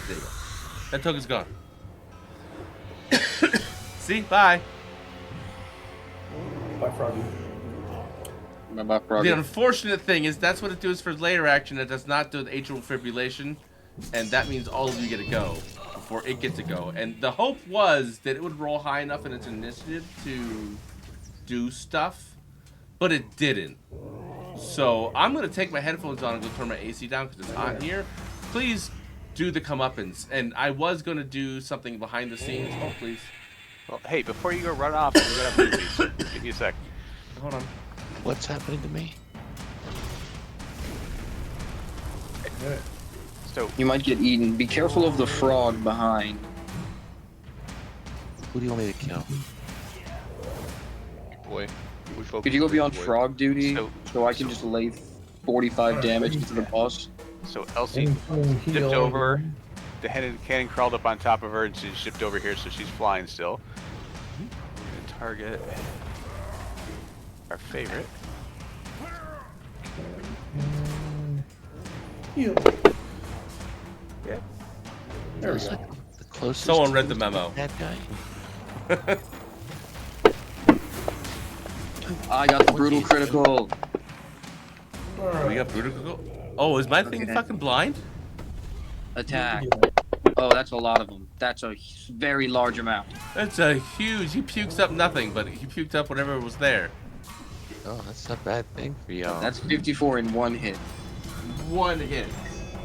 There you go. That token's gone. See? Bye. Bye, Froggy. Bye-bye, Froggy. The unfortunate thing is that's what it does for layer action. It does not do with atrial fibrillation, and that means all of you get to go before it gets to go. And the hope was that it would roll high enough in its initiative to do stuff, but it didn't. So I'm gonna take my headphones on and go turn my AC down because it's hot in here. Please do the comeuppance. And I was gonna do something behind the scenes. Oh, please. Well, hey, before you go run off, we gotta move these. Give me a sec. Hold on. What's happening to me? Okay. So You might get eaten. Be careful of the frog behind. Who do you want me to kill? Boy, we focus Could you go big beyond boy. frog duty So- so I can just lay 45 damage into the boss? So Elsie dipped over. The cannon crawled up on top of her, and she shipped over here, so she's flying still. Gonna target our favorite. Heal. Yeah. There we go. The closest. Someone read the memo. That guy. I got the brutal critical. We got brutal. Oh, is my thing Okay. fucking blind? Attack. Oh, that's a lot of them. That's a very large amount. That's a huge. He pukes up nothing, but he puked up whatever was there. Oh, that's not a bad thing for y'all. That's 54 in one hit. One hit.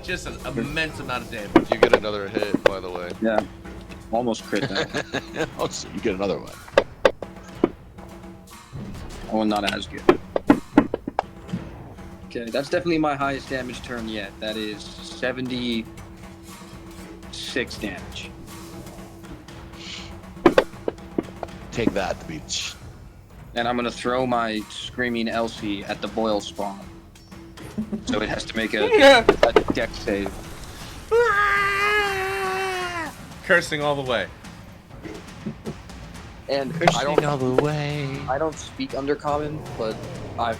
Just an immense amount of damage. You get another hit, by the way. Yeah. Almost crit that. Oh, so you get another one. Oh, not as good. Okay, that's definitely my highest damage turn yet. That is 76 damage. Take that, bitch. And I'm gonna throw my screaming Elsie at the boil spawn. So it has to make a dex save. Cursing all the way. And I Cursing all the way. don't speak Undercommon, but I'm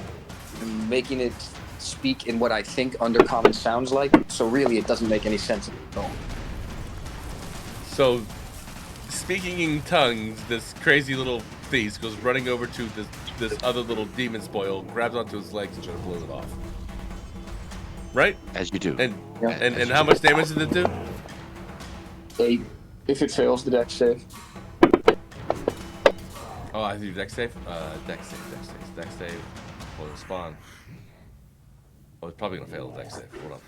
making it speak in what I think Undercommon sounds like. So really, it doesn't make any sense at all. So, speaking in tongues, this crazy little beast goes running over to this other little demon spoil, grabs onto his legs, and tries to blow it off. Right? As you do. And Yeah. and how much damage did it do? 8. If it fails the dex save. Oh, I do dex save. Dex save. Well, spawn. Oh, it's probably gonna fail the dex save. Hold on.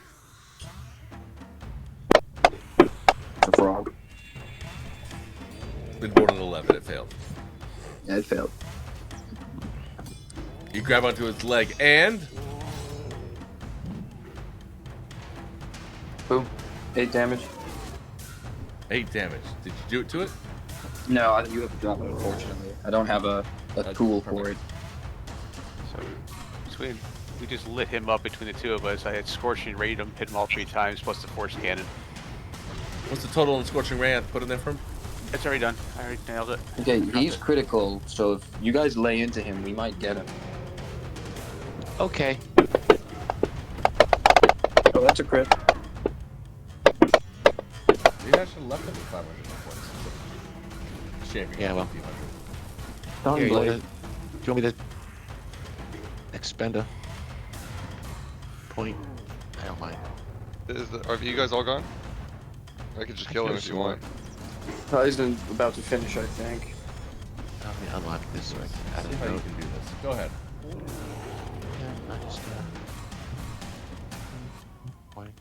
It's a frog. Been born at 11. It failed. Yeah, it failed. You grab onto its leg and Boom. 8 damage. 8 damage. Did you do it to it? No, you have to drop it, unfortunately. I don't have a tool for it. So we just lit him up between the two of us. I had Scorching Rayed him, hit him all 3 times, plus the Force Cannon. What's the total in Scorching Ray I have to put in there for him? It's already done. I already nailed it. Okay, he's critical, so if you guys lay into him, we might get him. Okay. Oh, that's a crit. Maybe I should have left it with 500 points. Shame. Yeah, well. Don't Here, blade. do you want me to expend a point? I don't mind. Are you guys all gone? I could just kill him if you want. Tyson about to finish, I think. Let me unlock this so I can add See a how you note. can do this. Go ahead. Yeah, nice. Point.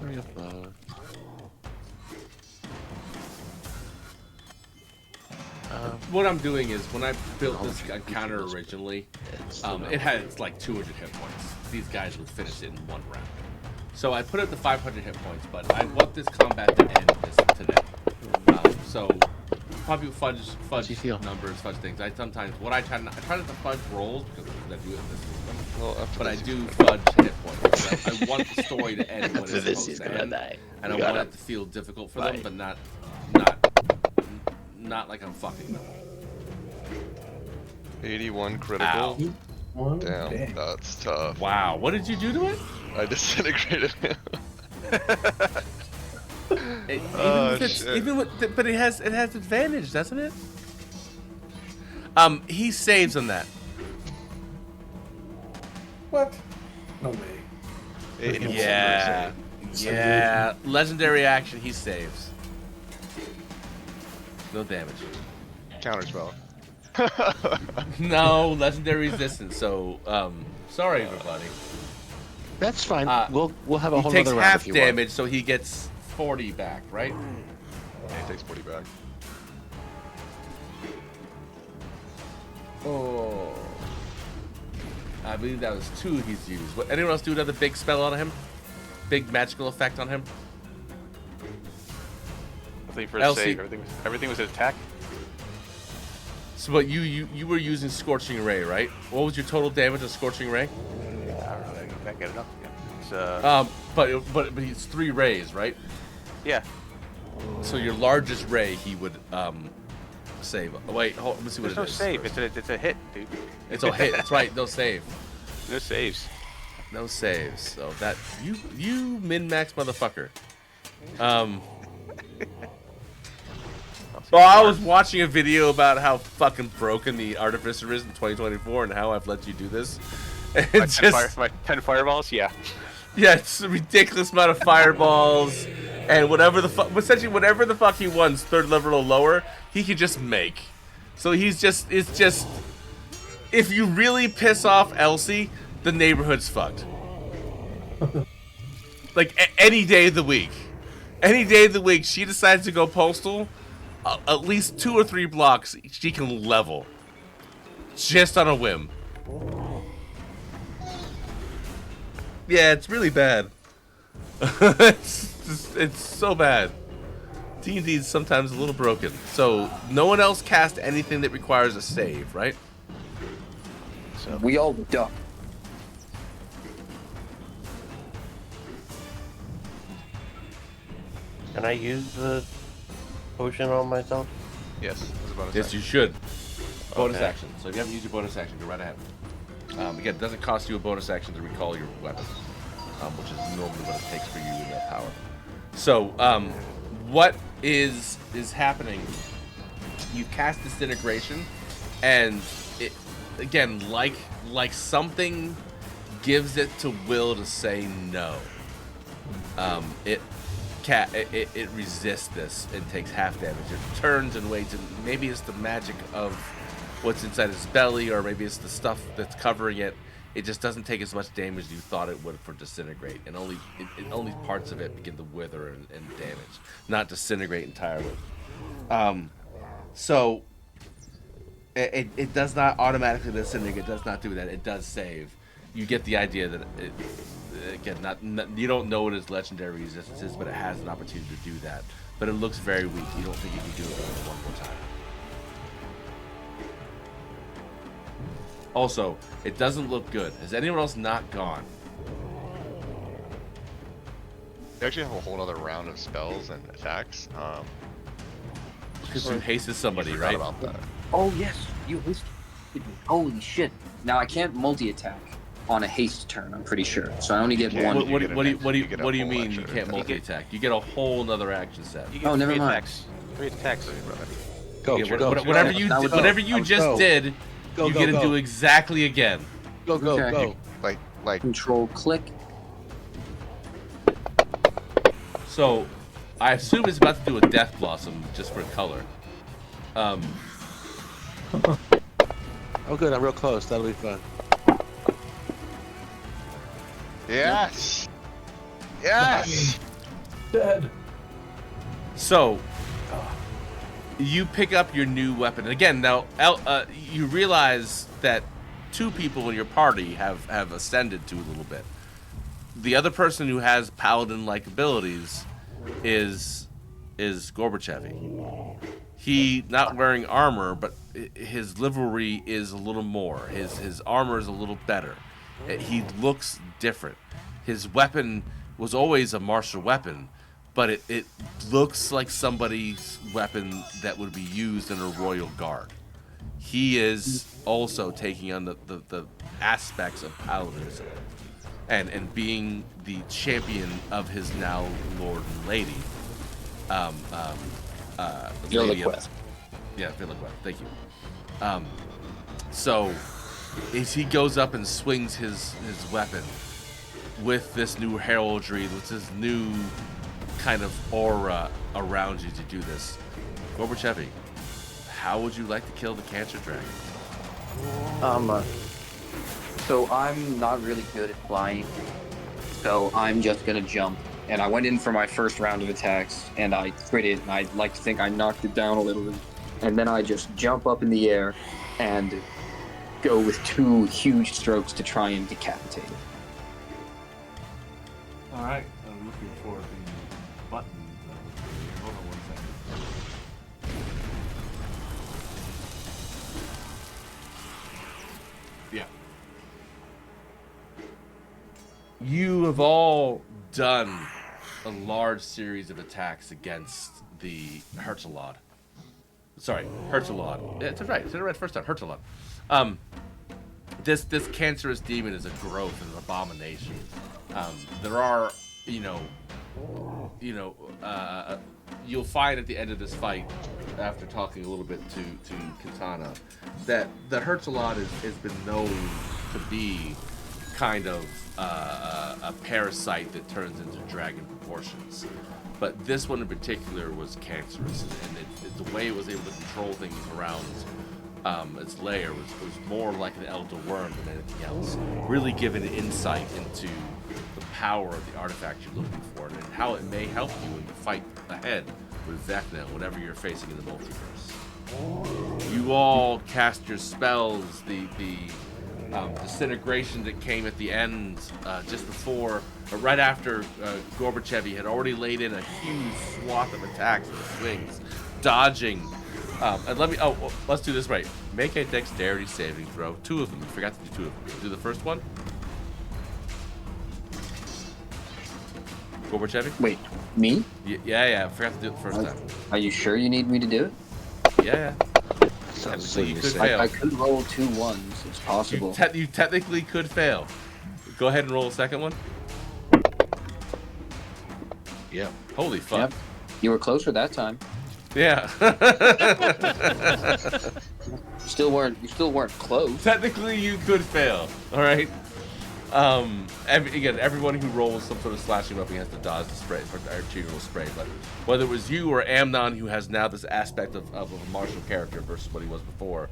Reupload. What I'm doing is when I built this encounter originally, it had like 200 hit points. These guys would finish it in 1 round. So I put it to 500 hit points, but I want this combat to end today. So probably fudge numbers, fudge things. I try not to fudge rolls because I do it in this system. Well, But I do fudge hit points. I want the story to end when it's supposed to end, and I want it to feel difficult for them, but not like I'm fucking them. 81 critical. Ow. Damn, that's tough. Wow, what did you do to it? I disintegrated him. But it has advantage, doesn't it? He saves on that. What? No way. Yeah. Legendary action, he saves. No damage. Counterspell. No, legendary resistance. So, sorry everybody. That's fine. We'll have a whole He takes other round half if you damage, so he gets 40 back, right? Yeah, he takes 40 back. Oh. I believe that was 2 he's used. What, anyone else do another big spell on him? Big magical effect on him? Nothing for a save. Everything was an attack. So, but you were using Scorching Ray, right? What was your total damage of Scorching Ray? I don't know. I can't get it up again. It's but it's 3 rays, right? Yeah. So your largest ray, he would save. Oh, wait, hold, let me see what There's it is. no save. First. It's a hit, dude. It's a hit. That's right. No save. No saves. No saves. So that you min-max motherfucker. Well, I was watching a video about how fucking broken the Artificer is in 2024 and how I've let you do this. And My 10 fireballs? Yeah. Yeah, it's a ridiculous amount of fireballs. And whatever the fuck, essentially whatever the fuck he wants, 3rd level or lower, he can just make. So it's just, if you really piss off Elsie, the neighborhood's fucked. Like, any day of the week. Any day of the week, she decides to go postal, at least 2 or 3 blocks she can level. Just on a whim. Yeah, it's really bad. It's so bad. D&D is sometimes a little broken. So, no one else cast anything that requires a save, right? So we all duck. Can I use the potion on myself? Yes, as a bonus Yes, action. you should. Bonus Okay. action. So if you haven't used your bonus action, go right ahead. Again, it doesn't cost you a bonus action to recall your weapon, which is normally what it takes for you in that power. So, what is happening? You cast Disintegration, and it again, like something gives it to will to say no. It resists this and takes half damage. It turns and waits, and maybe it's the magic of what's inside its belly, or maybe it's the stuff that's covering it. It just doesn't take as much damage as you thought it would for disintegrate, and only parts of it begin to wither and damage, not disintegrate entirely. So it does not automatically disintegrate. It does not do that. It does save. You get the idea that again, you don't know what its legendary resistance is, but it has an opportunity to do that. But it looks very weak. You don't think you can do it one more time. Also, it doesn't look good. Has anyone else not gone? We actually have a whole other round of spells and attacks. Because you hasted somebody, forgot right? about that. Oh yes, you hasted me. Holy shit! Now I can't multi-attack on a haste turn. I'm pretty sure, so I only get one. What do you whole mean you action can't attack. multi-attack? You get a whole other action set. You get Oh, never 3 mind. attacks. 3 attacks. Go, Yeah, go, whatever go. you That did, was- whatever you just go. did, Go, you go, get to go. do exactly again. Go, go, Okay. go. Like Control click. So, I assume it's about to do a Death Blossom just for color. Oh, good. I'm real close. That'll be fun. yes, yes. Dead. So, you pick up your new weapon. Again, now, you realize that 2 people in your party have ascended to a little bit. The other person who has paladin-like abilities is Gorbachev. He not wearing armor, but his livery is a little more. His armor is a little better. He looks different. His weapon was always a martial weapon, but it looks like somebody's weapon that would be used in a royal guard. He is also taking on the aspects of paladism and being the champion of his now lord and lady. Viliqueth. Yeah, Viliqueth. Thank you. So, as he goes up and swings his weapon with this new heraldry, with this new kind of aura around you to do this, Gorbachev, how would you like to kill the Cancer Dragon? So I'm not really good at flying, so I'm just gonna jump. And I went in for my first round of attacks, and I critted, and I'd like to think I knocked it down a little bit. And then I just jump up in the air and go with 2 huge strokes to try and decapitate it. All right, I'm looking for the button. Hold on 1 second. Yeah. You have all done a large series of attacks against the Hertilod. Sorry, Hertilod. It's right. I said it right first time. Hertilod. This cancerous demon is a growth and an abomination. There are, you'll find at the end of this fight, after talking a little bit to Katana, that the Hertilod has been known to be kind of a parasite that turns into dragon proportions. But this one in particular was cancerous, and the way it was able to control things around its lair was more like an elder worm than anything else. Really giving insight into the power of the artifact you're looking for and how it may help you in the fight ahead with Vecna, whatever you're facing in the multiverse. You all cast your spells, the disintegration that came at the end just before, but right after Gorbachev had already laid in a huge swath of attacks and swings, dodging. And let's do this right. Make a dexterity saving throw. 2 of them. You forgot to do 2 of them. Do the first one. Gorbachev? Wait, me? Yeah. I forgot to do it the first time. Are you sure you need me to do it? Yeah. Technically, you could fail. I could roll 2 1s. It's possible. You technically could fail. Go ahead and roll a second one. Yeah. Holy fuck. Yep. You were closer that time. Yeah. You still weren't close. Technically, you could fail. All right. Everyone who rolls some sort of slashing weapon has to dodge the spray, or arterial spray. But whether it was you or Amnon, who has now this aspect of a martial character versus what he was before,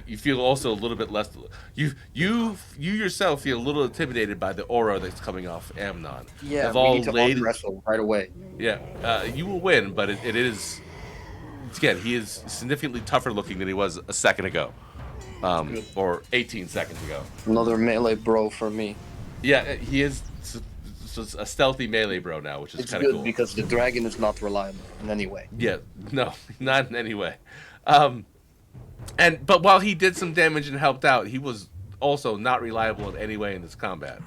you feel also a little bit less. You yourself feel a little intimidated by the aura that's coming off Amnon. Yeah, we need to wrestle right away. Yeah, you will win, but it is. Again, he is significantly tougher looking than he was a second ago. Or 18 seconds ago. Another melee bro for me. Yeah, he is a stealthy melee bro now, which is kind of cool. Because the dragon is not reliable in any way. Yeah, no, not in any way. But while he did some damage and helped out, he was also not reliable in any way in this combat.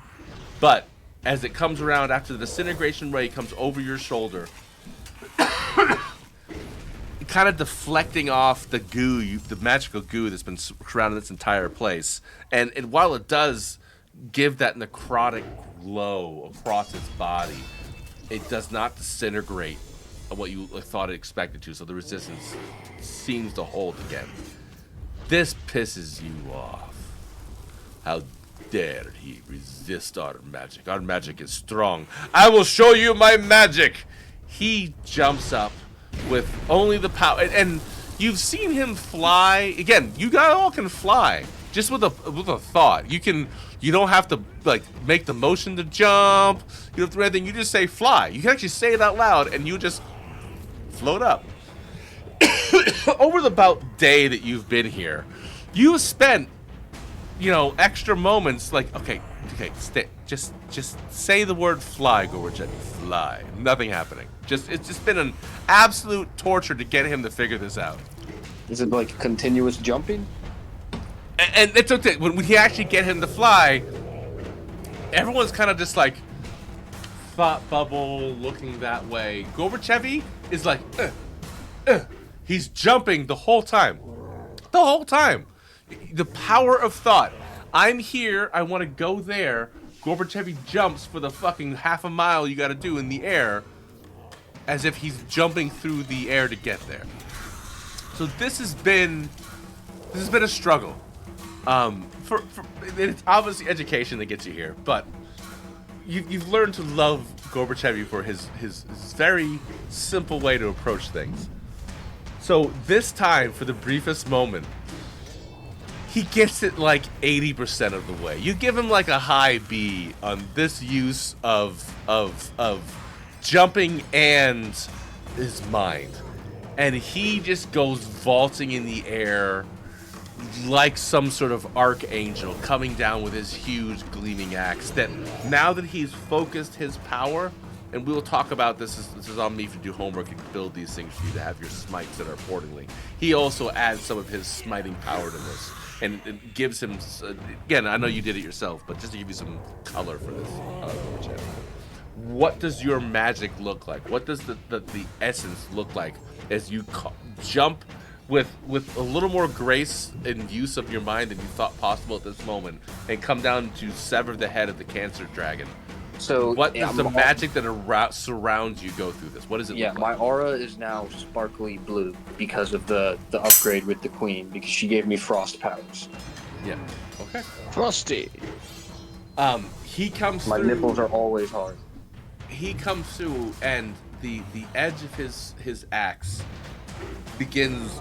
But as it comes around after the disintegration ray comes over your shoulder, kind of deflecting off the goo, the magical goo that's been surrounding this entire place. And while it does give that necrotic glow across its body, it does not disintegrate what you thought it expected to, so the resistance seems to hold again. This pisses you off. How dare he resist our magic? Our magic is strong. I will show you my magic! He jumps up with only the power, and you've seen him fly. Again, you guys all can fly just with a thought. You don't have to like make the motion to jump. You don't have to do anything. You just say fly. You can actually say it out loud, and you just float up. Over the about day that you've been here, you spent extra moments like okay, stay. Just say the word fly, Gorbachev. Fly. Nothing happening. It's just been an absolute torture to get him to figure this out. Is it like continuous jumping? And it's okay. When we actually get him to fly, everyone's kind of just like thought bubble looking that way. Gorbachev is like, he's jumping the whole time. The whole time. The power of thought. I'm here. I want to go there. Gorbachev jumps for the fucking half a mile you got to do in the air, as if he's jumping through the air to get there. So this has been a struggle. It's obviously education that gets you here, but you've learned to love Gorbachev for his very simple way to approach things. So this time, for the briefest moment, he gets it like 80% of the way. You give him like a high B on this use of jumping and his mind. And he just goes vaulting in the air like some sort of archangel coming down with his huge gleaming axe. That now that he's focused his power, and we'll talk about this is on me to do homework and build these things for you to have your smites that are accordingly. He also adds some of his smiting power to this, and it gives him, again, I know you did it yourself, but just to give you some color for this. What does your magic look like? What does the essence look like as you jump with a little more grace and use of your mind than you thought possible at this moment, and come down to sever the head of the Cancer Dragon? So what does the magic that surrounds you go through this? What does it look like? My aura is now sparkly blue because of the upgrade with the queen, because she gave me frost powers. Yeah. Okay. Frosty. He comes My through. nipples are always hard. He comes through, and the edge of his axe begins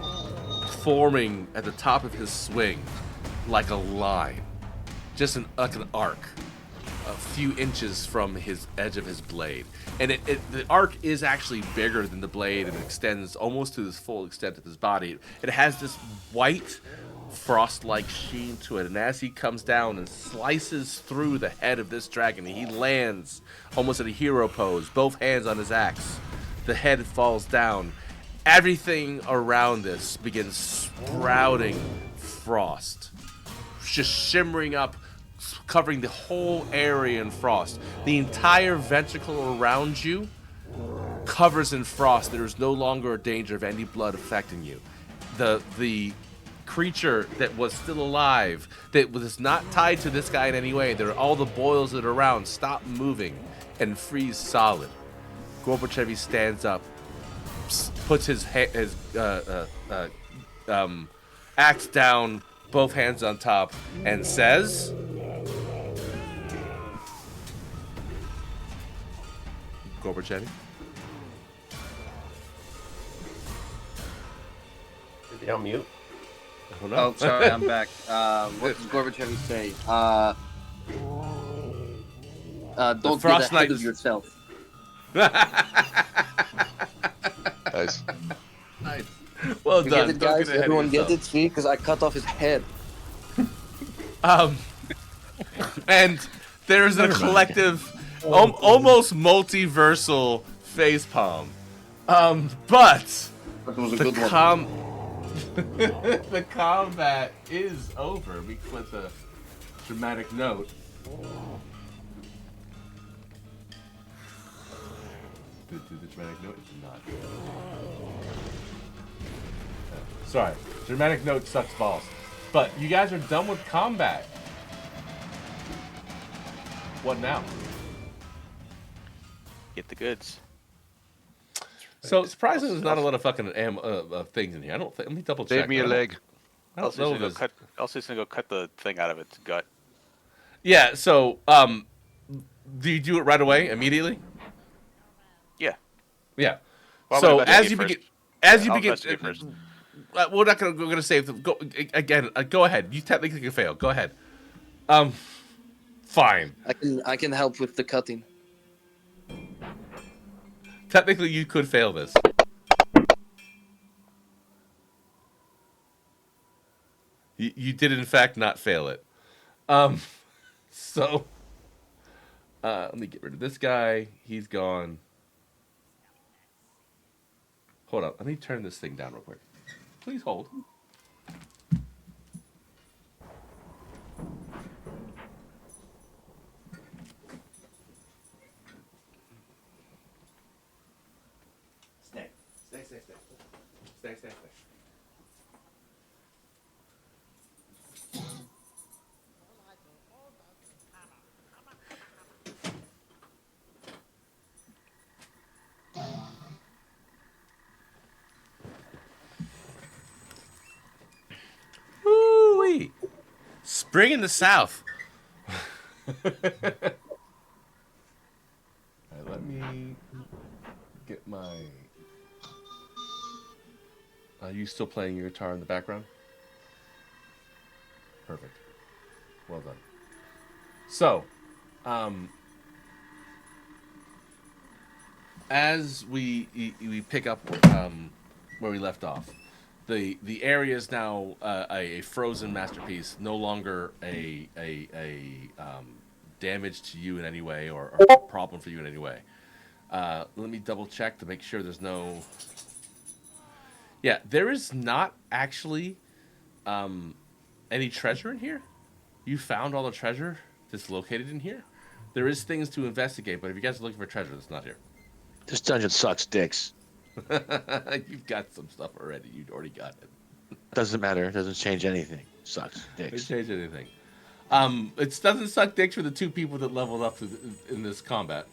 forming at the top of his swing like a line, just like an arc, a few inches from his edge of his blade. And the arc is actually bigger than the blade and extends almost to his full extent of his body. It has this white frost-like sheen to it, and as he comes down and slices through the head of this dragon, he lands almost in a hero pose, both hands on his axe. The head falls down. Everything around this begins sprouting frost, just shimmering up, covering the whole area in frost. The entire ventricle around you covers in frost. There is no longer a danger of any blood affecting you. The creature that was still alive, that was not tied to this guy in any way, all the boils that are around stop moving and freeze solid. Gorbachev stands up, puts his axe down, both hands on top, and says, Gorbachev. Is he on mute? Oh, sorry, I'm back. What does Gorbachev say? Don't get ahead of yourself. Nice. Nice. Well You done. get it, guys? Everyone get it? See? Because I cut off his head. And there's a collective, almost multiversal facepalm. But That was a good one. the combat is over with a dramatic note. Did the dramatic note? It did not. Sorry, dramatic note sucks balls. But you guys are done with combat. What now? Get the goods. So surprisingly, there's not a lot of fucking things in here. I don't think. Let me double check. Save me a leg. I don't know if there's- Elsie's gonna go cut the thing out of its gut. Yeah. So, do you do it right away, immediately? Yeah. Yeah. Well, So I'm gonna as you investigate begin, first. as you I'll begin, investigate first. we're not gonna save. Go again. Go ahead. You technically can fail. Go ahead. Fine. I can help with the cutting. Technically, you could fail this. You did in fact not fail it. So let me get rid of this guy. He's gone. Hold up. Let me turn this thing down real quick. Please hold. Stay. Woo-wee. Spring in the South. Alright, let me get my... Are you still playing your guitar in the background? Perfect. Well done. So, as we pick up where we left off, the area is now a frozen masterpiece, no longer a damage to you in any way or a problem for you in any way. Let me double check to make sure there's no. Yeah, there is not actually any treasure in here. You found all the treasure that's located in here. There is things to investigate, but if you guys are looking for treasure, that's not here. This dungeon sucks dicks. You've got some stuff already. You'd already got it. Doesn't matter. Doesn't change anything. Sucks dicks. Doesn't change anything. It doesn't suck dicks for the 2 people that leveled up in this combat.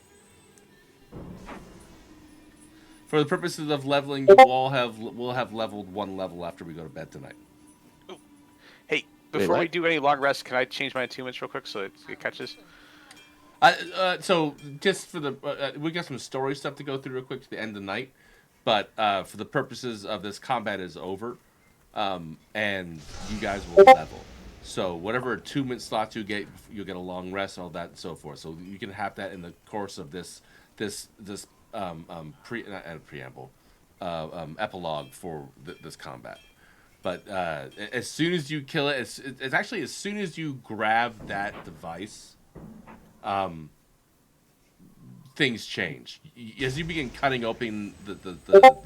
For the purposes of leveling, we'll have leveled 1 level after we go to bed tonight. Hey, before we do any long rests, can I change my attunements real quick so it catches? So just for the we got some story stuff to go through real quick to the end of the night, but for the purposes of this, combat is over, and you guys will level. So whatever attunement slots you get, you'll get a long rest, all that and so forth. So you can have that in the course of this preamble, epilogue for this combat. But as soon as you kill it, it's actually as soon as you grab that device, things change. As you begin cutting open the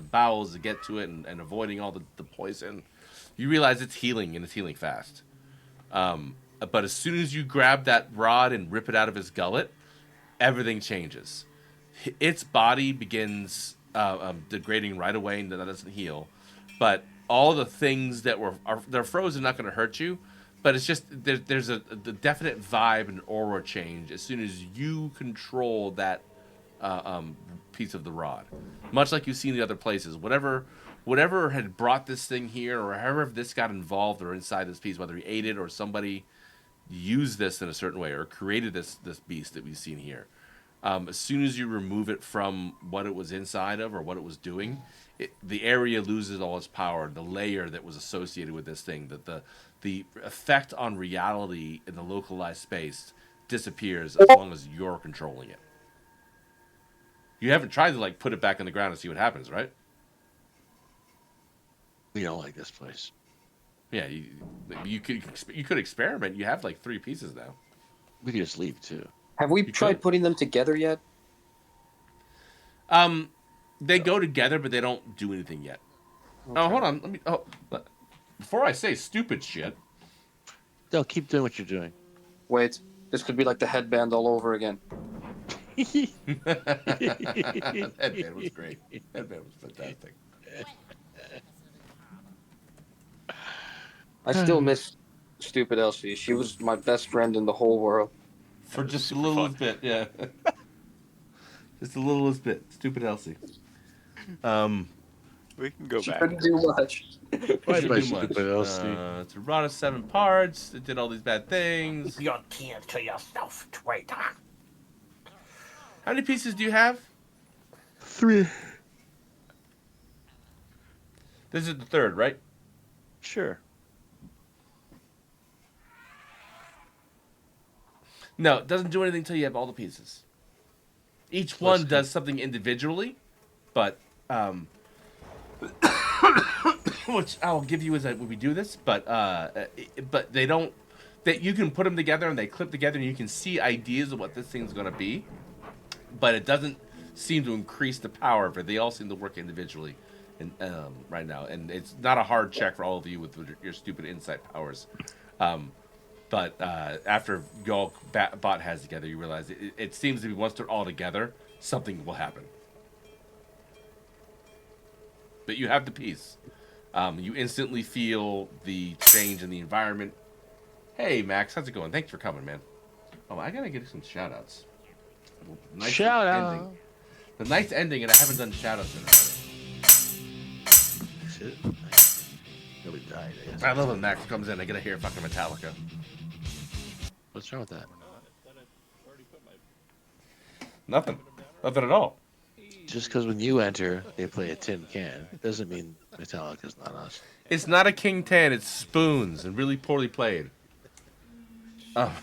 bowels to get to it and avoiding all the poison, you realize it's healing, and it's healing fast. But as soon as you grab that rod and rip it out of his gullet, everything changes. Its body begins degrading right away, and that doesn't heal. But all the things that they're frozen, not going to hurt you. But it's just there's a definite vibe and aura change as soon as you control that piece of the rod. Much like you've seen the other places, whatever had brought this thing here, or however this got involved or inside this piece, whether he ate it or somebody used this in a certain way or created this beast that we've seen here. As soon as you remove it from what it was inside of or what it was doing, the area loses all its power. The layer that was associated with this thing, that the effect on reality in the localized space disappears as long as you're controlling it. You haven't tried to put it back in the ground and see what happens, right? We don't like this place. Yeah, you could experiment. You have 3 pieces now. We could just leave too. Have we tried putting them together yet? They go together, but they don't do anything yet. Okay. Oh, hold on. Before I say stupid shit. No, keep doing what you're doing. Wait, this could be like the headband all over again. Headband was great. Headband was fantastic. I still miss stupid Elsie. She was my best friend in the whole world. For just a little bit, yeah. Just a little bit. Stupid Elsie. We can go She back. couldn't do much. Why did much. Stupid Elsie. It's a rod of 7 parts. It did all these bad things. You're kin to yourself, traitor. How many pieces do you have? 3. This is the 3rd, right? Sure. No, it doesn't do anything until you have all the pieces. Each one does something individually, but which I'll give you as when we do this, but they don't. That you can put them together and they clip together, and you can see ideas of what this thing's going to be, but it doesn't seem to increase the power of it. They all seem to work individually, and right now, and it's not a hard check for all of you with your stupid insight powers. But after y'all bot has together, you realize it seems to be once they're all together, something will happen. But you have the piece. You instantly feel the change in the environment. Hey, Max, how's it going? Thanks for coming, man. Oh, I gotta get some shout-outs. Nice Shout ending. out. The night's ending, and I haven't done shout-outs in a Shit. Nobody died, I guess. I love when Max comes in. I get to hear fucking Metallica. What's wrong with that? Nothing. Nothing at all. Just because when you enter, they play a tin can, doesn't mean Metallica's not us. It's not a King 10. It's spoons and really poorly played. Oh.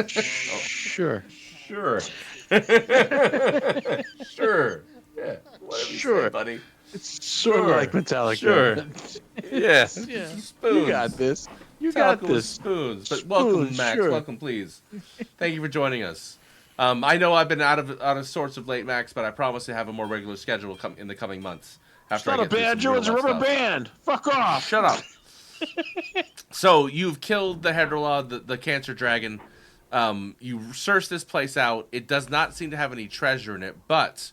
Sure. Sure. Sure. Yeah. Whatever you Sure. say, buddy. It's sort of like Metallica. Sure. Yeah, Yeah. spoons. You got this. You Tackle got with this. spoons. But welcome, Spoons, Max. sure. Welcome, please. Thank you for joining us. I know I've been out of sorts of late, Max, but I promise to have a more regular schedule in the coming months. It's not a banjo, it's a rubber band. Fuck off. Shut up. So you've killed the Hertilod, the Cancer Dragon. You searched this place out. It does not seem to have any treasure in it, but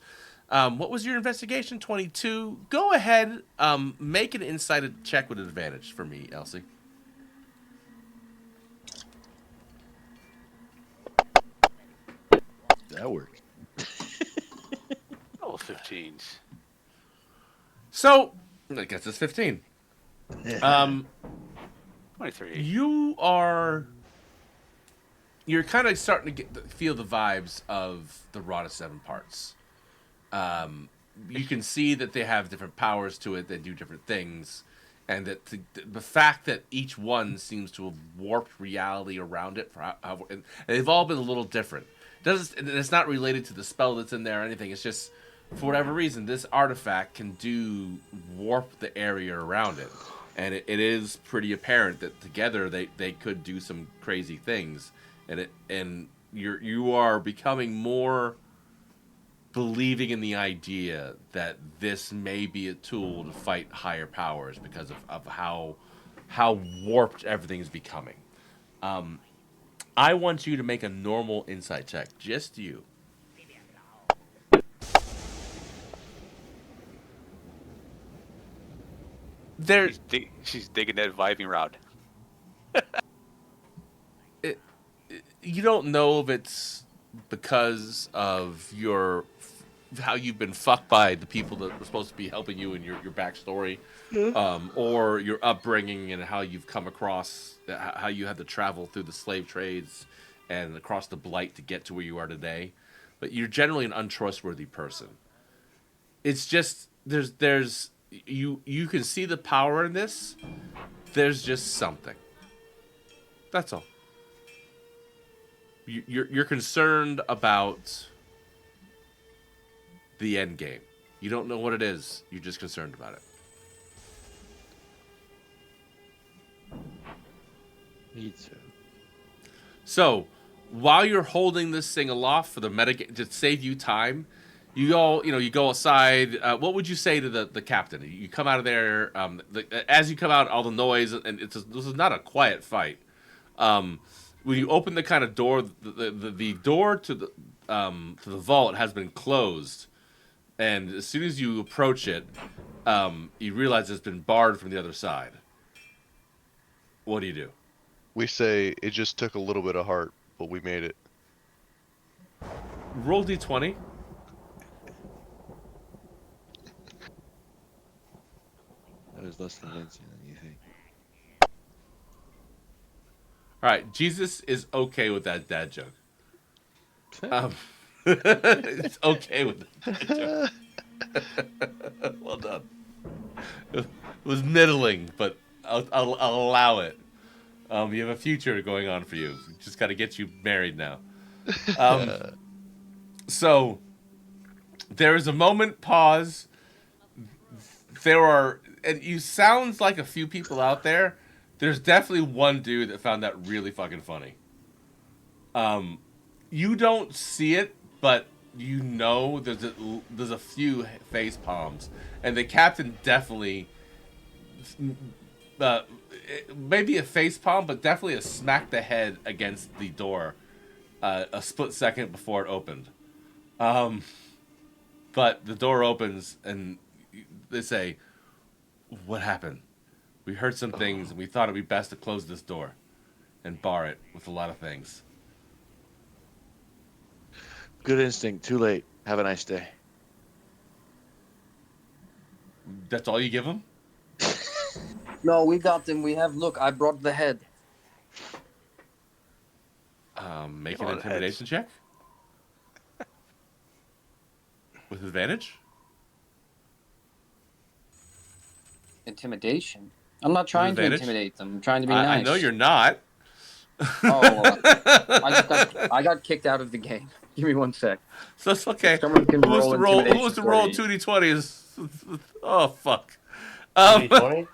what was your investigation? 22. Go ahead, make an insight check with advantage for me, Elsie. That works. Level 15s. So, I guess it's 15. 23. You're kind of starting to feel the vibes of the Rod of Seven Parts. You can see that they have different powers to it. They do different things, and that the fact that each one seems to have warped reality around it and they've all been a little different. It's not related to the spell that's in there or anything. It's just, for whatever reason, this artifact can warp the area around it. And it is pretty apparent that together they could do some crazy things. And you are becoming more believing in the idea that this may be a tool to fight higher powers because of how warped everything is becoming. I want you to make a normal insight check. Just you. She's digging that vibing rod. You don't know if it's because of how you've been fucked by the people that were supposed to be helping you in your backstory, or your upbringing and how you've come across, how you had to travel through the slave trades and across the blight to get to where you are today. But you're generally an untrustworthy person. It's just you can see the power in this. There's just something. That's all. You're concerned about the end game. You don't know what it is. You're just concerned about it. Me too. So, while you're holding this thing aloft for the metagame to save you time, you go outside. What would you say to the captain? You come out of there. As you come out, all the noise, and this is not a quiet fight. When you open the kind of door, the door to the vault has been closed, and as soon as you approach it, you realize it's been barred from the other side. What do you do? We say it just took a little bit of heart, but we made it. Roll d20. That is less convincing than you think. All right, Jesus is okay with that dad joke. It's okay with that dad joke. Well done. It was middling, but I'll allow it. You have a future going on for you. Just got to get you married now. So there is a moment pause. And you sounds like a few people out there. There's definitely one dude that found that really fucking funny. You don't see it, but you know there's a few face palms, and the captain definitely, maybe a face palm, but definitely a smack the head against the door, a split second before it opened. But the door opens, and they say, "What happened? We heard some things, and we thought it'd be best to close this door and bar it with a lot of things." Good instinct. Too late. Have a nice day. That's all you give him? No, we got them. We have. Look, I brought the head. Make an intimidation check. With advantage? Intimidation? I'm not trying to intimidate them. I'm trying to be nice. I know you're not. I got kicked out of the game. Give me 1 sec. So it's okay. Someone can Who was the roll 2d20s? Oh, fuck. 2d20?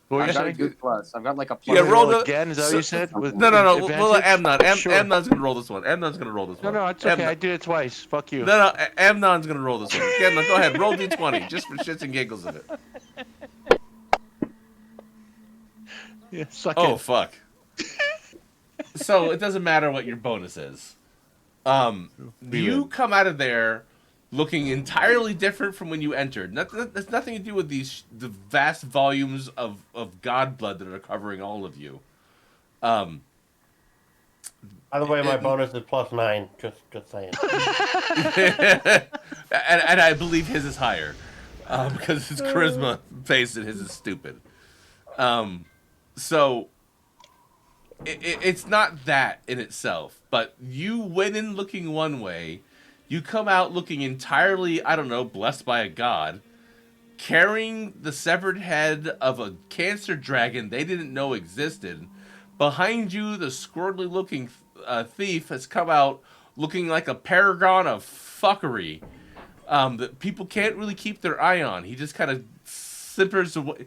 What were you I've got a saying? good plus. I've got like a plus. Yeah, roll the. again. Is that what you said? With No. We'll let advantage? Amnon. Sure. Amnon's gonna roll this one. Amnon's gonna roll this No, one. no, it's okay. Amnon. I did it twice. Fuck you. No, Amnon's gonna roll this one. Amnon, go ahead. Roll d20 just for shits and giggles of it. Yeah, suck Oh it. fuck. So it doesn't matter what your bonus is. You come out of there looking entirely different from when you entered. That's nothing to do with the vast volumes of god blood that are covering all of you. By the way, my bonus is +9. Just saying. and I believe his is higher because his charisma based and his is stupid. So it's not that in itself, but you went in looking one way, you come out looking entirely, I don't know, blessed by a god, carrying the severed head of a cancer dragon they didn't know existed. Behind you, the squirrely looking thief has come out looking like a paragon of fuckery that people can't really keep their eye on. He just kind of simpers away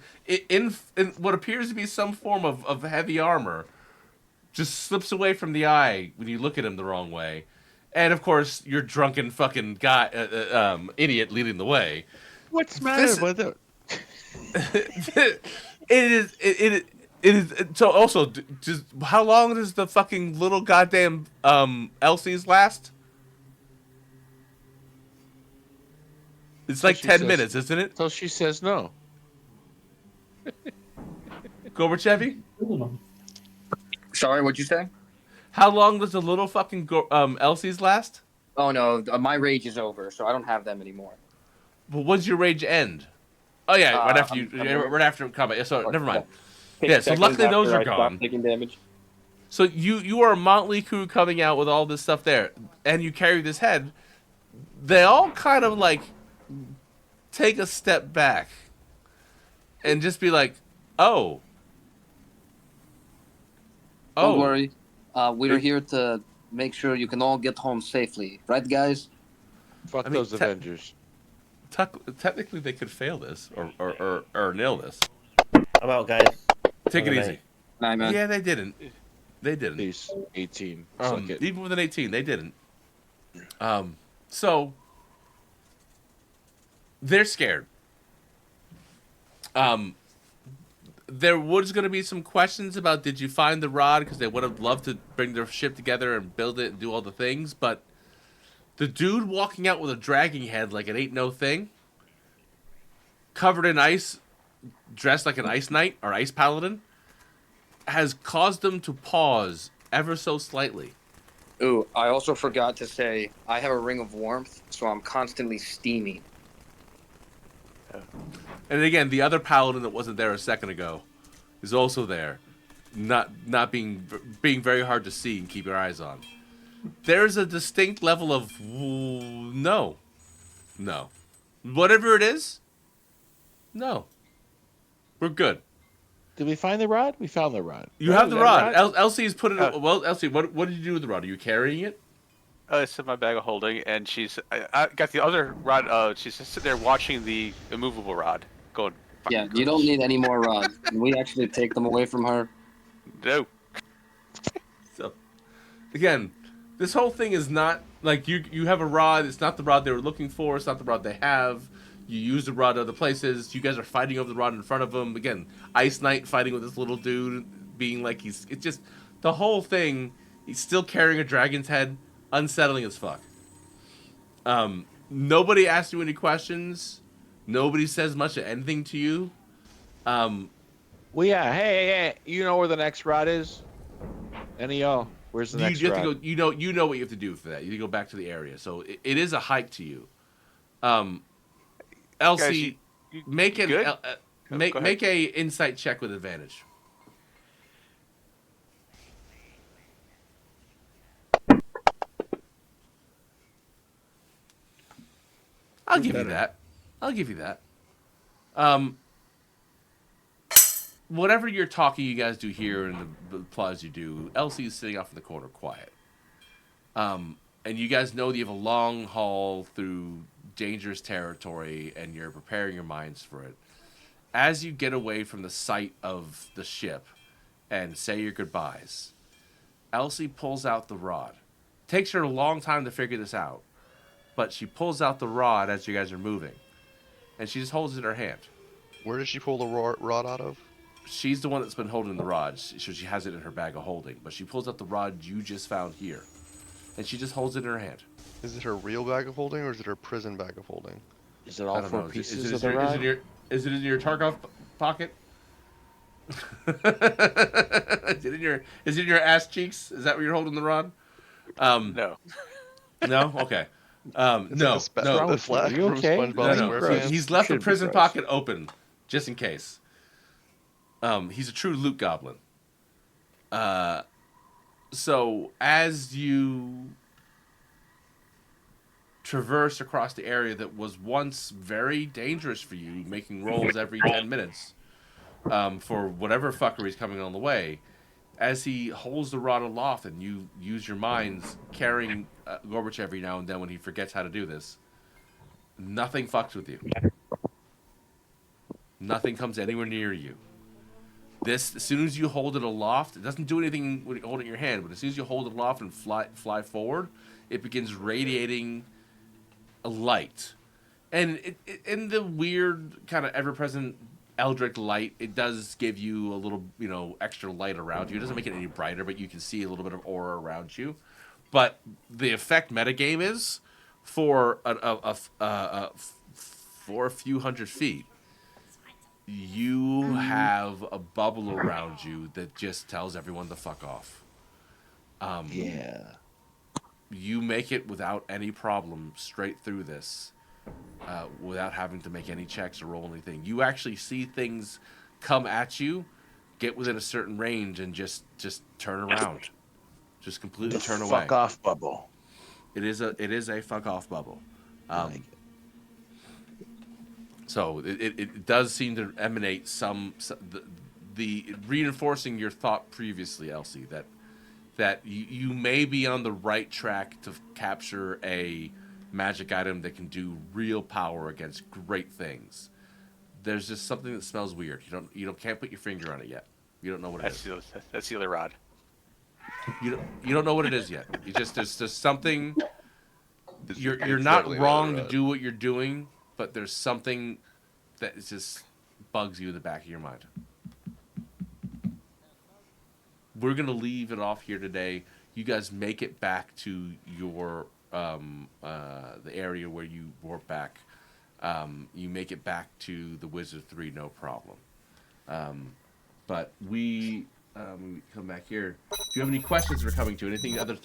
in what appears to be some form of heavy armor. Just slips away from the eye when you look at him the wrong way. And of course, your drunken fucking guy, idiot leading the way. What's the matter with it? It is. So also, just how long does the fucking little goddamn Elsie's last? It's like 10 minutes, isn't it? So she says no. Gorbachev? Sorry, what'd you say? How long does the little fucking Elsie's last? Oh no, my rage is over, so I don't have them anymore. But when's your rage end? Oh yeah, right after combat. So never mind. Yeah, so luckily those are gone. Taking damage. So you are a motley crew coming out with all this stuff there, and you carry this head. They all kind of like take a step back and just be like, "Oh, Don't worry. We're here to make sure you can all get home safely, right, guys? Fuck those Avengers. Technically, they could fail this or nail this. I'm out, guys. Take it easy. Nah, man. Yeah, they didn't. They didn't. Peace. 18. Even with an 18, they didn't. So they're scared. There was going to be some questions about did you find the rod, because they would have loved to bring their ship together and build it and do all the things, but the dude walking out with a dragging head like it ain't no thing, covered in ice, dressed like an ice knight or ice paladin, has caused them to pause ever so slightly. Ooh, I also forgot to say, I have a ring of warmth, so I'm constantly steaming. And again, the other paladin that wasn't there a second ago is also there, not being very hard to see and keep your eyes on. There's a distinct level of no, whatever it is, no, we're good. Did we find the rod? We found the rod. You have the rod. Elsie's put it. Well, Elsie, what did you do with the rod? Are you carrying it? It's in my bag of holding, and I got the other rod. She's just sitting there watching the immovable rod, going. Yeah, you don't need any more rods. Can we actually take them away from her? No. So, again, this whole thing is not like you have a rod. It's not the rod they were looking for. It's not the rod they have. You use the rod other places. You guys are fighting over the rod in front of them. Again, Ice Knight fighting with this little dude, being like it's just the whole thing. He's still carrying a dragon's head. Unsettling as fuck. Nobody asks you any questions. Nobody says much of anything to you. Well, yeah. Hey, you know where the next rod is? Any y'all? Where's the next You have rod? to go. You know what you have to do for that. You have to go back to the area. So it is a hike to you. Elsie, Guys, make an good? make a insight check with advantage. I'll give you that. I'll give you that. Whatever you're talking you guys do here and the applause you do, Elsie is sitting off in the corner quiet. And you guys know that you have a long haul through dangerous territory and you're preparing your minds for it. as you get away from the sight of the ship and say your goodbyes, Elsie pulls out the rod. Takes her a long time to figure this out, but she pulls out the rod as you guys are moving, and she just holds it in her hand. Where does she pull the rod out of? She's the one that's been holding the rod, so she has it in her bag of holding, but she pulls out the rod you just found here, and she just holds it in her hand. Is it her real bag of holding, or is it her prison bag of holding? Is it all four Know. pieces of the rod? Is it in your Tarkov pocket? Is it in your ass cheeks? Is that where you're holding the rod? No. No? Okay. No. The flag from okay? SpongeBob No. SquarePants? He's left the Should be prison gross. pocket open, just in case. He's a true loot goblin. So as you traverse across the area that was once very dangerous for you, making rolls every 10 minutes for whatever fuckery's coming on the way, as he holds the rod aloft and you use your minds carrying Gorbachev every now and then when he forgets how to do this, nothing fucks with you. Nothing comes anywhere near you. This, as soon as you hold it aloft, it doesn't do anything when you hold it in your hand, but as soon as you hold it aloft and fly forward, it begins radiating a light. And in the weird, kind of ever-present Eldritch light, it does give you a little, extra light around you. It doesn't make it any brighter, but you can see a little bit of aura around you. But the effect metagame is for a few hundred feet, you have a bubble around you that just tells everyone to fuck off. Yeah. You make it without any problem straight through this, without having to make any checks or roll anything. You actually see things come at you, get within a certain range, and just turn around, just completely turn away. Fuck off bubble. It is a fuck off bubble. Like it. So it does seem to emanate the reinforcing your thought previously, Elsie, that you may be on the right track to capture a magic item that can do real power against great things. There's just something that smells weird. You can't put your finger on it yet. You don't know what it is. That's the other rod. You don't know what it is yet. There's just something. You're It's not definitely wrong another to rod. do what you're doing, but there's something that just bugs you in the back of your mind. We're gonna leave it off here today. You guys make it back to your the area where you warp back. You make it back to the Wizard 3, no problem. But we come back here. Do you have any questions we're coming to?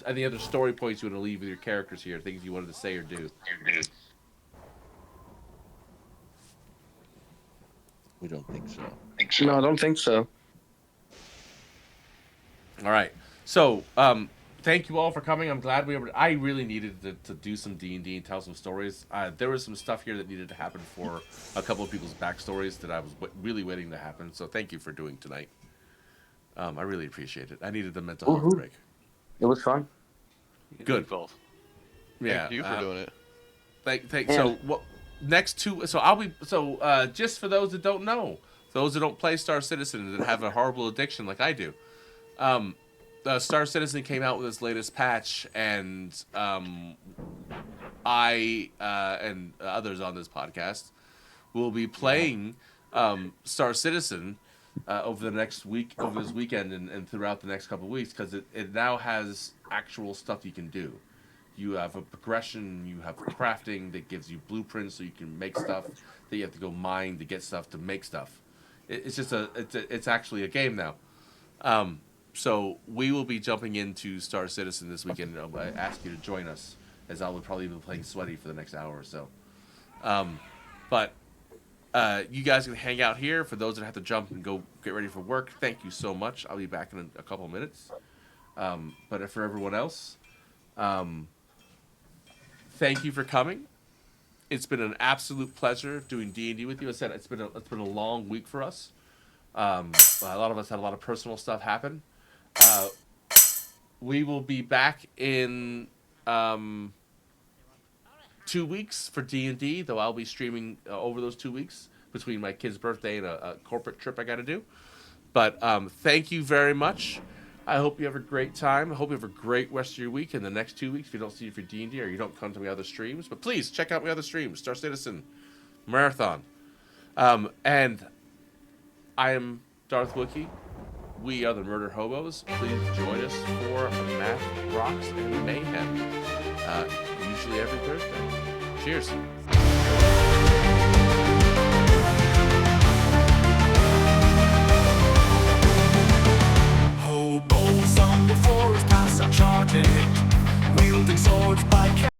Any other story points you want to leave with your characters here? Things you wanted to say or do? We don't think so. No, I don't think so. All right. So, thank you all for coming. I'm glad I really needed to do some D&D and tell some stories. There was some stuff here that needed to happen for a couple of people's backstories that I was really waiting to happen. So thank you for doing tonight. I really appreciate it. I needed the mental health break. It was fun. Good. Both. Yeah. Thank you for doing it. Thank. So what? Next two. So I'll be. So just for those that don't know, those that don't play Star Citizen that have a horrible addiction like I do. Star Citizen came out with its latest patch, and I and others on this podcast will be playing Star Citizen over this weekend and throughout the next couple of weeks, because it now has actual stuff you can do. You have a progression, you have crafting that gives you blueprints so you can make stuff that you have to go mine to get stuff to make stuff. It's actually a game now. So we will be jumping into Star Citizen this weekend. I ask you to join us, as I will probably be playing Sweaty for the next hour or so. But you guys can hang out here. For those that have to jump and go get ready for work, thank you so much. I'll be back in a couple of minutes. But for everyone else, thank you for coming. It's been an absolute pleasure doing D&D with you. I said it's been a long week for us. A lot of us had a lot of personal stuff happen. We will be back in 2 weeks for D&D, though I'll be streaming over those 2 weeks between my kid's birthday and a corporate trip I got to do. But thank you very much. I hope you have a great time. I hope you have a great rest of your week. In the next 2 weeks, if you don't see you for D&D or you don't come to my other streams, but please check out my other streams, Star Citizen, Marathon. And I am Darth Wookie. We are the Murder Hobos. Please join us for Math, Rocks, and Mayhem. Usually every Thursday. Cheers.